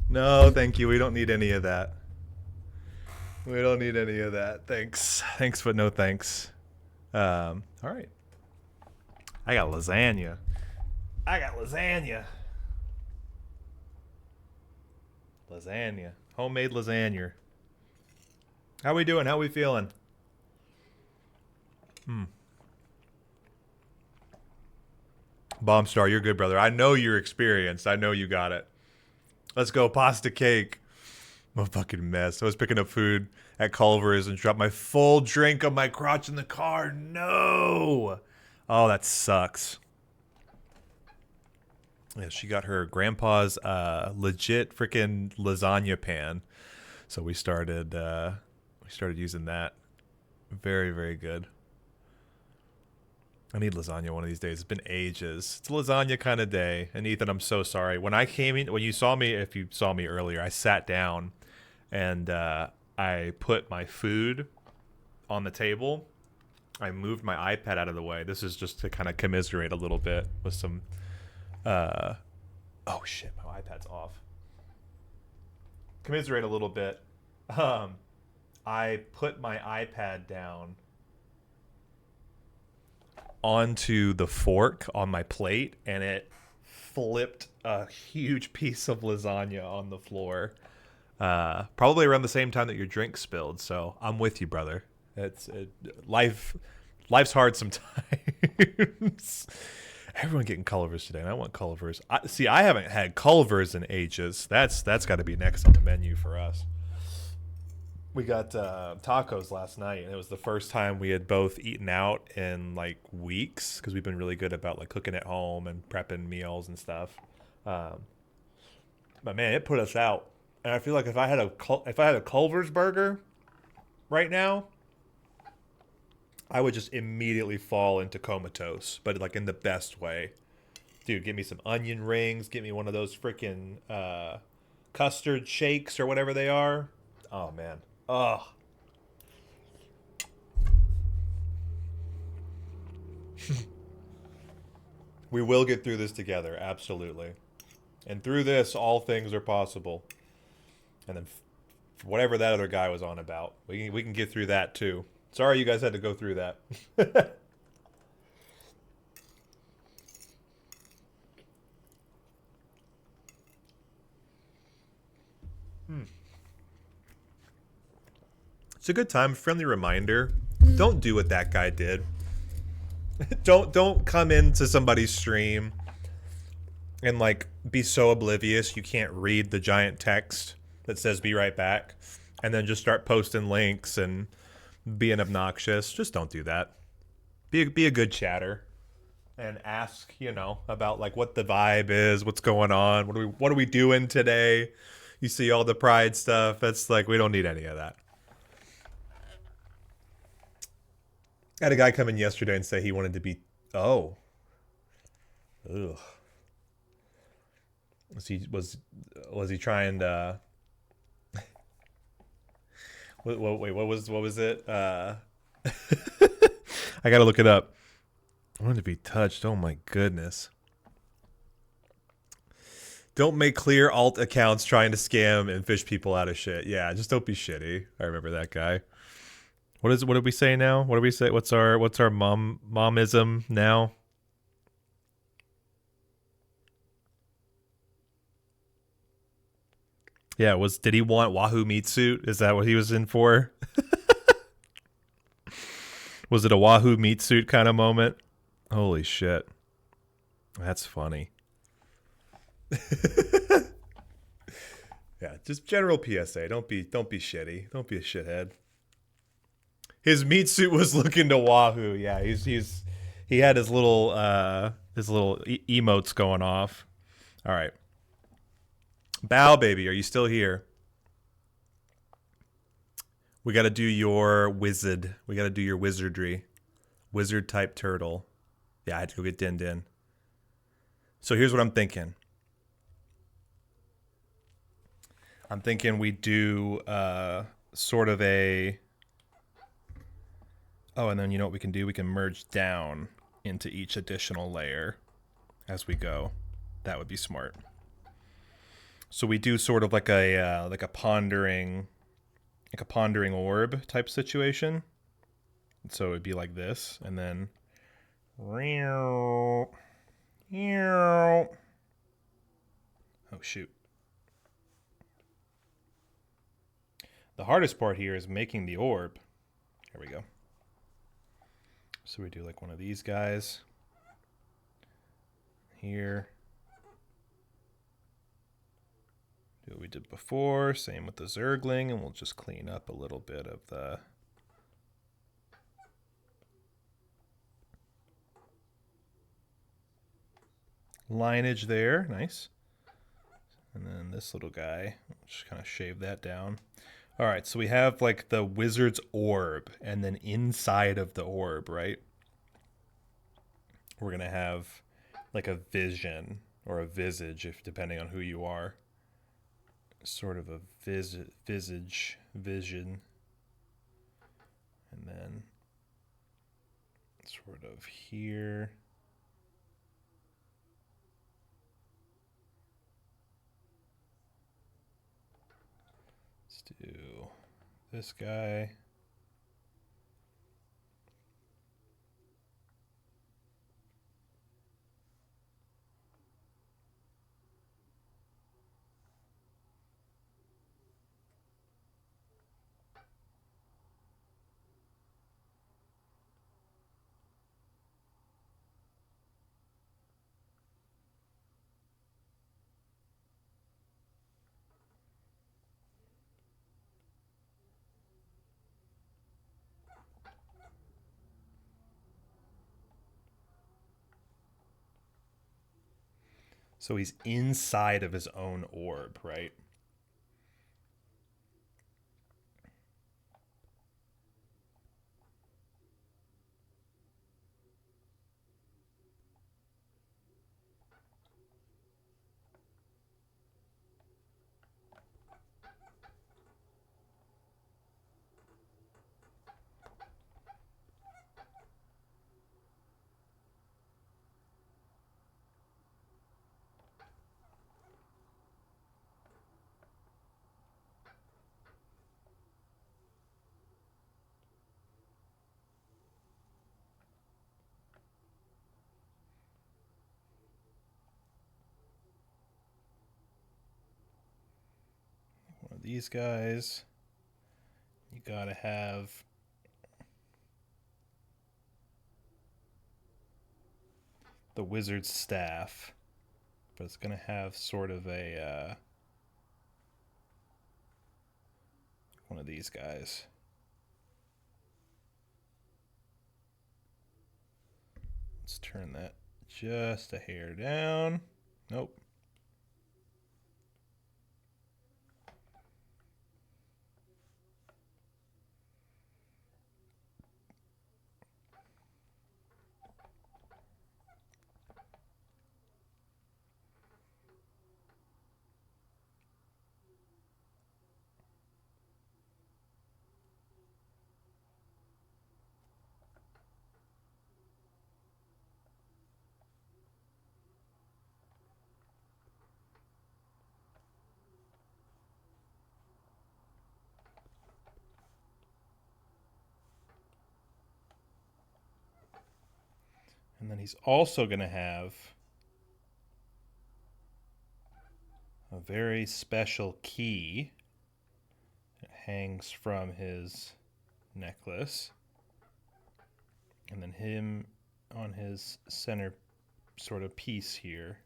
No, thank you. We don't need any of that. We don't need any of that. Thanks. Thanks, but no thanks. All right. I got lasagna. I got lasagna. Lasagna. Homemade lasagna. How we doing? How we feeling? Bomb Star, you're good, brother. I know you're experienced. I know you got it. Let's go, pasta cake. I'm a fucking mess. I was picking up food at Culver's and dropped my full drink on my crotch in the car. No! Oh, that sucks. Yeah, she got her grandpa's legit freaking lasagna pan. So we started using that. Very, very good. I need lasagna one of these days. It's been ages. It's a lasagna kind of day. And Ethan, I'm so sorry. When you saw me, if you saw me earlier, I sat down and I put my food on the table. I moved my iPad out of the way. This is just to kind of commiserate a little bit with some oh shit, my iPad's off. Commiserate a little bit. I put my iPad down onto the fork on my plate and it flipped a huge piece of lasagna on the floor. Probably around the same time that your drink spilled, so I'm with you, brother. Life's hard sometimes. Everyone getting Culver's today, and I want Culver's. I haven't had Culver's in ages. That's got to be next on the menu for us. We got tacos last night, and it was the first time we had both eaten out in like weeks because we've been really good about like cooking at home and prepping meals and stuff. But man, it put us out, and I feel like if I had a Culver's burger right now, I would just immediately fall into comatose, but like in the best way. Dude, give me some onion rings. Give me one of those freaking custard shakes or whatever they are. Oh, man. Oh. We will get through this together, absolutely. And through this, all things are possible. And then whatever that other guy was on about, we can get through that too. Sorry you guys had to go through that. It's a good time, friendly reminder. Don't do what that guy did. Don't come into somebody's stream and like be so oblivious you can't read the giant text that says be right back and then just start posting links and being obnoxious. Just don't do that. Be a good chatter and ask, about like what the vibe is, what's going on, what are we doing today? You see all the pride stuff. That's like, we don't need any of that. I had a guy come in yesterday and say he wanted to be ugh. Was he trying to wait, what was it? I gotta look it up. I wanted to be touched. Oh my goodness. Don't make clear alt accounts trying to scam and fish people out of shit. Yeah, just don't be shitty. I remember that guy. What did we say now? What do we say? What's our momism now? Yeah, did he want Wahoo meat suit? Is that what he was in for? Was it a Wahoo meat suit kind of moment? Holy shit. That's funny. Yeah, just general PSA. Don't be shitty. Don't be a shithead. His meat suit was looking to Wahoo. Yeah, he had his little emotes going off. All right. Bow baby, are you still here? We got to do your wizard. We got to do your wizardry. Wizard type turtle. Yeah, I had to go get Din Din. So here's what I'm thinking. I'm thinking we do sort of a... Oh, and then you know what we can do? We can merge down into each additional layer as we go. That would be smart. So we do sort of like a pondering orb type situation. So it'd be like this, and then oh shoot. The hardest part here is making the orb. Here we go. So we do like one of these guys here. Do what we did before, same with the Zergling, and we'll just clean up a little bit of the lineage there. Nice. And then this little guy, just kind of shave that down. All right, so we have like the wizard's orb, and then inside of the orb, right, we're gonna have like a vision or a visage, if depending on who you are. Sort of a vision, and then sort of here. Let's do this guy. So he's inside of his own orb, right? One of these guys. You gotta have the wizard's staff, but it's gonna have sort of a one of these guys. Let's turn that just a hair down. Nope. And then he's also going to have a very special key. It hangs from his necklace. And then him on his center sort of piece here.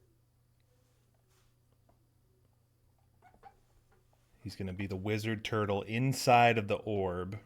He's going to be the wizard turtle inside of the orb.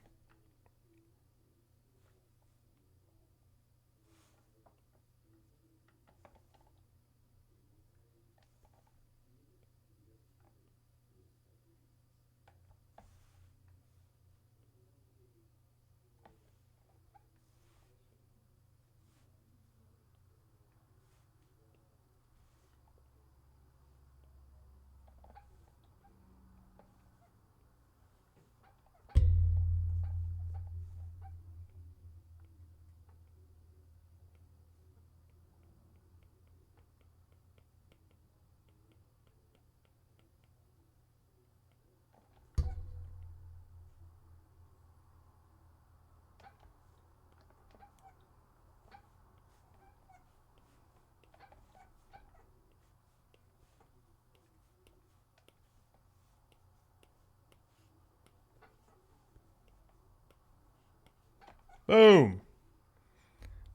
Boom!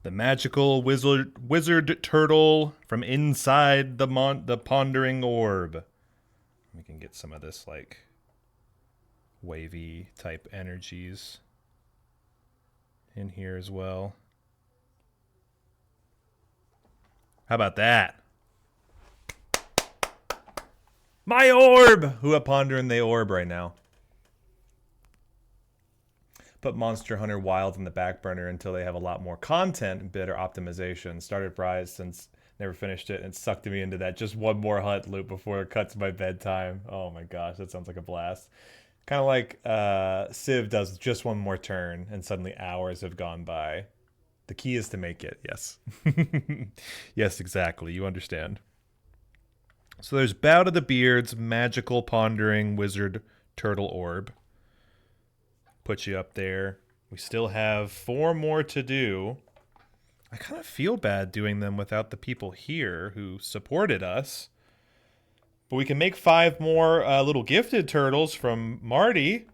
The magical wizard turtle from inside the pondering orb. We can get some of this like wavy type energies in here as well. How about that? My orb! Who are pondering the orb right now? Put Monster Hunter Wild in the back burner until they have a lot more content and better optimization. Started Rise since never finished it and sucked me into that just one more hunt loop before it cuts my bedtime. Oh my gosh, that sounds like a blast. Kind of like Civ does just one more turn and suddenly hours have gone by. The key is to make it, yes. Yes, exactly, you understand. So there's Bout of the Beard's magical pondering wizard turtle orb. Put you up there. We still have 4 more to do. I kind of feel bad doing them without the people here who supported us. But we can make 5 more little gifted turtles from Marty,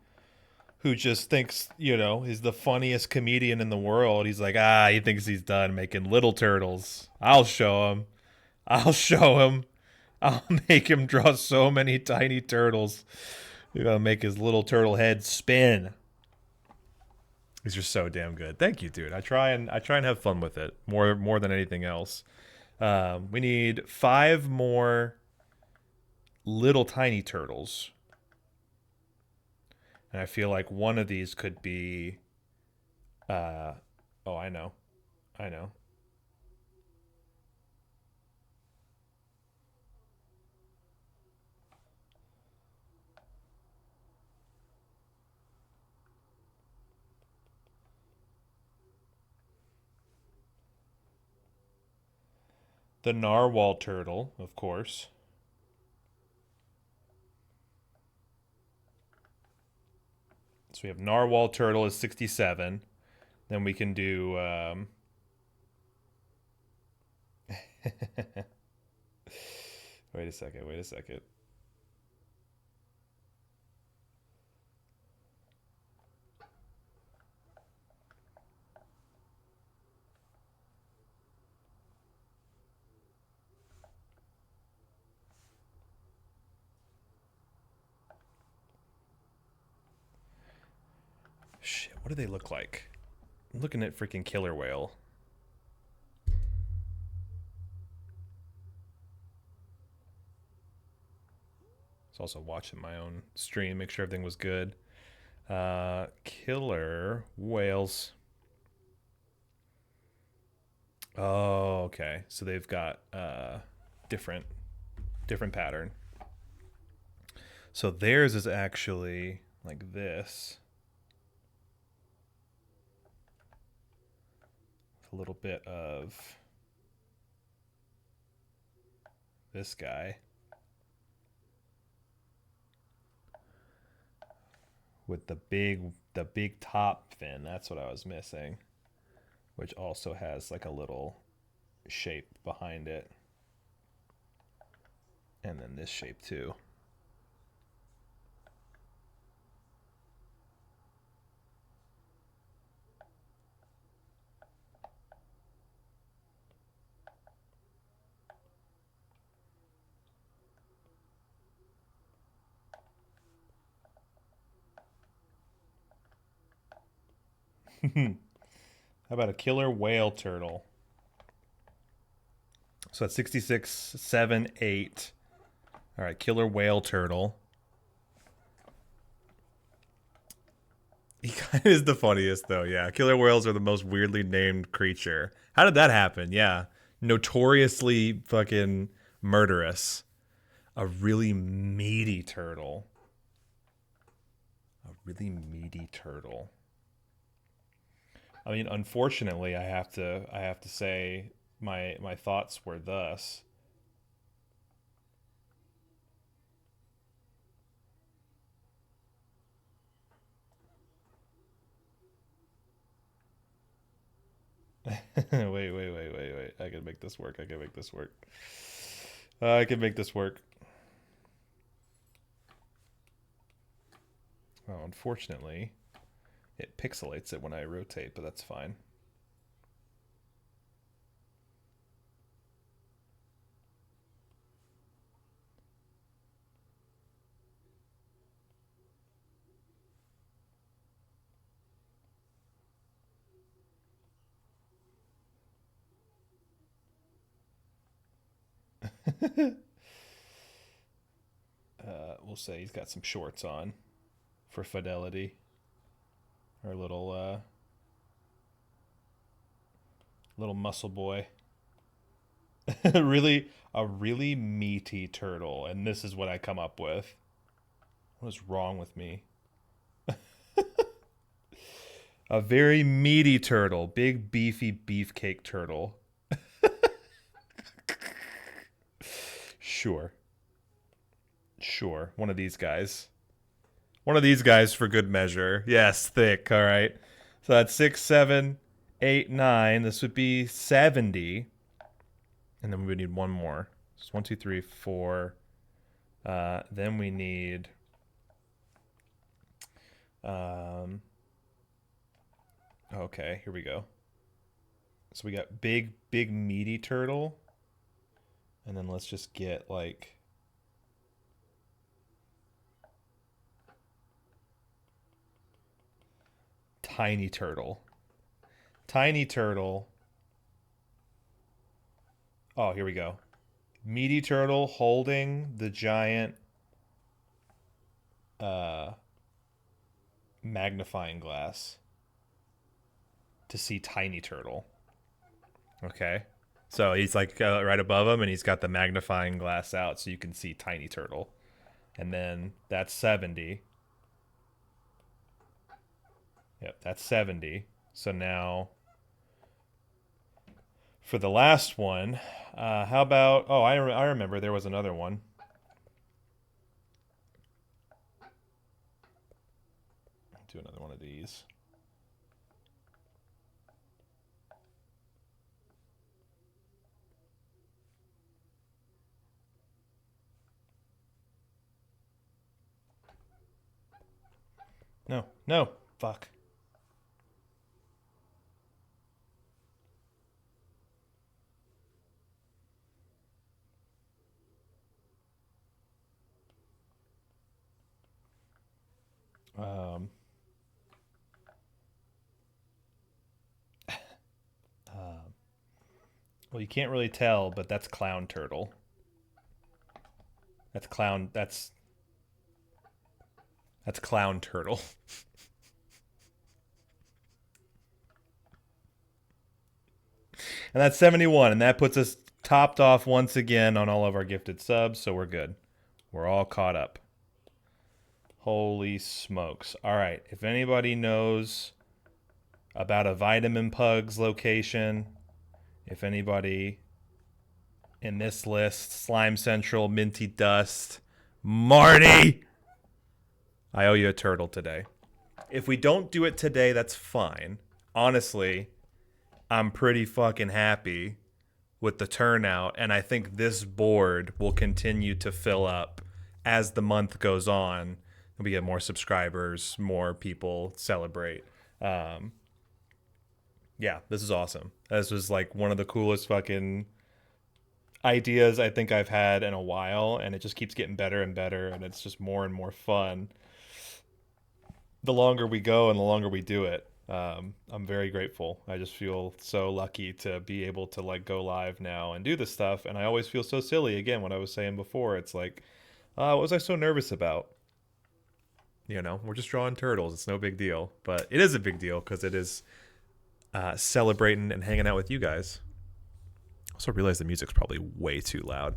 who just thinks, you know, he's the funniest comedian in the world. He's like, he thinks he's done making little turtles. I'll show him. I'll show him. I'll make him draw so many tiny turtles. You're going to make his little turtle head spin. These are so damn good. Thank you, dude. I try and have fun with it more than anything else. We need 5 more little tiny turtles, and I feel like one of these could be. Oh, I know. The narwhal turtle, of course. So we have narwhal turtle is 67. Then we can do... Wait a second. Shit, what do they look like? I'm looking at freaking killer whale. I was also watching my own stream, make sure everything was good. Killer whales. Oh, okay. So they've got different pattern. So theirs is actually like this. A little bit of this guy with the big top fin. That's what I was missing, which also has like a little shape behind it. And then this shape too. How about a killer whale turtle? So that's 66, 7, 8. All right, killer whale turtle. He kind of is the funniest, though. Yeah, killer whales are the most weirdly named creature. How did that happen? Yeah, notoriously fucking murderous. A really meaty turtle. A really meaty turtle. I mean, unfortunately, I have to say my thoughts were thus. wait. I can make this work. I can make this work. I can make this work. Oh, unfortunately, it pixelates it when I rotate, but that's fine. We'll say he's got some shorts on for fidelity. Our little little muscle boy. A really meaty turtle, and this is what I come up with. What is wrong with me? A very meaty turtle, big beefy beefcake turtle. Sure. Sure, one of these guys. One of these guys for good measure. Yes, thick. All right. So that's 6, 7, 8, 9. This would be 70. And then we would need one more. So 1, 2, 3, 4. Then we need. Okay, here we go. So we got big meaty turtle. And then let's just get like. Tiny turtle. Tiny turtle. Oh, here we go. Meaty turtle holding the giant magnifying glass to see tiny turtle. Okay. So he's like right above him, and he's got the magnifying glass out so you can see tiny turtle. And then that's 70. Yep, that's 70. So now, for the last one, how about... Oh, I remember there was another one. I'll do another one of these. No, fuck. Well, you can't really tell, but that's clown turtle. That's clown turtle. And that's 71, and that puts us topped off once again on all of our gifted subs, so we're good. We're all caught up. Holy smokes. All right, if anybody knows about a Vitamin Pugs location, if anybody in this list, Slime Central, Minty Dust, Marty, I owe you a turtle today. If we don't do it today, that's fine. Honestly, I'm pretty fucking happy with the turnout, and I think this board will continue to fill up as the month goes on. We get more subscribers, more people celebrate. Yeah, this is awesome. This was like one of the coolest fucking ideas I think I've had in a while, and it just keeps getting better and better, and it's just more and more fun the longer we go and the longer we do it. I'm very grateful. I just feel so lucky to be able to like go live now and do this stuff. And I always feel so silly. Again, what I was saying before, it's like, what was I so nervous about? You know, we're just drawing turtles. It's no big deal, but it is a big deal because it is celebrating and hanging out with you guys. Also realize the music's probably way too loud.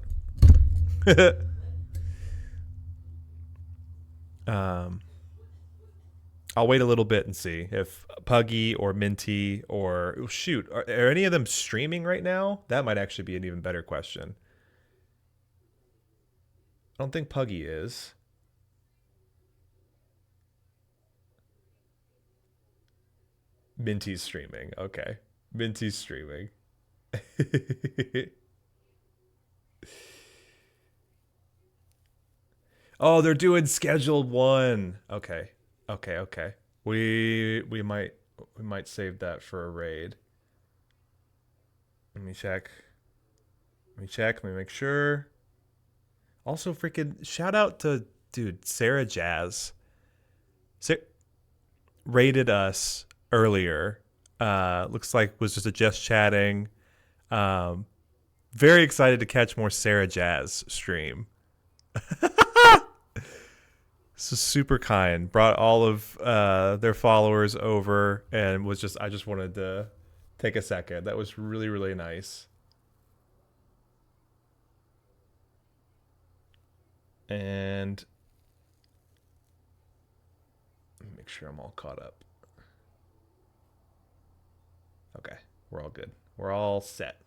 I'll wait a little bit and see if Puggy or Minty or shoot, are any of them streaming right now? That might actually be an even better question. I don't think Puggy is. Minty's streaming. Okay. Minty's streaming. Oh, they're doing scheduled one. Okay. Okay. We might save that for a raid. Let me check. Let me make sure. Also, freaking shout out to dude Sarah Jazz. Rated us earlier. Looks like was just chatting. Very excited to catch more Sarah Jazz stream. This is super kind. Brought all of their followers over and I just wanted to take a second. That was really, really nice. And make sure I'm all caught up. Okay, we're all good. We're all set.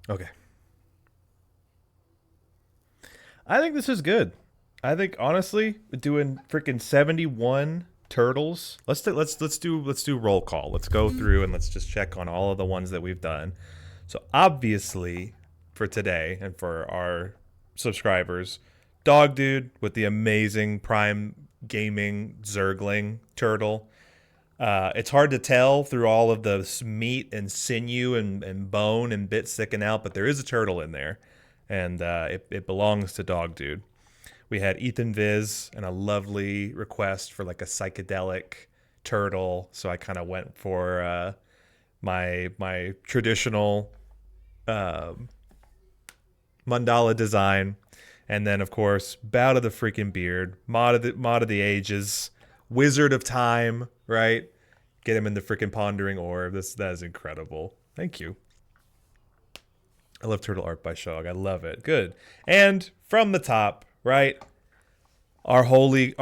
Okay. I think this is good. I think honestly, doing freaking 71 turtles. Let's do roll call. Let's go through and let's just check on all of the ones that we've done. So obviously for today and for our subscribers, Dog Dude with the amazing Prime Gaming Zergling turtle. It's hard to tell through all of the meat and sinew and bone and bits sticking out, but there is a turtle in there, and it belongs to Dog Dude. We had Ethan Viz and a lovely request for like a psychedelic turtle, so I kind of went for my traditional mandala design, and then of course Bout of the freaking Beard, Mod of the Ages, Wizard of Time, right? Get him in the freaking Pondering Orb. That is incredible. Thank you. I love turtle art by Shog. I love it. Good. And from the top, right? Our holy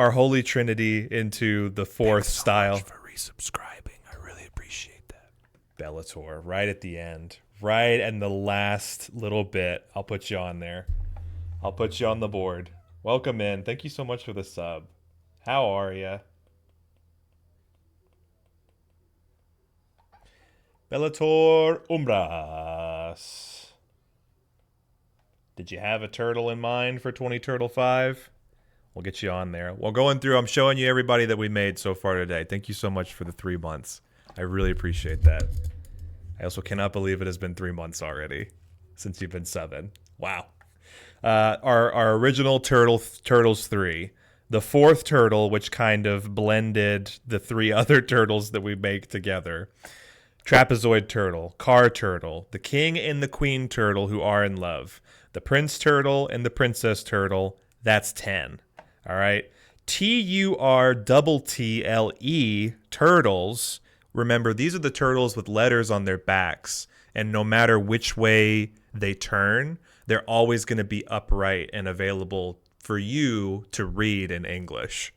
trinity into the fourth style. Thanks so much for resubscribing. I really appreciate that. Bellator, right at the end. Right in the last little bit. I'll put you on there. I'll put you on the board. Welcome in. Thank you so much for the sub. How are ya? Bellator Umbras. Did you have a turtle in mind for 20 Turtle 5? We'll get you on there. Well, going through, I'm showing you everybody that we made so far today. Thank you so much for the 3 months. I really appreciate that. I also cannot believe it has been 3 months already since you've been subbing. Wow. Our original Turtles 3. The fourth turtle, which kind of blended the 3 other turtles that we make together. Trapezoid turtle, car turtle, the king and the queen turtle who are in love, the prince turtle and the princess turtle. That's 10. All right. TURTTLE turtles. Remember, these are the turtles with letters on their backs, and no matter which way they turn, they're always going to be upright and available for you to read in English.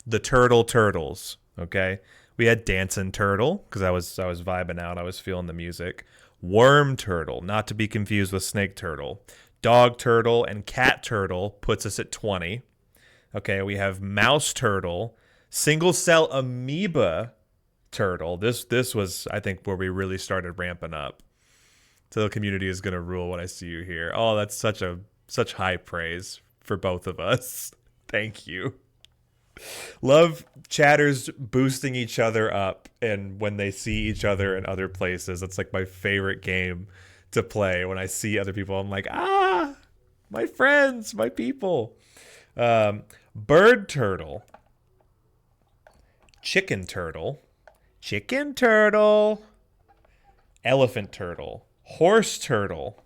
The turtles. Okay. We had Dancing Turtle, because I was vibing out. I was feeling the music. Worm Turtle, not to be confused with Snake Turtle. Dog Turtle and Cat Turtle puts us at 20. Okay, we have mouse turtle, single cell amoeba turtle. This was, I think, where we really started ramping up. So the community is gonna rule when I see you here. Oh, that's such high praise for both of us. Thank you. Love chatters boosting each other up, and when they see each other in other places, that's like my favorite game to play. When I see other people, I'm like, my friends, my people. Bird turtle, chicken turtle, elephant turtle, horse turtle,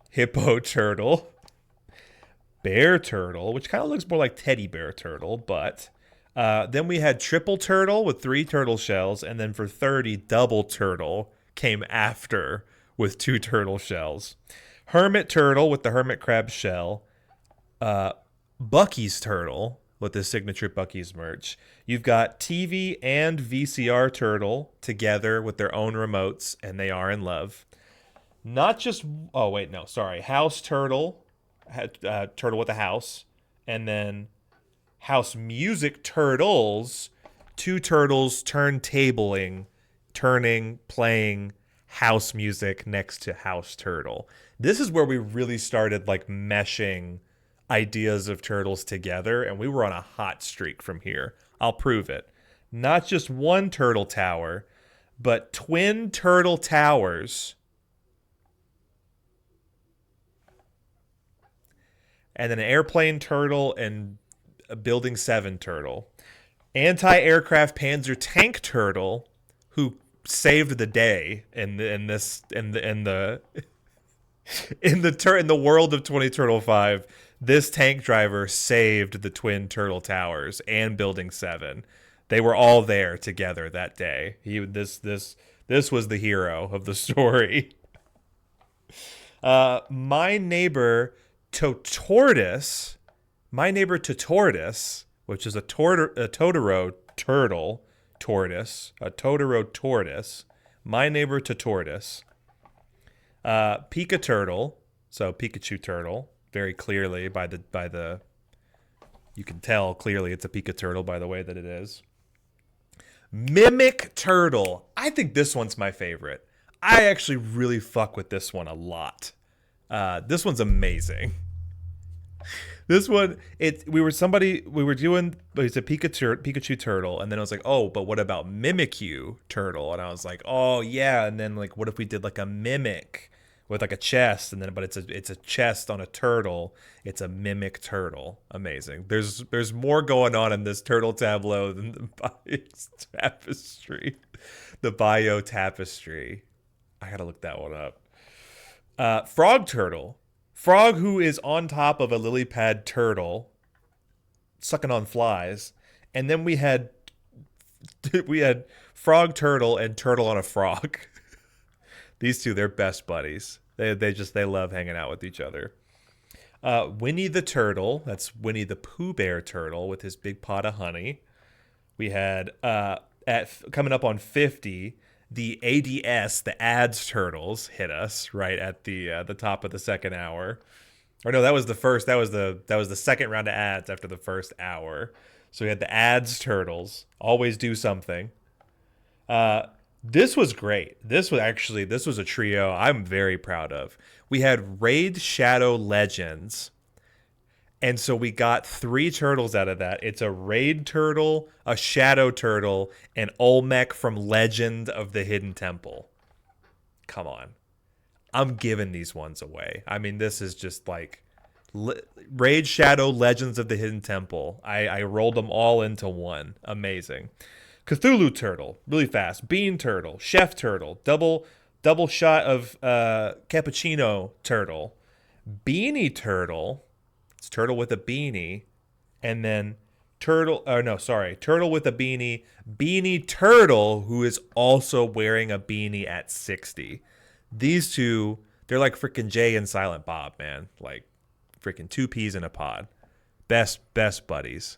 hippo turtle, bear turtle, which kind of looks more like teddy bear turtle, but then we had triple turtle with 3 turtle shells, and then for 30, double turtle came after with 2 turtle shells. Hermit turtle with the hermit crab shell. Bucky's turtle with the signature Bucky's merch. You've got TV and VCR turtle together with their own remotes, and they are in love. Not just, oh wait, no, sorry. House turtle, turtle with a house, and then house music turtles, 2 turtles turntabling, playing house music next to house turtle. This is where we really started like meshing ideas of turtles together, and we were on a hot streak from here. I'll prove it. Not just one turtle tower, but twin turtle towers. And then an airplane turtle and a building 7 turtle. Anti-aircraft Panzer tank turtle, who saved the day in the world of 20 Turtle 5. This tank driver saved the twin turtle towers and building 7. They were all there together that day. This was the hero of the story. My neighbor Tortoise, which is a Totoro turtle tortoise, a Totoro tortoise. My neighbor Tortoise. Pika turtle, so Pikachu turtle, very clearly by the you can tell clearly it's a Pika turtle by the way that it is. Mimic turtle. I think this one's my favorite. I actually really fuck with this one a lot. This one's amazing. This one, we were doing, it's a Pikachu turtle, and then I was like, oh, but what about Mimikyu turtle? And I was like, oh yeah, and then like, what if we did like a mimic with like a chest, and then but it's a chest on a turtle. It's a mimic turtle. Amazing. There's more going on in this turtle tableau than the bio tapestry. I gotta look that one up. Frog turtle. Frog who is on top of a lily pad turtle, sucking on flies, and then we had frog turtle and turtle on a frog. These two, they're best buddies. They love hanging out with each other. Winnie the turtle, that's Winnie the Pooh Bear turtle with his big pot of honey. We had coming up on 50. The ADS, the ads turtles, hit us right at the top of the second hour. Or no, that was the first. That was the second round of ads after the first hour. So we had the ads turtles. Always do something. This was great. This was a trio I'm very proud of. We had Raid Shadow Legends. And so we got 3 turtles out of that. It's a Raid turtle, a Shadow turtle, and Olmec from Legend of the Hidden Temple. Come on. I'm giving these ones away. I mean, this is just like Raid Shadow Legends of the Hidden Temple. I rolled them all into one. Amazing. Cthulhu turtle, really fast. Bean turtle, chef turtle, double shot of cappuccino turtle. Beanie turtle. It's turtle with a beanie, and then turtle with a beanie. Beanie turtle, who is also wearing a beanie at 60. These two, they're like freaking Jay and Silent Bob, man. Like freaking 2 peas in a pod. Best buddies.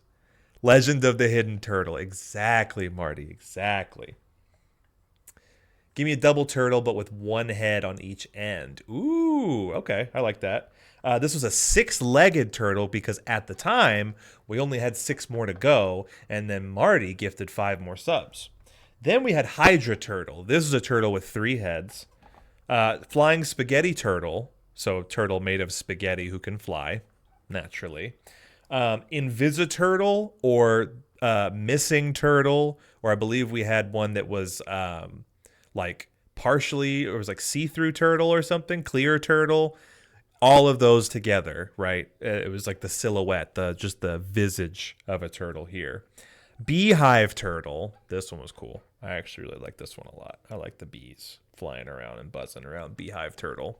Legend of the Hidden Turtle. Exactly, Marty. Exactly. Give me a double turtle, but with 1 head on each end. Ooh, okay. I like that. This was a 6-legged turtle because at the time we only had 6 more to go, and then Marty gifted 5 more subs. Then we had Hydra Turtle. This is a turtle with 3 heads. Flying Spaghetti Turtle, so turtle made of spaghetti who can fly, naturally. Invisiturtle or Missing Turtle, or I believe we had one that was like partially, or it was like see-through turtle or something, clear turtle. All of those together, right? It was like the silhouette, just the visage of a turtle here. Beehive Turtle. This one was cool. I actually really like this one a lot. I like the bees flying around and buzzing around. Beehive Turtle.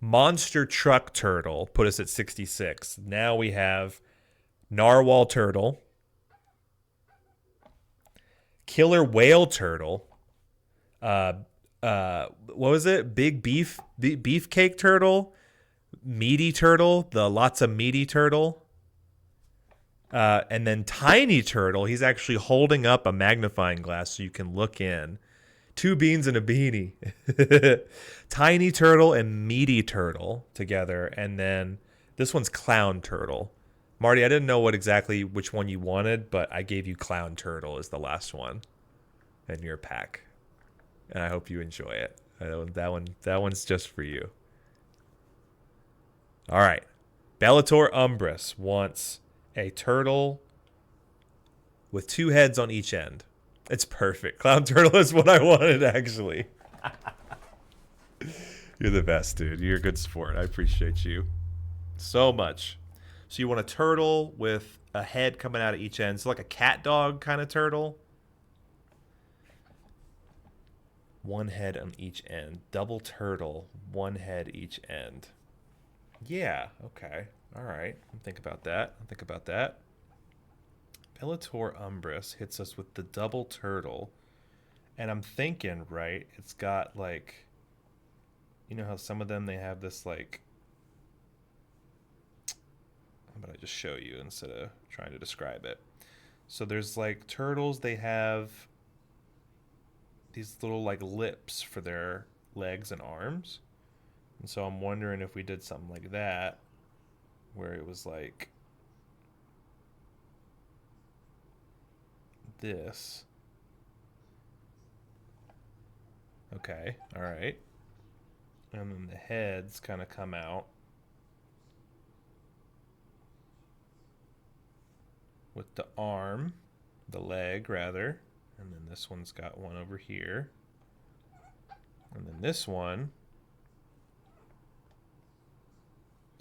Monster Truck Turtle put us at 66. Now we have Narwhal Turtle. Killer Whale Turtle. What was it? Big Beefcake Turtle. Meaty Turtle. The lots of meaty turtle. And then Tiny Turtle, he's actually holding up a magnifying glass so you can look in. 2 beans and a beanie. Tiny Turtle and Meaty Turtle together. And then this one's Clown Turtle. Marty, I didn't know which one you wanted, but I gave you Clown Turtle as the last one in your pack. And I hope you enjoy it. That one's just for you. All right. Bellator Umbris wants a turtle with 2 heads on each end. It's perfect. Clown Turtle is what I wanted, actually. You're the best, dude. You're a good sport. I appreciate you so much. So you want a turtle with a head coming out of each end. So like a cat dog kind of turtle. 1 head on each end. Double turtle, 1 head each end. Yeah, okay. All right. I'll think about that. Bellator Umbris hits us with the double turtle. And I'm thinking, right, it's got like, you know how some of them, they have this like, how about I just show you instead of trying to describe it. So there's like turtles, they have these little like lips for their legs and arms. And so I'm wondering if we did something like that, where it was like this. Okay, all right. And then the heads kind of come out with the arm, the leg rather. And then this one's got one over here. And then this one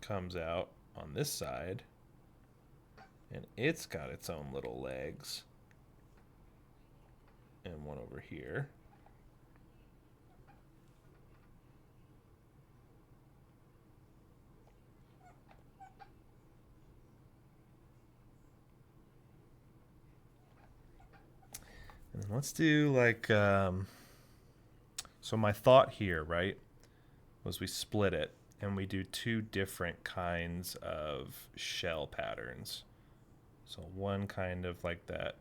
comes out on this side, and it's got its own little legs, and one over here. And let's do like so my thought here, right, was we split it and we do 2 different kinds of shell patterns. So one kind of like that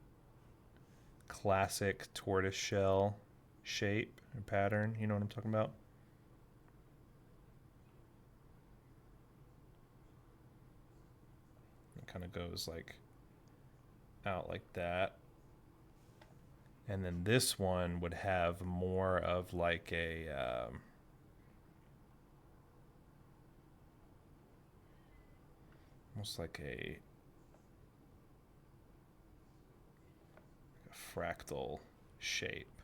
classic tortoise shell shape and pattern. You know what I'm talking about? It kind of goes like out like that. And then this one would have more of like a almost like a fractal shape.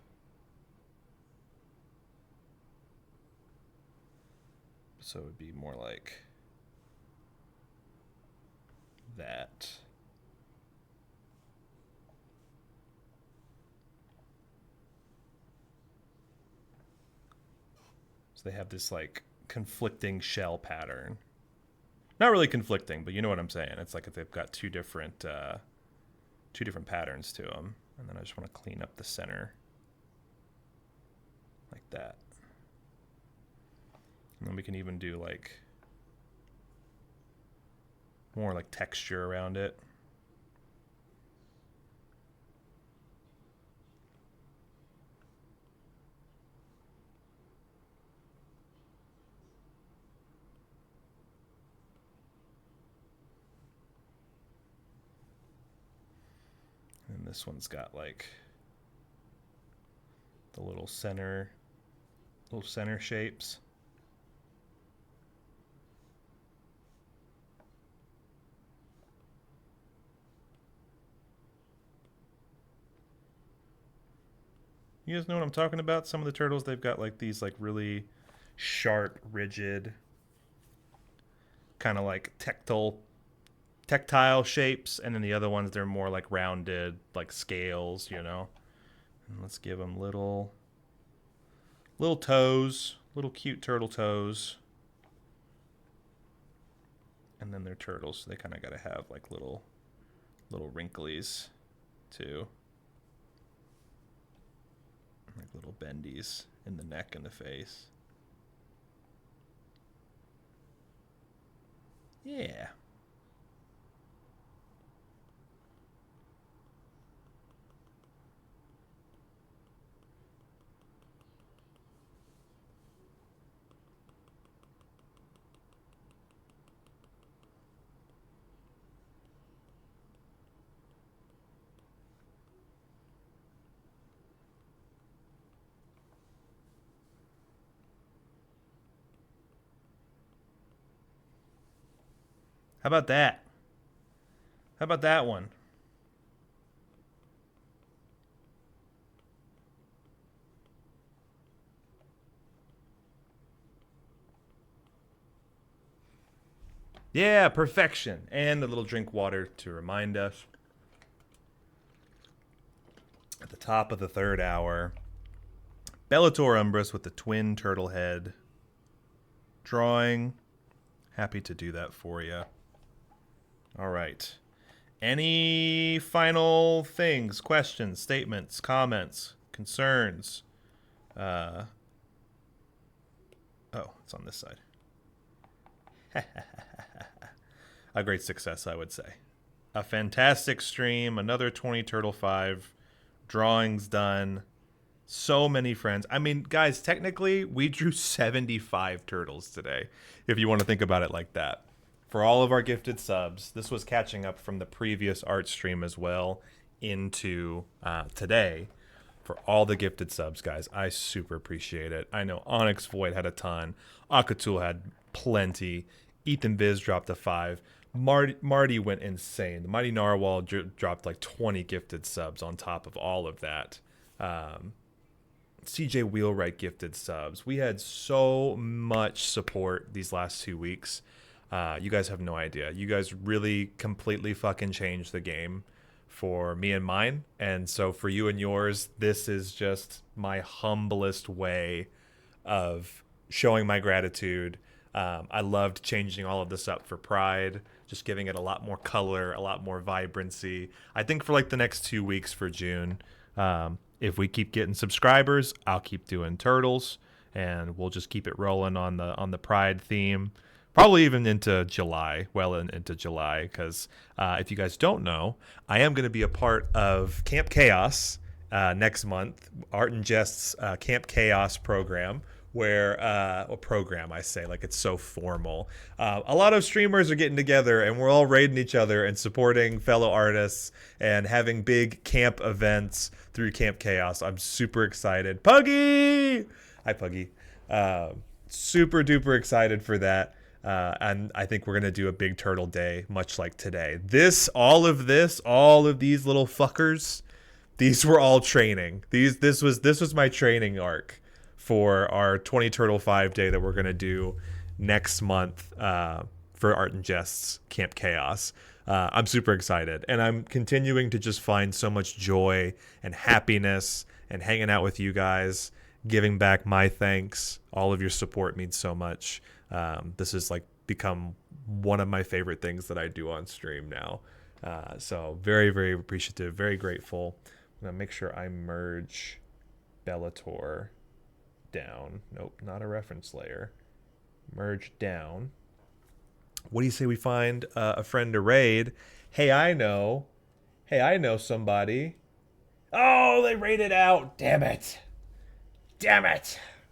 So it would be more like that. So they have this like conflicting shell pattern. Not really conflicting, but you know what I'm saying. It's like if they've got 2 different patterns to them. And then I just want to clean up the center like that. And then we can even do like more like texture around it. this one's got like the little center shapes. You guys know what I'm talking about? Some of the turtles, they've got like these like really sharp, rigid, kind of like tactile shapes, and then the other ones, they're more like rounded, like scales, you know. And let's give them little toes, little cute turtle toes. And then they're turtles, so they kind of got to have like little wrinklies too. Like little bendies in the neck and the face. Yeah. How about that? How about that one? Yeah, perfection. And a little drink water to remind us. At the top of the third hour, Bellator Umbris with the twin turtle head. Drawing. Happy to do that for you. All right. Any final things, questions, statements, comments, concerns? Oh, it's on this side. A great success, I would say. A fantastic stream. Another 20 Turtle 5. Drawings done. So many friends. I mean, guys, technically, we drew 75 turtles today, if you want to think about it like that. For all of our gifted subs, this was catching up from the previous art stream as well into today. For all the gifted subs, guys, I super appreciate it. I know Onyx Void had a ton. Akatul had plenty. Ethan Viz dropped a 5. Marty went insane. The Mighty Narwhal dropped like 20 gifted subs on top of all of that. CJ Wheelwright gifted subs. We had so much support these last 2 weeks. You guys have no idea. You guys really completely fucking changed the game for me and mine. And so for you and yours, this is just my humblest way of showing my gratitude. I loved changing all of this up for Pride, just giving it a lot more color, a lot more vibrancy. I think for like the next 2 weeks for June, if we keep getting subscribers, I'll keep doing turtles, and we'll just keep it rolling on the Pride theme. Probably even into July, into July, because if you guys don't know, I am going to be a part of Camp Chaos next month, Art and Jest's Camp Chaos program, where program, I say, like it's so formal. A lot of streamers are getting together, and we're all raiding each other and supporting fellow artists and having big camp events through Camp Chaos. I'm super excited. Puggy! Hi, Puggy. Super duper excited for that. And I think we're going to do a big turtle day, much like today. All of these little fuckers, these were all training. This was my training arc for our 20 Turtle 5 day that we're going to do next month for Art and Jests Camp Chaos. I'm super excited, and I'm continuing to just find so much joy and happiness and hanging out with you guys, giving back my thanks. All of your support means so much. This has like become one of my favorite things that I do on stream now. So very, very appreciative, very grateful. I'm gonna make sure I merge Bellator down. Nope, not a reference layer. Merge down. What do you say we find a friend to raid? Hey, I know somebody. Oh, they raided out. Damn it.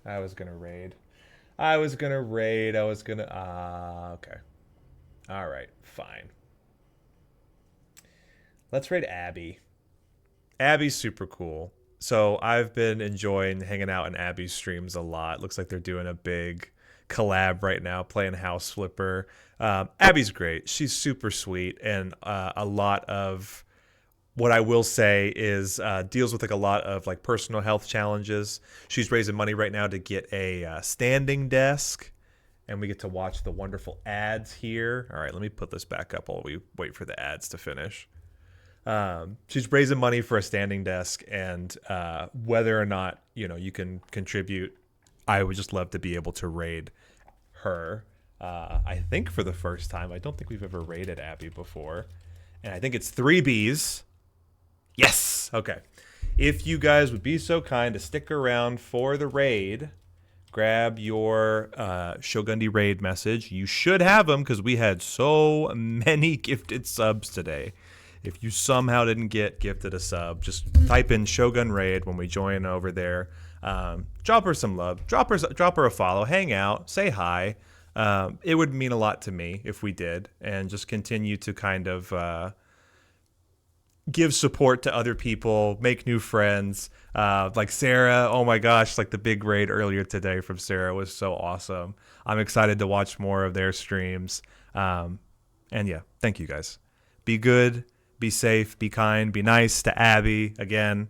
I was gonna raid. Okay. All right, fine. Let's raid Abby. Abby's super cool. So I've been enjoying hanging out in Abby's streams a lot. Looks like they're doing a big collab right now, playing House Flipper. Abby's great. She's super sweet, and a lot of what I will say is deals with like a lot of like personal health challenges. She's raising money right now to get a standing desk, and we get to watch the wonderful ads here. All right, let me put this back up while we wait for the ads to finish. She's raising money for a standing desk, and whether or not you can contribute, I would just love to be able to raid her. I think for the first time. I don't think we've ever raided Abby before, and I think it's 3Bs. Yes. Okay. If you guys would be so kind to stick around for the raid, grab your Shogundi raid message. You should have them because we had so many gifted subs today. If you somehow didn't get gifted a sub, just type in Shogun Raid when we join over there. Drop her some love. Drop her a follow. Hang out. Say hi. It would mean a lot to me if we did, and just continue to kind of give support to other people, make new friends. Like Sarah, oh my gosh, like the big raid earlier today from Sarah was so awesome. I'm excited to watch more of their streams. And yeah, thank you guys. Be good, be safe, be kind, be nice to Abby. Again,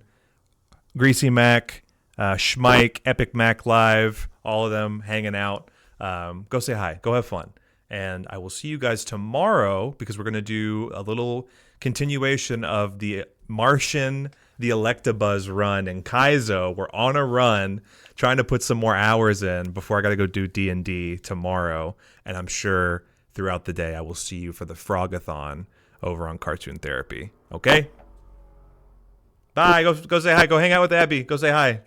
Greasy Mac, Schmike, Epic Mac Live, all of them hanging out. Go say hi, go have fun. And I will see you guys tomorrow because we're going to do a little continuation of the Martian, the Electabuzz run, and Kaizo. We're on a run trying to put some more hours in before I got to go do D&D tomorrow. And I'm sure throughout the day I will see you for the Frogathon over on Cartoon Therapy. Okay? Bye. Go say hi. Go hang out with Abby. Go say hi.